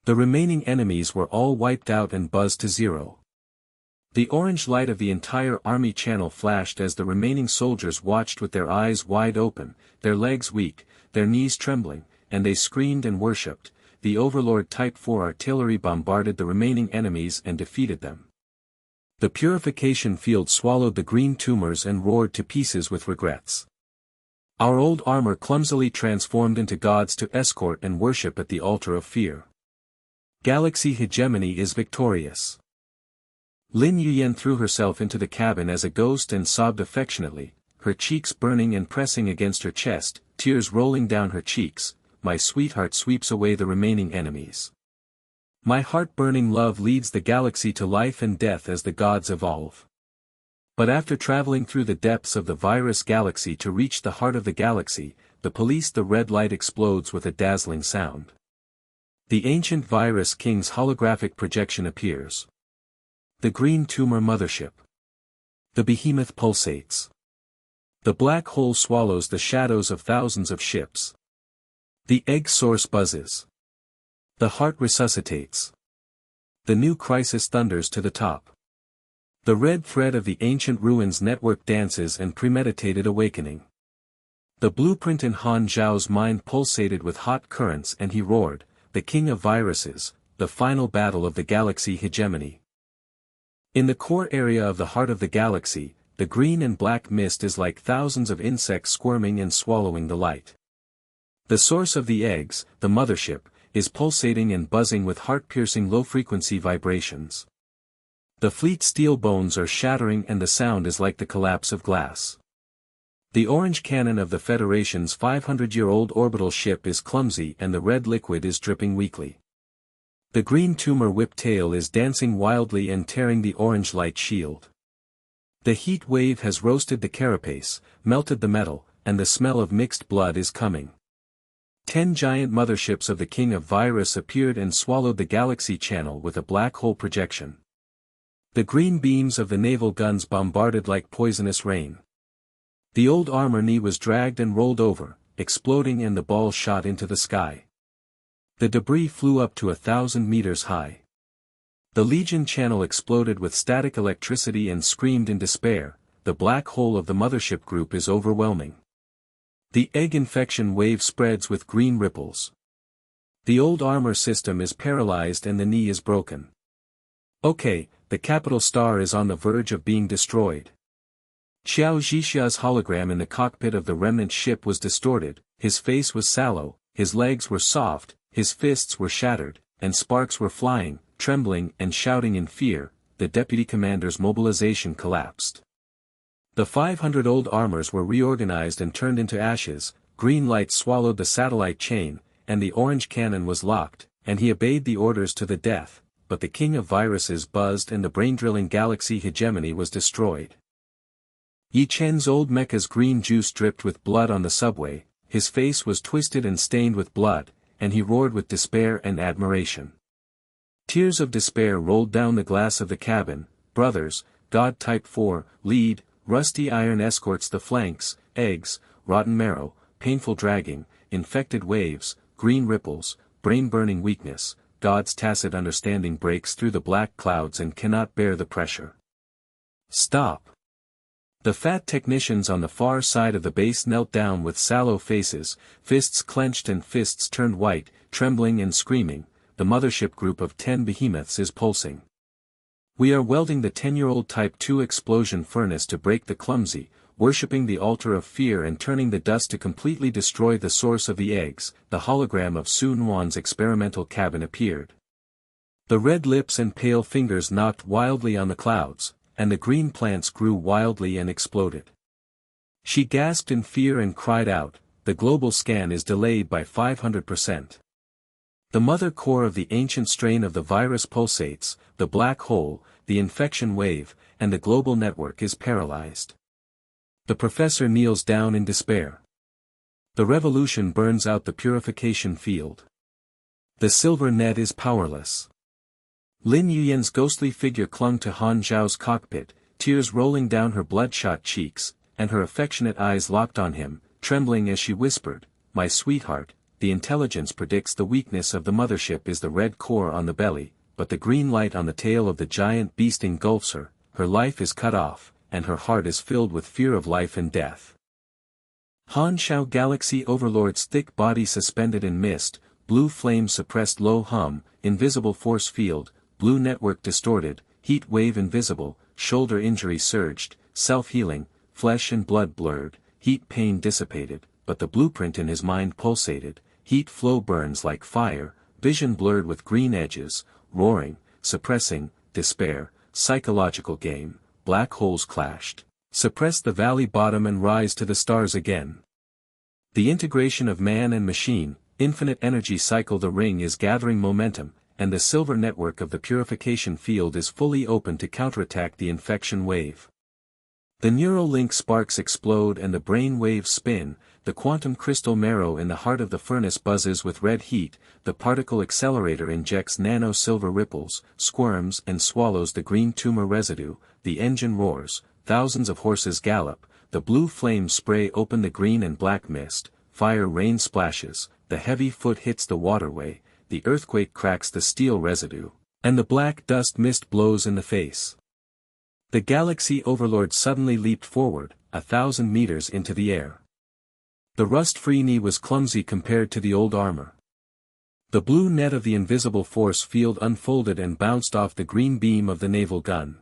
The remaining enemies were all wiped out and buzzed to zero. The orange light of the entire army channel flashed as the remaining soldiers watched with their eyes wide open, their legs weak, their knees trembling, and they screamed and worshipped. The Overlord Type 4 artillery bombarded the remaining enemies and defeated them. The purification field swallowed the green tumors and roared to pieces with regrets. Our old armor clumsily transformed into gods to escort and worship at the altar of fear. Galaxy hegemony is victorious. Lin Yuyen threw herself into the cabin as a ghost and sobbed affectionately, her cheeks burning and pressing against her chest, tears rolling down her cheeks. My sweetheart sweeps away the remaining enemies. My heart-burning love leads the galaxy to life and death as the gods evolve. But after traveling through the depths of the virus galaxy to reach the heart of the galaxy, the red light explodes with a dazzling sound. The ancient virus king's holographic projection appears. The green tumor mothership. The behemoth pulsates. The black hole swallows the shadows of thousands of ships. The egg source buzzes. The heart resuscitates. The new crisis thunders to the top. The red thread of the ancient ruins network dances in premeditated awakening. The blueprint in Han Xiao's mind pulsated with hot currents and he roared, "The king of viruses, the final battle of the galaxy hegemony." In the core area of the heart of the galaxy, the green and black mist is like thousands of insects squirming and swallowing the light. The source of the eggs, the mothership, is pulsating and buzzing with heart-piercing low-frequency vibrations. The fleet steel bones are shattering and the sound is like the collapse of glass. The orange cannon of the Federation's 500-year-old orbital ship is clumsy and the red liquid is dripping weakly. The green tumor whip tail is dancing wildly and tearing the orange light shield. The heat wave has roasted the carapace, melted the metal, and the smell of mixed blood is coming. 10 giant motherships of the King of Virus appeared and swallowed the galaxy channel with a black hole projection. The green beams of the naval guns bombarded like poisonous rain. The old armor knee was dragged and rolled over, exploding and the ball shot into the sky. The debris flew up to 1,000 meters high. The Legion channel exploded with static electricity and screamed in despair, "The black hole of the mothership group is overwhelming." The egg infection wave spreads with green ripples. The old armor system is paralyzed and the knee is broken. Okay, the capital star is on the verge of being destroyed. Xiao Zhixia's hologram in the cockpit of the remnant ship was distorted, his face was sallow, his legs were soft, his fists were shattered, and sparks were flying, trembling and shouting in fear. The deputy commander's mobilization collapsed. The 500 old armors were reorganized and turned into ashes, green light swallowed the satellite chain, and the orange cannon was locked, and he obeyed the orders to the death, but the king of viruses buzzed and the brain-drilling galaxy hegemony was destroyed. Yi Chen's old mecha's green juice dripped with blood on the subway, his face was twisted and stained with blood, and he roared with despair and admiration. Tears of despair rolled down the glass of the cabin. "Brothers, God Type 4, lead, rusty iron escorts the flanks, eggs, rotten marrow, painful dragging, infected waves, green ripples, brain-burning weakness, God's tacit understanding breaks through the black clouds and cannot bear the pressure. Stop." The fat technicians on the far side of the base knelt down with sallow faces, fists clenched and fists turned white, trembling and screaming. The mothership group of 10 behemoths is pulsing. "We are welding the 10-year-old Type 2 explosion furnace to break the clumsy, worshipping the altar of fear and turning the dust to completely destroy the source of the eggs." The hologram of Sun Wan's experimental cabin appeared. The red lips and pale fingers knocked wildly on the clouds, and the green plants grew wildly and exploded. She gasped in fear and cried out, "The global scan is delayed by 500%. The mother core of the ancient strain of the virus pulsates, the black hole, the infection wave, and the global network is paralyzed." The professor kneels down in despair. The revolution burns out the purification field. The silver net is powerless. Lin Yuyan's ghostly figure clung to Han Xiao's cockpit, tears rolling down her bloodshot cheeks, and her affectionate eyes locked on him, trembling as she whispered, "My sweetheart, the intelligence predicts the weakness of the mothership is the red core on the belly, but the green light on the tail of the giant beast engulfs her, her life is cut off, and her heart is filled with fear of life and death." Han Xiao Galaxy Overlord's thick body suspended in mist, blue flame suppressed low hum, invisible force field, blue network distorted, heat wave invisible, shoulder injury surged, self-healing, flesh and blood blurred, heat pain dissipated, but the blueprint in his mind pulsated, heat flow burns like fire, vision blurred with green edges, roaring, suppressing, despair, psychological game, black holes clashed, suppress the valley bottom and rise to the stars again. The integration of man and machine, infinite energy cycle. The ring is gathering momentum, and the silver network of the purification field is fully open to counterattack the infection wave. The neural link sparks explode and the brain waves spin, the quantum crystal marrow in the heart of the furnace buzzes with red heat, the particle accelerator injects nano-silver ripples, squirms and swallows the green tumor residue, the engine roars, thousands of horses gallop, the blue flames spray open the green and black mist, fire rain splashes, the heavy foot hits the waterway, the earthquake cracks the steel residue, and the black dust mist blows in the face. The galaxy overlord suddenly leaped forward, 1,000 meters into the air. The rust-free knee was clumsy compared to the old armor. The blue net of the invisible force field unfolded and bounced off the green beam of the naval gun.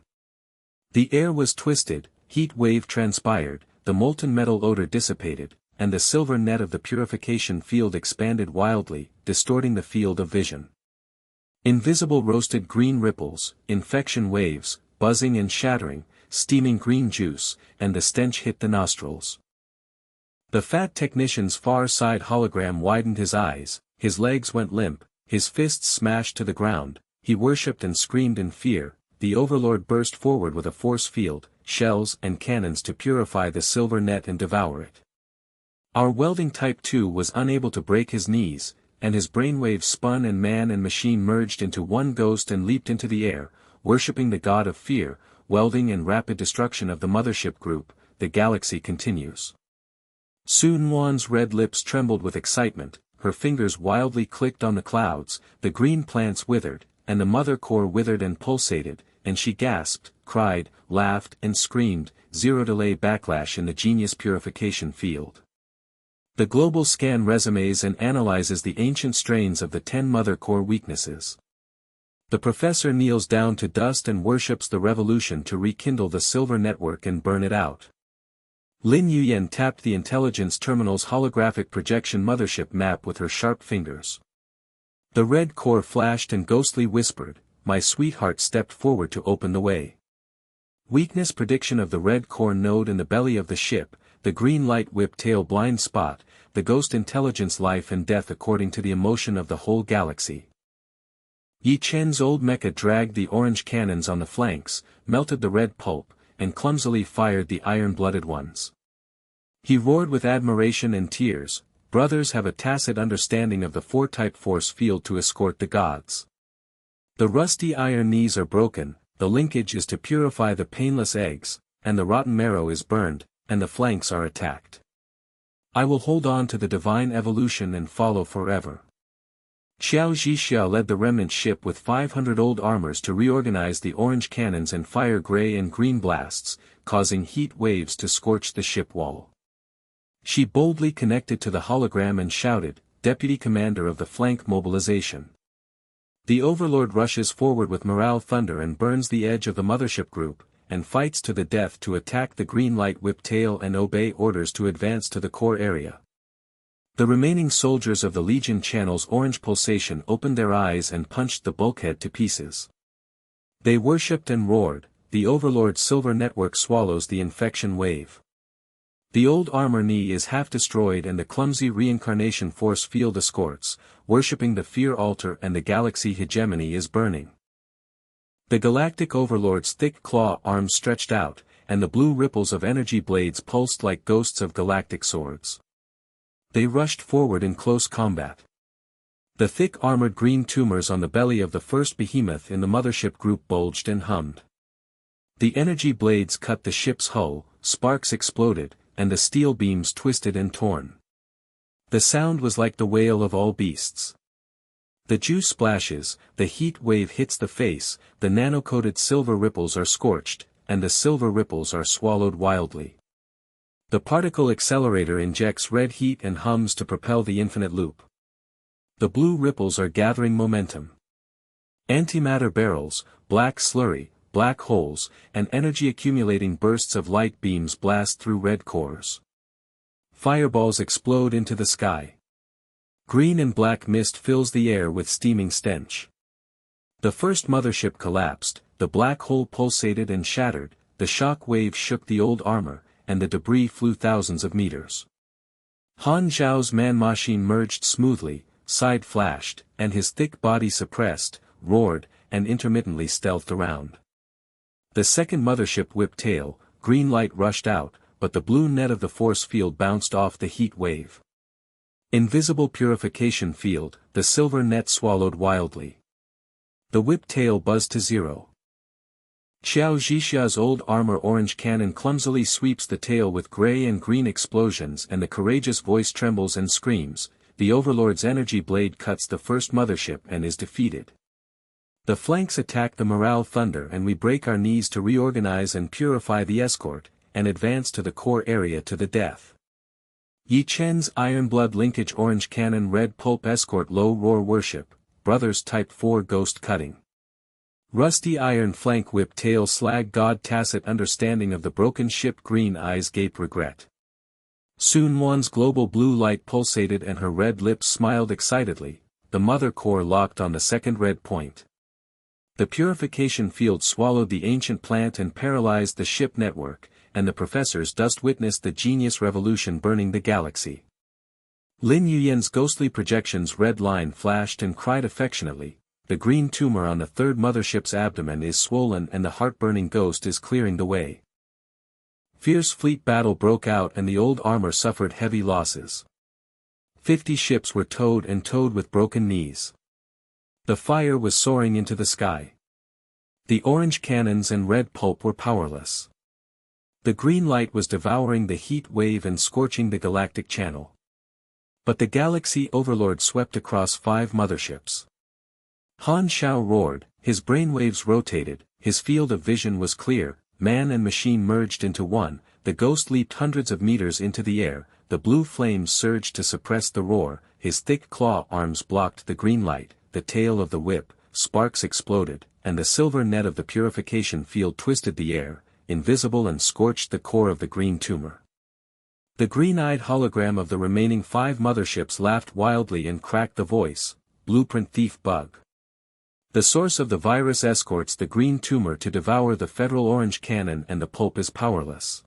The air was twisted, heat wave transpired, the molten metal odor dissipated, and the silver net of the purification field expanded wildly, distorting the field of vision. Invisible roasted green ripples, infection waves, buzzing and shattering, steaming green juice, and the stench hit the nostrils. The fat technician's far side hologram widened his eyes, his legs went limp, his fists smashed to the ground, he worshipped and screamed in fear. The overlord burst forward with a force field, shells and cannons to purify the silver net and devour it. Our welding Type 2 was unable to break his knees, and his brainwaves spun and man and machine merged into one ghost and leaped into the air, worshipping the god of fear, welding and rapid destruction of the mothership group. The galaxy continues. Sun Wan's red lips trembled with excitement, her fingers wildly clicked on the clouds, the green plants withered, and the mother core withered and pulsated, and she gasped, cried, laughed and screamed, zero delay backlash in the genius purification field. The global scan resumes and analyzes the ancient strains of the 10 mother core weaknesses. The professor kneels down to dust and worships the revolution to rekindle the silver network and burn it out. Lin Yuyen tapped the intelligence terminal's holographic projection mothership map with her sharp fingers. The red core flashed and ghostly whispered, "My sweetheart," stepped forward to open the way. Weakness prediction of the red core node in the belly of the ship, the green light whip tail blind spot, the ghost intelligence life and death according to the emotion of the whole galaxy. Yi Chen's old mecha dragged the orange cannons on the flanks, melted the red pulp, and clumsily fired the iron-blooded ones. He roared with admiration and tears, "Brothers have a tacit understanding of the 4-type force field to escort the gods. The rusty iron knees are broken, the linkage is to purify the painless eggs, and the rotten marrow is burned, and the flanks are attacked. I will hold on to the divine evolution and follow forever." Xiao Zhixiao led the remnant ship with 500 old armors to reorganize the orange cannons and fire gray and green blasts, causing heat waves to scorch the ship wall. She boldly connected to the hologram and shouted, "Deputy Commander of the Flank Mobilization." The Overlord rushes forward with morale thunder and burns the edge of the mothership group, and fights to the death to attack the green light whip tail and obey orders to advance to the core area. The remaining soldiers of the Legion Channel's orange pulsation opened their eyes and punched the bulkhead to pieces. They worshipped and roared, "The Overlord's silver network swallows the infection wave." The old armor knee is half destroyed and the clumsy reincarnation force field escorts, worshipping the fear altar and the galaxy hegemony is burning. The galactic overlord's thick claw arms stretched out, and the blue ripples of energy blades pulsed like ghosts of galactic swords. They rushed forward in close combat. The thick armored green tumors on the belly of the first behemoth in the mothership group bulged and hummed. The energy blades cut the ship's hull, sparks exploded, and the steel beams twisted and torn. The sound was like the wail of all beasts. The juice splashes, the heat wave hits the face, the nano-coated silver ripples are scorched, and the silver ripples are swallowed wildly. The particle accelerator injects red heat and hums to propel the infinite loop. The blue ripples are gathering momentum. Antimatter barrels, black slurry, black holes, and energy-accumulating bursts of light beams blast through red cores. Fireballs explode into the sky. Green and black mist fills the air with steaming stench. The first mothership collapsed, the black hole pulsated and shattered, the shock wave shook the old armor, and the debris flew thousands of meters. Han Xiao's man-machine merged smoothly, side flashed, and his thick body suppressed, roared, and intermittently stealthed around. The second mothership whipped tail, green light rushed out, but the blue net of the force field bounced off the heat wave. Invisible purification field, the silver net swallowed wildly. The whip tail buzzed to zero. Xiao Zhixia's old armor orange cannon clumsily sweeps the tail with gray and green explosions, and the courageous voice trembles and screams. The Overlord's energy blade cuts the first mothership and is defeated. The flanks attack the morale thunder, and we break our knees to reorganize and purify the escort, and advance to the core area to the death. Yi Chen's Ironblood linkage orange cannon red pulp escort low roar worship, brothers type 4 ghost cutting. Rusty iron flank whip tail slag god tacit understanding of the broken ship green eyes gape regret. Sun Wan's global blue light pulsated and her red lips smiled excitedly, the mother core locked on the second red point. The purification field swallowed the ancient plant and paralyzed the ship network, and the professors thus witnessed the genius revolution burning the galaxy. Lin Yuyen's ghostly projections red line flashed and cried affectionately. The green tumor on the third mothership's abdomen is swollen and the heart-burning ghost is clearing the way. Fierce fleet battle broke out and the old armor suffered heavy losses. 50 ships were towed with broken knees. The fire was soaring into the sky. The orange cannons and red pulp were powerless. The green light was devouring the heat wave and scorching the galactic channel. But the galaxy overlord swept across 5 motherships. Han Xiao roared, his brainwaves rotated, his field of vision was clear, man and machine merged into one, the ghost leaped hundreds of meters into the air, the blue flames surged to suppress the roar, his thick claw arms blocked the green light, the tail of the whip, sparks exploded, and the silver net of the purification field twisted the air, invisible and scorched the core of the green tumor. The green-eyed hologram of the remaining 5 motherships laughed wildly and cracked the voice, blueprint thief bug. The source of the virus escorts the green tumor to devour the federal orange cannon and the pulp is powerless.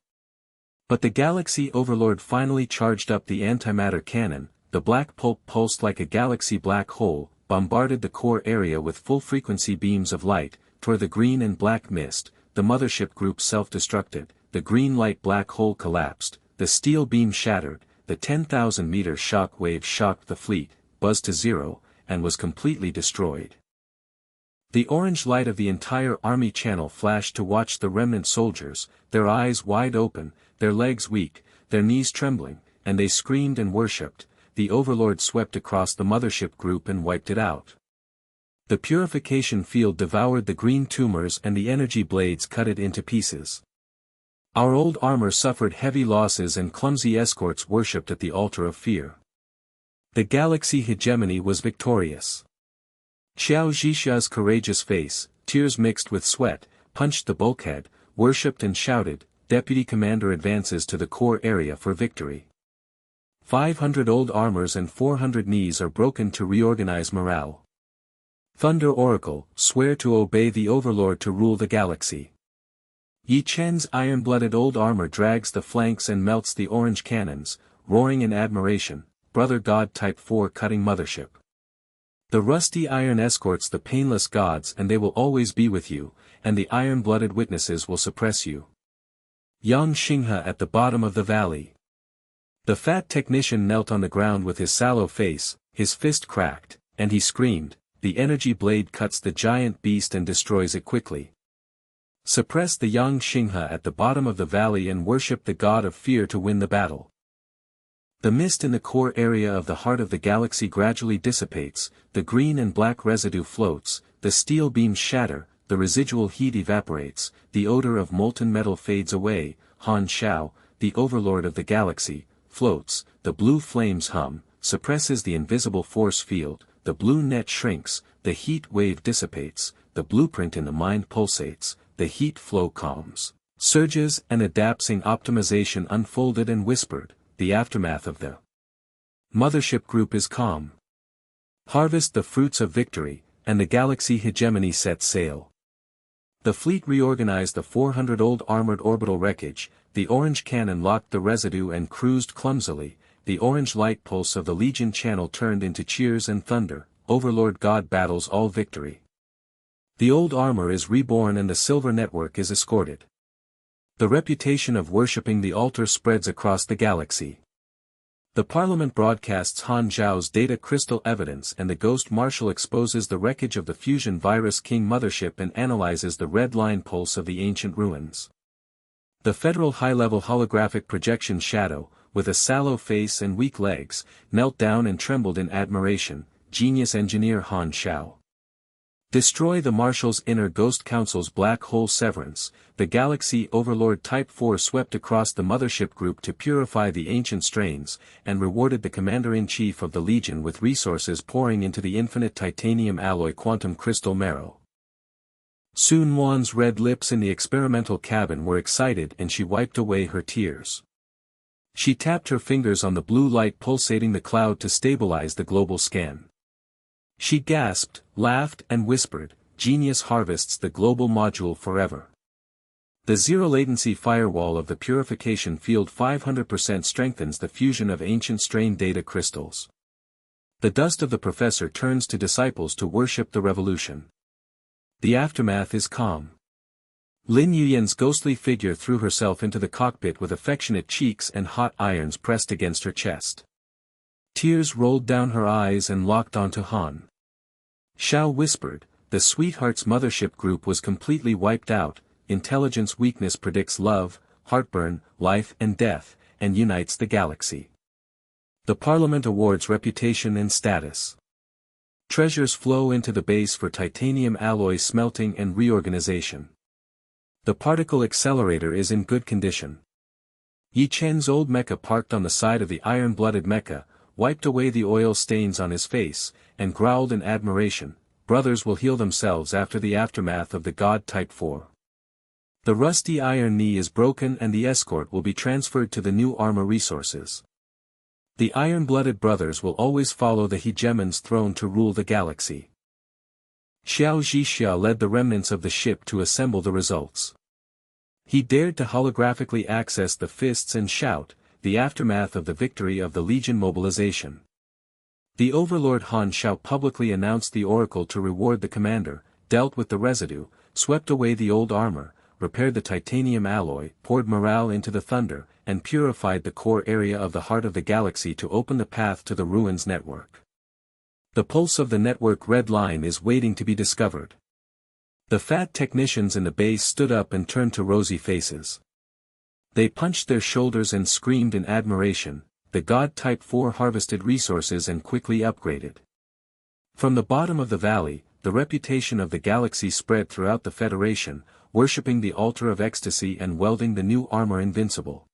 But the galaxy overlord finally charged up the antimatter cannon, the black pulp pulsed like a galaxy black hole, bombarded the core area with full-frequency beams of light, tore the green and black mist, the mothership group self-destructed, the green light black hole collapsed, the steel beam shattered, the 10,000-meter shock wave shocked the fleet, buzzed to zero, and was completely destroyed. The orange light of the entire army channel flashed to watch the remnant soldiers, their eyes wide open, their legs weak, their knees trembling, and they screamed and worshipped. The overlord swept across the mothership group and wiped it out. The purification field devoured the green tumors and the energy blades cut it into pieces. Our old armor suffered heavy losses and clumsy escorts worshipped at the altar of fear. The galaxy hegemony was victorious. Xiao Zhixia's courageous face, tears mixed with sweat, punched the bulkhead, worshipped and shouted, Deputy Commander advances to the core area for victory. 500 old armors and 400 knees are broken to reorganize morale. Thunder Oracle, swear to obey the Overlord to rule the galaxy. Yi Chen's iron-blooded old armor drags the flanks and melts the orange cannons, roaring in admiration, Brother God Type 4 cutting mothership. The rusty iron escorts the painless gods and they will always be with you, and the iron-blooded witnesses will suppress you. Yang Xinghe at the bottom of the valley. The fat technician knelt on the ground with his sallow face, his fist cracked, and he screamed, the energy blade cuts the giant beast and destroys it quickly. Suppress the Yang Xinghe at the bottom of the valley and worship the god of fear to win the battle. The mist in the core area of the heart of the galaxy gradually dissipates, the green and black residue floats, the steel beams shatter, the residual heat evaporates, the odor of molten metal fades away, Han Xiao, the overlord of the galaxy, floats, the blue flames hum, suppresses the invisible force field, the blue net shrinks, the heat wave dissipates, the blueprint in the mind pulsates, the heat flow calms, surges and adapting optimization unfolded and whispered. The aftermath of the mothership group is calm. Harvest the fruits of victory, and the galaxy hegemony sets sail. The fleet reorganized the 400 old armored orbital wreckage, the orange cannon locked the residue and cruised clumsily, the orange light pulse of the Legion channel turned into cheers and thunder, Overlord God battles all victory. The old armor is reborn and the silver network is escorted. The reputation of worshipping the altar spreads across the galaxy. The Parliament broadcasts Han Xiao's data crystal evidence, and the Ghost Marshal exposes the wreckage of the Fusion Virus King mothership and analyzes the red line pulse of the ancient ruins. The Federal high-level holographic projection Shadow, with a sallow face and weak legs, knelt down and trembled in admiration. Genius engineer Han Xiao. Destroy the Marshal's inner Ghost Council's black hole Severance. The Galaxy Overlord Type 4 swept across the mothership group to purify the ancient strains, and rewarded the Commander-in-Chief of the Legion with resources pouring into the infinite titanium alloy quantum crystal marrow. Sun Wan's red lips in the experimental cabin were excited, and she wiped away her tears. She tapped her fingers on the blue light pulsating the cloud to stabilize the global scan. She gasped, laughed, and whispered, "Genius harvests the global module forever." The zero-latency firewall of the purification field 500% strengthens the fusion of ancient strain data crystals. The dust of the professor turns to disciples to worship the revolution. The aftermath is calm. Lin Yuyan's ghostly figure threw herself into the cockpit with affectionate cheeks and hot irons pressed against her chest. Tears rolled down her eyes and locked onto Han. Xiao whispered, "The Sweetheart's mothership group was completely wiped out. Intelligence weakness predicts love, heartburn, life and death, and unites the galaxy." The Parliament awards reputation and status. Treasures flow into the base for titanium alloy smelting and reorganization. The particle accelerator is in good condition. Yi Chen's old mecha parked on the side of the iron-blooded mecha, wiped away the oil stains on his face, and growled in admiration, "Brothers will heal themselves after the aftermath of the God Type 4. The rusty iron knee is broken and the escort will be transferred to the new armor resources. The iron-blooded brothers will always follow the hegemon's throne to rule the galaxy." Xiao Zhixia led the remnants of the ship to assemble the results. He dared to holographically access the fists and shout, "The aftermath of the victory of the Legion mobilization." The Overlord Han Xiao publicly announced the oracle to reward the commander, dealt with the residue, swept away the old armor, repaired the titanium alloy, poured morale into the thunder, and purified the core area of the heart of the galaxy to open the path to the ruins network. The pulse of the network red line is waiting to be discovered. The fat technicians in the base stood up and turned to rosy faces. They punched their shoulders and screamed in admiration. The God Type 4 harvested resources and quickly upgraded. From the bottom of the valley, the reputation of the galaxy spread throughout the Federation, worshipping the altar of ecstasy and welding the new armor invincible.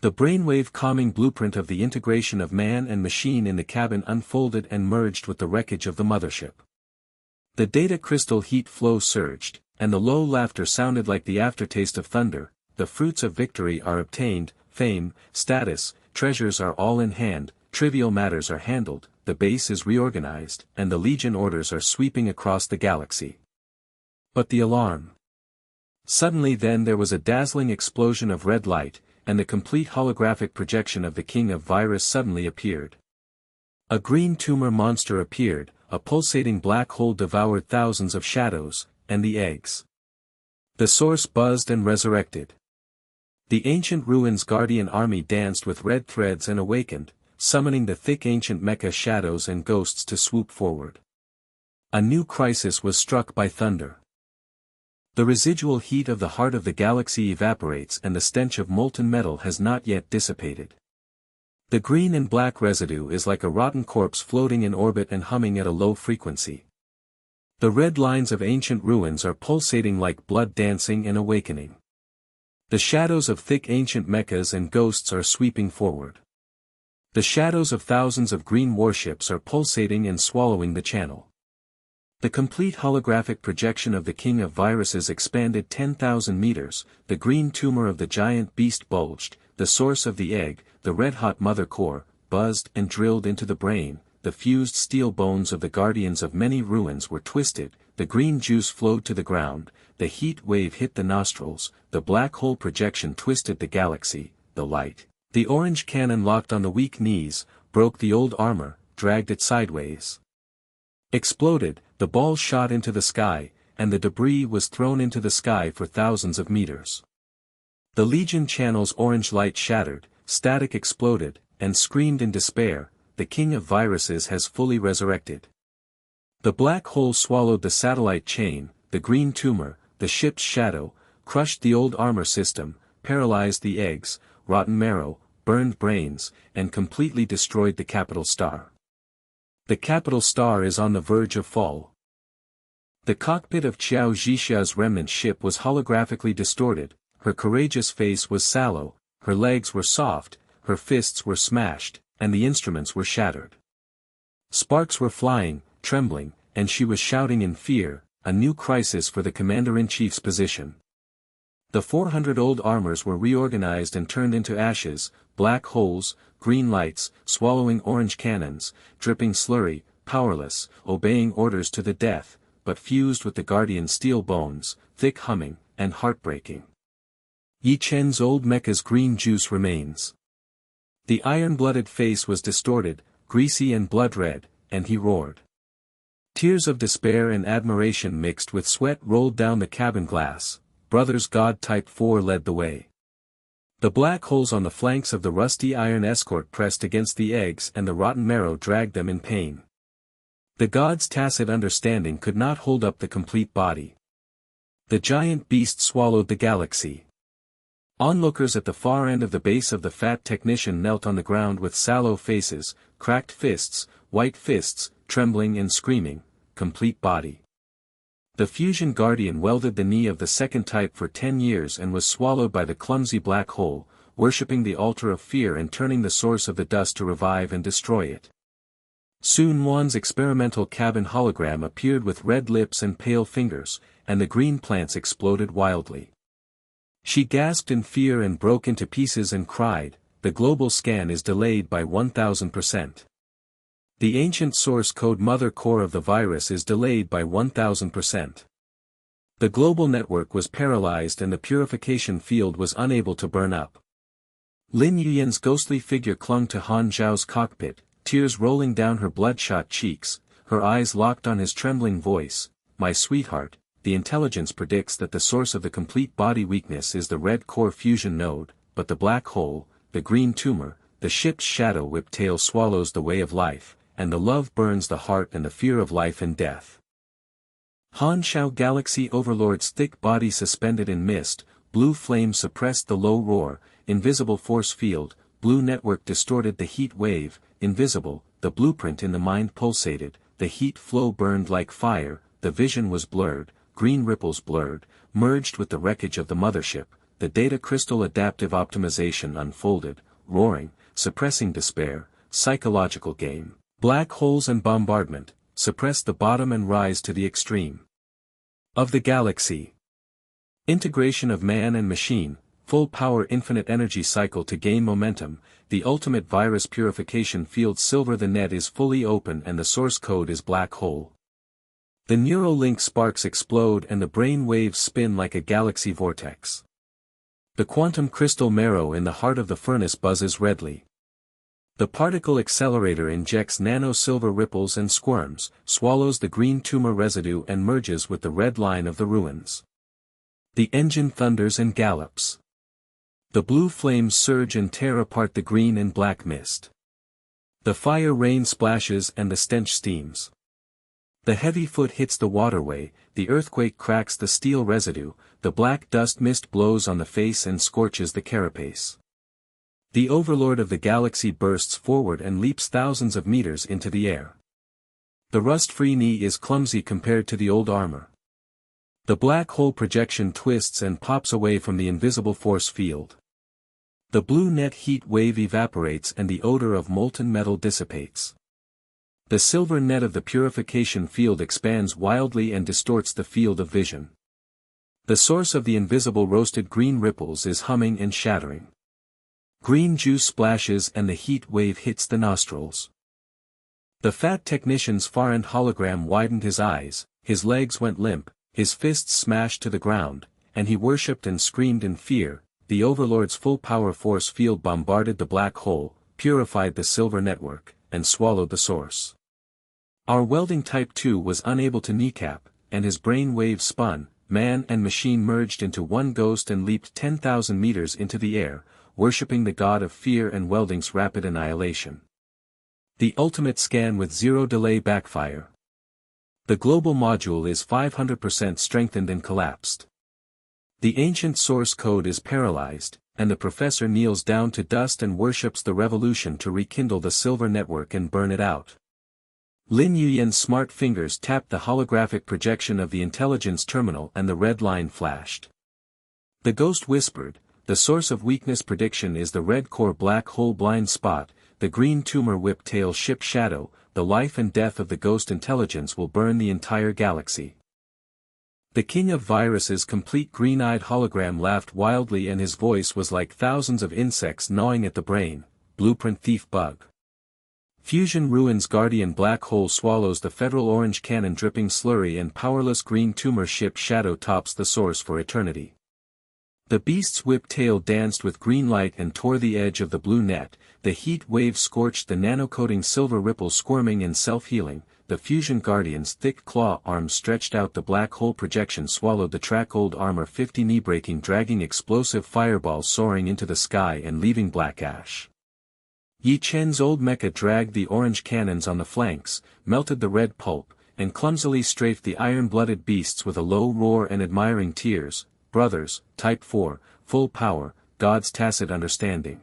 The brainwave calming blueprint of the integration of man and machine in the cabin unfolded and merged with the wreckage of the mothership. The data crystal heat flow surged, and the low laughter sounded like the aftertaste of thunder. The fruits of victory are obtained, fame, status, treasures are all in hand, trivial matters are handled, the base is reorganized, and the Legion orders are sweeping across the galaxy. But the alarm. Suddenly then there was a dazzling explosion of red light, and the complete holographic projection of the King of Virus suddenly appeared. A green tumor monster appeared, a pulsating black hole devoured thousands of shadows, and the eggs. The source buzzed and resurrected. The ancient ruins guardian army danced with red threads and awakened, summoning the thick ancient mecha shadows and ghosts to swoop forward. A new crisis was struck by thunder. The residual heat of the heart of the galaxy evaporates and the stench of molten metal has not yet dissipated. The green and black residue is like a rotten corpse floating in orbit and humming at a low frequency. The red lines of ancient ruins are pulsating like blood dancing and awakening. The shadows of thick ancient mechas and ghosts are sweeping forward. The shadows of thousands of green warships are pulsating and swallowing the channel. The complete holographic projection of the King of Viruses expanded 10,000 meters, the green tumor of the giant beast bulged, the source of the egg, the red-hot mother core, buzzed and drilled into the brain, the fused steel bones of the guardians of many ruins were twisted, the green juice flowed to the ground, the heat wave hit the nostrils, the black hole projection twisted the galaxy, the light. The orange cannon locked on the weak knees, broke the old armor, dragged it sideways. Exploded, the ball shot into the sky, and the debris was thrown into the sky for thousands of meters. The Legion channel's orange light shattered, static exploded, and screamed in despair, the king of viruses has fully resurrected. The black hole swallowed the satellite chain, the green tumor, the ship's shadow, crushed the old armor system, paralyzed the eggs, rotten marrow, burned brains, and completely destroyed the capital star. The capital star is on the verge of fall. The cockpit of Qiao Zhixia's remnant ship was holographically distorted, her courageous face was sallow, her legs were soft, her fists were smashed, and the instruments were shattered. Sparks were flying, trembling, and she was shouting in fear, a new crisis for the commander-in-chief's position. The 400 old armors were reorganized and turned into ashes, black holes, green lights, swallowing orange cannons, dripping slurry, powerless, obeying orders to the death, but fused with the guardian steel bones, thick humming, and heartbreaking. Yi Chen's old mecha's green juice remains. The iron-blooded face was distorted, greasy and blood-red, and he roared. Tears of despair and admiration mixed with sweat rolled down the cabin glass. Brothers God Type 4 led the way. The black holes on the flanks of the rusty iron escort pressed against the eggs and the rotten marrow dragged them in pain. The gods' tacit understanding could not hold up the complete body. The giant beast swallowed the galaxy. Onlookers at the far end of the base of the fat technician knelt on the ground with sallow faces, cracked fists, white fists, trembling and screaming, complete body. The fusion guardian welded the knee of the second type for 10 years and was swallowed by the clumsy black hole, worshipping the altar of fear and turning the source of the dust to revive and destroy it. Soon Wan's experimental cabin hologram appeared with red lips and pale fingers, and the green plants exploded wildly. She gasped in fear and broke into pieces and cried, "The global scan is delayed by 1000%. The ancient source code mother core of the virus is delayed by 1000%. The global network was paralyzed and the purification field was unable to burn up." Lin Yuyan's ghostly figure clung to Han Xiao's cockpit, tears rolling down her bloodshot cheeks, her eyes locked on his trembling voice, "My sweetheart, the intelligence predicts that the source of the complete body weakness is the red core fusion node, but the black hole, the green tumor, the ship's shadow whip tail swallows the way of life, and the love burns the heart and the fear of life and death." Han Xiao Galaxy Overlord's thick body suspended in mist, blue flame suppressed the low roar, invisible force field, blue network distorted the heat wave, invisible, the blueprint in the mind pulsated, the heat flow burned like fire, the vision was blurred, green ripples blurred, merged with the wreckage of the mothership, the data crystal adaptive optimization unfolded, roaring, suppressing despair, psychological game, black holes and bombardment, suppress the bottom and rise to the extreme of the galaxy. Integration of man and machine, full power infinite energy cycle to gain momentum, the ultimate virus purification field silver. The net is fully open and the source code is black hole. The neural link sparks explode and the brain waves spin like a galaxy vortex. The quantum crystal marrow in the heart of the furnace buzzes redly. The particle accelerator injects nano-silver ripples and squirms, swallows the green tumor residue and merges with the red line of the ruins. The engine thunders and gallops. The blue flames surge and tear apart the green and black mist. The fire rain splashes and the stench steams. The heavy foot hits the waterway, the earthquake cracks the steel residue, the black dust mist blows on the face and scorches the carapace. The overlord of the galaxy bursts forward and leaps thousands of meters into the air. The rust-free knee is clumsy compared to the old armor. The black hole projection twists and pops away from the invisible force field. The blue net heat wave evaporates and the odor of molten metal dissipates. The silver net of the purification field expands wildly and distorts the field of vision. The source of the invisible roasted green ripples is humming and shattering. Green juice splashes and the heat wave hits the nostrils. The fat technician's far-end hologram widened his eyes, his legs went limp, his fists smashed to the ground, and he worshipped and screamed in fear. The Overlord's full-power force field bombarded the black hole, purified the silver network, and swallowed the source. Our welding type 2 was unable to kneecap, and his brain waves spun, man and machine merged into one ghost and leaped 10,000 meters into the air, worshipping the god of fear and welding's rapid annihilation. The ultimate scan with zero delay backfire. The global module is 500% strengthened and collapsed. The ancient source code is paralyzed, and the professor kneels down to dust and worships the revolution to rekindle the silver network and burn it out. Lin Yuyan's smart fingers tapped the holographic projection of the intelligence terminal and the red line flashed. The ghost whispered, "The source of weakness prediction is the red core black hole blind spot, the green tumor whip-tail ship shadow, the life and death of the ghost intelligence will burn the entire galaxy." The king of viruses' complete green-eyed hologram laughed wildly and his voice was like thousands of insects gnawing at the brain. Blueprint thief bug. Fusion ruins guardian black hole swallows the federal orange cannon dripping slurry and powerless green tumor ship shadow tops the source for eternity. The beast's whip tail danced with green light and tore the edge of the blue net, the heat wave scorched the nanocoating silver ripple squirming and self-healing, the fusion guardian's thick claw arms stretched out the black hole projection swallowed the track old armor 50 knee-breaking dragging explosive fireballs soaring into the sky and leaving black ash. Yi Chen's old mecha dragged the orange cannons on the flanks, melted the red pulp, and clumsily strafed the iron-blooded beasts with a low roar and admiring tears. Brothers, Type 4, full power, God's tacit understanding.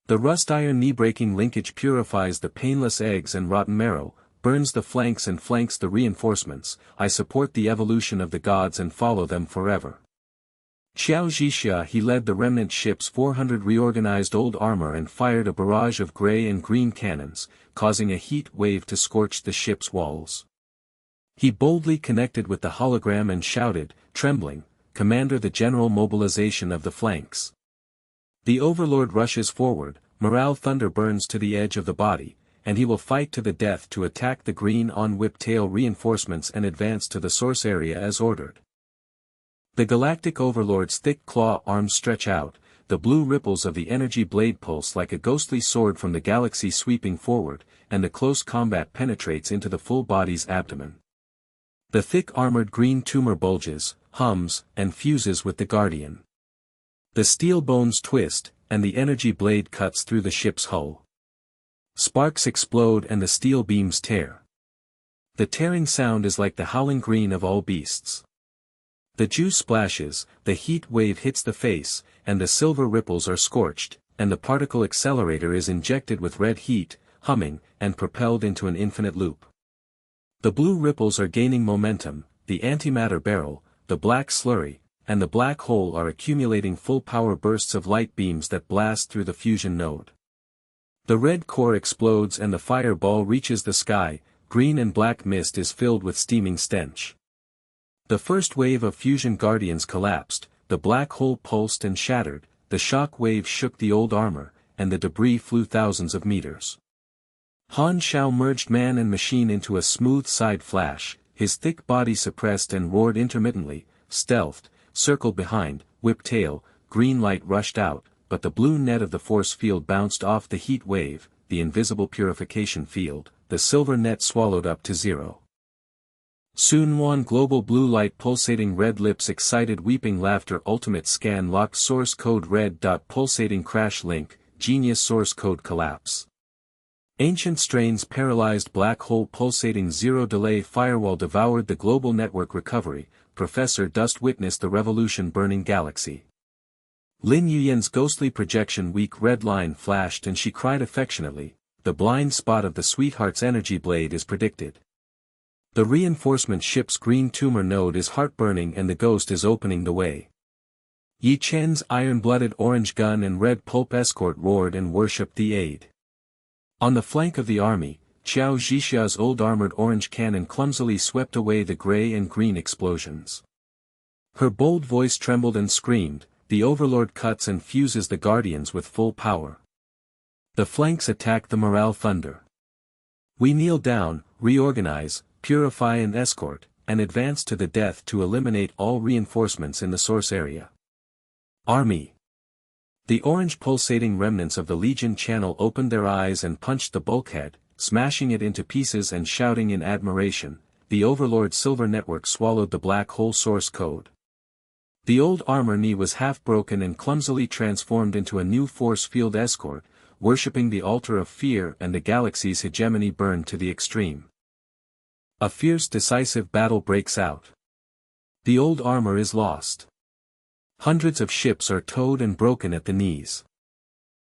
The rust-iron knee-breaking linkage purifies the painless eggs and rotten marrow, burns the flanks and flanks the reinforcements. I support the evolution of the gods and follow them forever. Xiao Zhixia he led the remnant ship's 400 reorganized old armor and fired a barrage of gray and green cannons, causing a heat wave to scorch the ship's walls. He boldly connected with the hologram and shouted, trembling, "Commander, the general mobilization of the flanks." The Overlord rushes forward, morale thunder burns to the edge of the body, and he will fight to the death to attack the green on whip-tail reinforcements and advance to the source area as ordered. The Galactic Overlord's thick claw arms stretch out, the blue ripples of the energy blade pulse like a ghostly sword from the galaxy sweeping forward, and the close combat penetrates into the full body's abdomen. The thick armored green tumor bulges, hums, and fuses with the Guardian. The steel bones twist, and the energy blade cuts through the ship's hull. Sparks explode and the steel beams tear. The tearing sound is like the howling green of all beasts. The juice splashes, the heat wave hits the face, and the silver ripples are scorched, and the particle accelerator is injected with red heat, humming, and propelled into an infinite loop. The blue ripples are gaining momentum, the antimatter barrel, the black slurry, and the black hole are accumulating full-power bursts of light beams that blast through the fusion node. The red core explodes and the fireball reaches the sky, green and black mist is filled with steaming stench. The first wave of fusion guardians collapsed, the black hole pulsed and shattered, the shock wave shook the old armor, and the debris flew thousands of meters. Han Xiao merged man and machine into a smooth side flash, his thick body suppressed and roared intermittently, stealthed, circled behind, whip tail, green light rushed out, but the blue net of the force field bounced off the heat wave, the invisible purification field, the silver net swallowed up to zero. Soon one global blue light pulsating red lips excited weeping laughter ultimate scan locked source code red dot pulsating crash link, genius source code collapse. Ancient strains paralyzed black hole pulsating zero delay firewall devoured the global network recovery, Professor Dust witnessed the revolution burning galaxy. Lin Yuyan's ghostly projection weak red line flashed and she cried affectionately, the blind spot of the sweetheart's energy blade is predicted. The reinforcement ship's green tumor node is heartburning and the ghost is opening the way. Yi Chen's iron-blooded orange gun and red pulp escort roared and worshipped the aid. On the flank of the army, Xiao Zhixia's old armored orange cannon clumsily swept away the gray and green explosions. Her bold voice trembled and screamed, the Overlord cuts and fuses the Guardians with full power. The flanks attack the morale thunder. We kneel down, reorganize, purify and escort, and advance to the death to eliminate all reinforcements in the source area. Army. The orange pulsating remnants of the Legion channel opened their eyes and punched the bulkhead, smashing it into pieces and shouting in admiration, the Overlord's silver network swallowed the black hole source code. The old armor knee was half broken and clumsily transformed into a new force field escort, worshipping the altar of fear, and the galaxy's hegemony burned to the extreme. A fierce decisive battle breaks out. The old armor is lost. Hundreds of ships are towed and broken at the knees.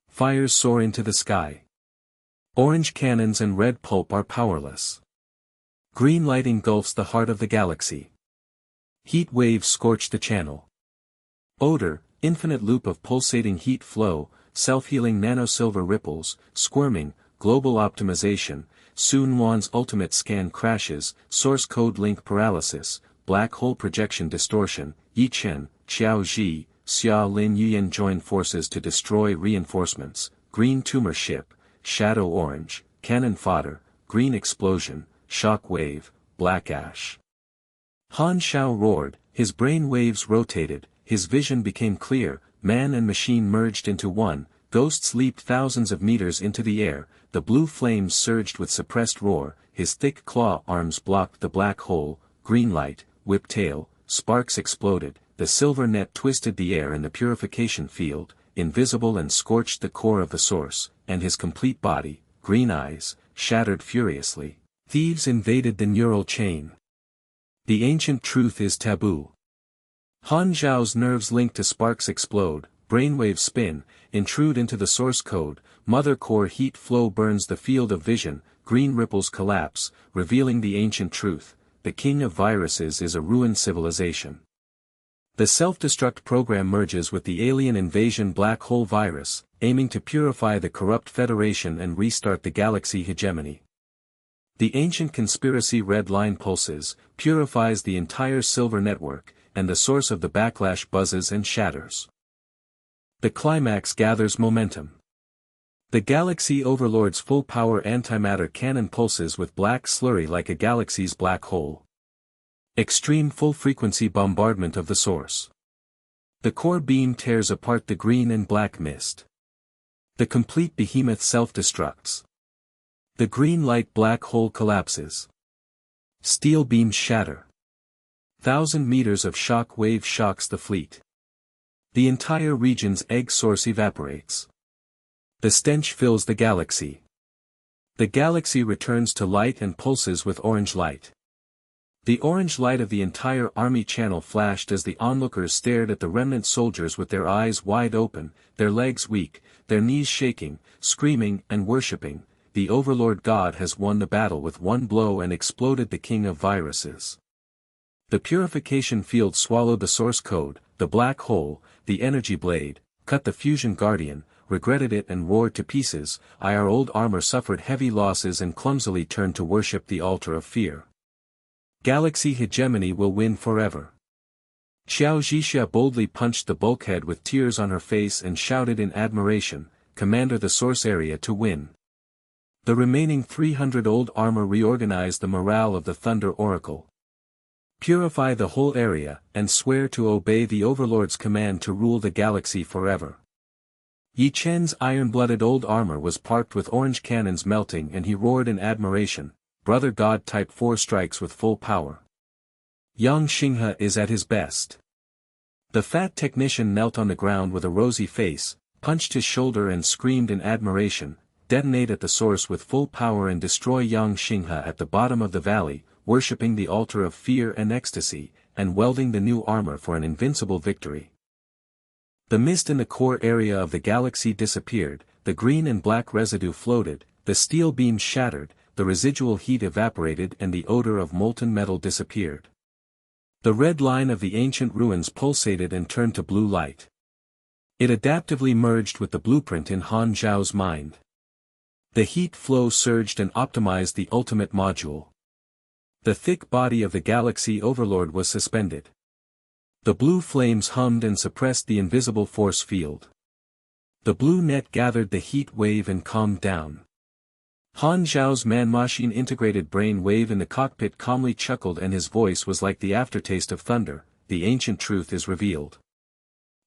Fires soar into the sky. Orange cannons and red pulp are powerless. Green light engulfs the heart of the galaxy. Heat waves scorch the channel. Odor, infinite loop of pulsating heat flow, self-healing nanosilver ripples, squirming, global optimization, Sun Wan's ultimate scan crashes, source code link paralysis, black hole projection distortion, Yi Chen, Xiao Ji, Xia Lin Yuan join forces to destroy reinforcements, green tumor ship, shadow orange, cannon fodder, green explosion, shock wave, black ash. Han Xiao roared, his brain waves rotated, his vision became clear, man and machine merged into one, ghosts leaped thousands of meters into the air, the blue flames surged with suppressed roar, his thick claw arms blocked the black hole, green light, whip tail, sparks exploded, the silver net twisted the air in the purification field, invisible and scorched the core of the source, and his complete body, green eyes, shattered furiously. Thieves invaded the neural chain. The ancient truth is taboo. Han Xiao's nerves linked to sparks explode, brainwaves spin, intrude into the source code, mother core heat flow burns the field of vision, green ripples collapse, revealing the ancient truth, the king of viruses is a ruined civilization. The self-destruct program merges with the alien invasion black hole virus, aiming to purify the corrupt Federation and restart the galaxy hegemony. The ancient conspiracy red line pulses, purifies the entire silver network, and the source of the backlash buzzes and shatters. The climax gathers momentum. The galaxy overlord's full-power antimatter cannon pulses with black slurry like a galaxy's black hole. Extreme full-frequency bombardment of the source. The core beam tears apart the green and black mist. The complete behemoth self-destructs. The green light black hole collapses. Steel beams shatter. 1,000 meters of shock wave shocks the fleet. The entire region's egg source evaporates. The stench fills the galaxy. The galaxy returns to light and pulses with orange light. The orange light of the entire army channel flashed as the onlookers stared at the remnant soldiers with their eyes wide open, their legs weak, their knees shaking, screaming and worshipping. The Overlord God has won the battle with one blow and exploded the king of viruses. The purification field swallowed the source code, the black hole, the energy blade, cut the fusion guardian, regretted it and roared to pieces. Our old armor suffered heavy losses and clumsily turned to worship the altar of fear. Galaxy hegemony will win forever. Xiao Zhixia boldly punched the bulkhead with tears on her face and shouted in admiration, "Commander, the source area to win." The remaining 300 old armor reorganized the morale of the Thunder Oracle. Purify the whole area, and swear to obey the Overlord's command to rule the galaxy forever. Yi Chen's iron-blooded old armor was parked with orange cannons melting and he roared in admiration, "Brother God Type 4 strikes with full power. Yang Xinghe is at his best." The fat technician knelt on the ground with a rosy face, punched his shoulder and screamed in admiration, "Detonate at the source with full power and destroy Yang Xinghe at the bottom of the valley, worshipping the altar of fear and ecstasy, and welding the new armor for an invincible victory." The mist in the core area of the galaxy disappeared, the green and black residue floated, the steel beams shattered, the residual heat evaporated and the odor of molten metal disappeared. The red line of the ancient ruins pulsated and turned to blue light. It adaptively merged with the blueprint in Han Xiao's mind. The heat flow surged and optimized the ultimate module. The thick body of the galaxy overlord was suspended. The blue flames hummed and suppressed the invisible force field. The blue net gathered the heat wave and calmed down. Han Xiao's man-machine integrated brain wave in the cockpit calmly chuckled and his voice was like the aftertaste of thunder. The ancient truth is revealed.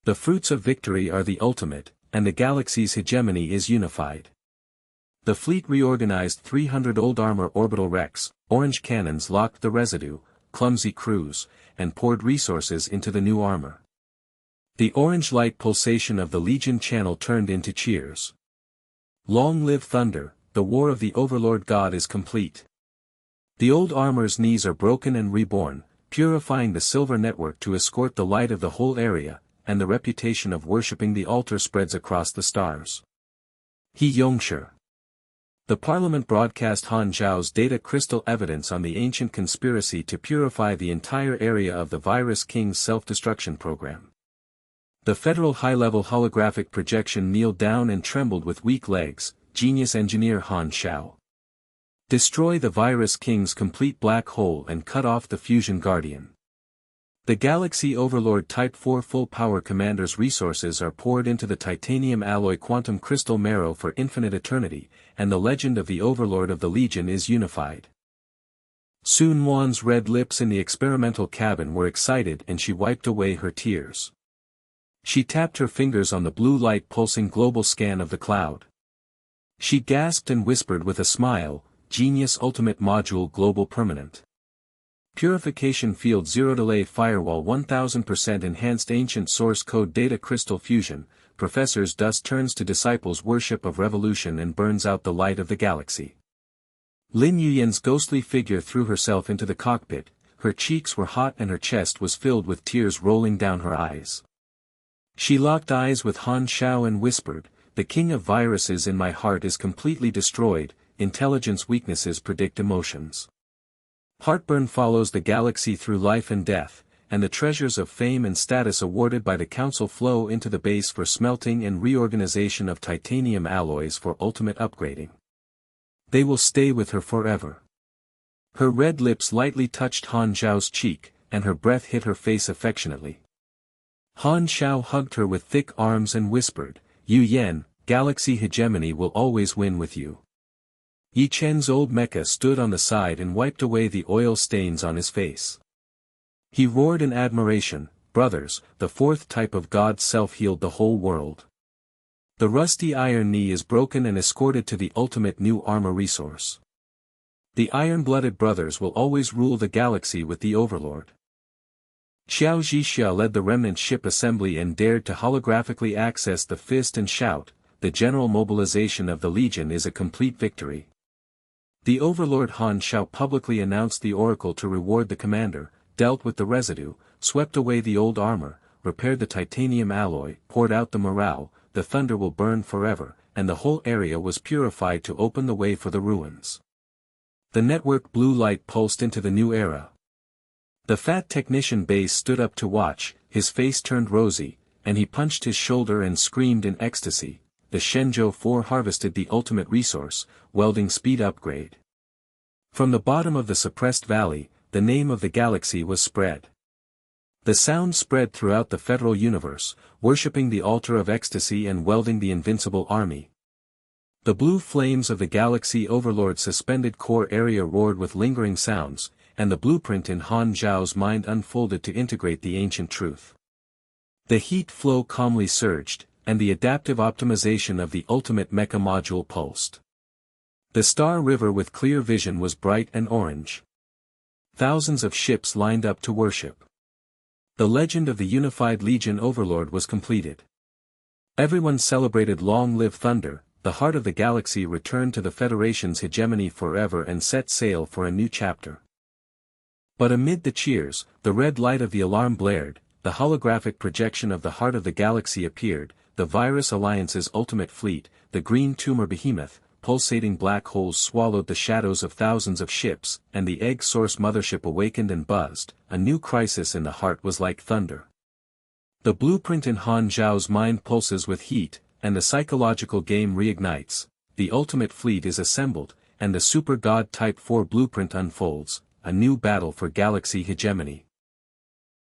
The fruits of victory are the ultimate, and the galaxy's hegemony is unified. The fleet reorganized 300 old armor orbital wrecks, orange cannons locked the residue, clumsy crews, and poured resources into the new armor. The orange light pulsation of the Legion channel turned into cheers. Long live Thunder, the war of the Overlord God is complete. The old armor's knees are broken and reborn, purifying the silver network to escort the light of the whole area, and the reputation of worshipping the altar spreads across the stars. He Yongshi. The Parliament broadcast Han Xiao's data crystal evidence on the ancient conspiracy to purify the entire area of the Virus King's self-destruction program. The federal high-level holographic projection kneeled down and trembled with weak legs, genius engineer Han Xiao. Destroy the Virus King's complete black hole and cut off the Fusion Guardian. The Galaxy Overlord Type 4 full-power commander's resources are poured into the titanium alloy quantum crystal marrow for infinite eternity, and the legend of the Overlord of the Legion is unified. Sun Wan's red lips in the experimental cabin were excited and she wiped away her tears. She tapped her fingers on the blue light pulsing global scan of the cloud. She gasped and whispered with a smile, Genius Ultimate Module Global Permanent. Purification Field Zero Delay Firewall 1000% Enhanced Ancient Source Code Data Crystal Fusion, Professor's Dust turns to Disciples' Worship of Revolution and burns out the light of the galaxy. Lin Yuyan's ghostly figure threw herself into the cockpit, her cheeks were hot and her chest was filled with tears rolling down her eyes. She locked eyes with Han Xiao and whispered, "The king of viruses in my heart is completely destroyed, intelligence weaknesses predict emotions. Heartburn follows the galaxy through life and death, and the treasures of fame and status awarded by the Council flow into the base for smelting and reorganization of titanium alloys for ultimate upgrading. They will stay with her forever." Her red lips lightly touched Han Xiao's cheek, and her breath hit her face affectionately. Han Xiao hugged her with thick arms and whispered, "Yu Yan, Galaxy Hegemony will always win with you." Yi Chen's old mecha stood on the side and wiped away the oil stains on his face. He roared in admiration, "Brothers, the fourth type of God self healed the whole world. The rusty iron knee is broken and escorted to the ultimate new armor resource. The iron-blooded brothers will always rule the galaxy with the Overlord." Xiao Zhixia led the remnant ship assembly and dared to holographically access the fist and shout, "The general mobilization of the Legion is a complete victory." The Overlord Han Xiao publicly announced the oracle to reward the commander, dealt with the residue, swept away the old armor, repaired the titanium alloy, poured out the morale, the thunder will burn forever, and the whole area was purified to open the way for the ruins. The network blue light pulsed into the new era. The fat technician base stood up to watch, his face turned rosy, and he punched his shoulder and screamed in ecstasy. The Shenzhou 4 harvested the ultimate resource, welding speed upgrade. From the bottom of the suppressed valley, the name of the galaxy was spread. The sound spread throughout the federal universe, worshipping the altar of ecstasy and welding the invincible army. The blue flames of the galaxy Overlord suspended core area roared with lingering sounds, and the blueprint in Han Xiao's mind unfolded to integrate the ancient truth. The heat flow calmly surged, and the adaptive optimization of the ultimate mecha module pulsed. The Star River with clear vision was bright and orange. Thousands of ships lined up to worship. The legend of the unified Legion Overlord was completed. Everyone celebrated Long Live Thunder, the heart of the galaxy returned to the Federation's hegemony forever and set sail for a new chapter. But amid the cheers, the red light of the alarm blared, the holographic projection of the heart of the galaxy appeared, the Virus Alliance's ultimate fleet, the green tumor behemoth, pulsating black holes swallowed the shadows of thousands of ships, and the egg source mothership awakened and buzzed, a new crisis in the heart was like thunder. The blueprint in Han Xiao's mind pulses with heat, and the psychological game reignites, the ultimate fleet is assembled, and the Super God Type 4 blueprint unfolds, a new battle for galaxy hegemony.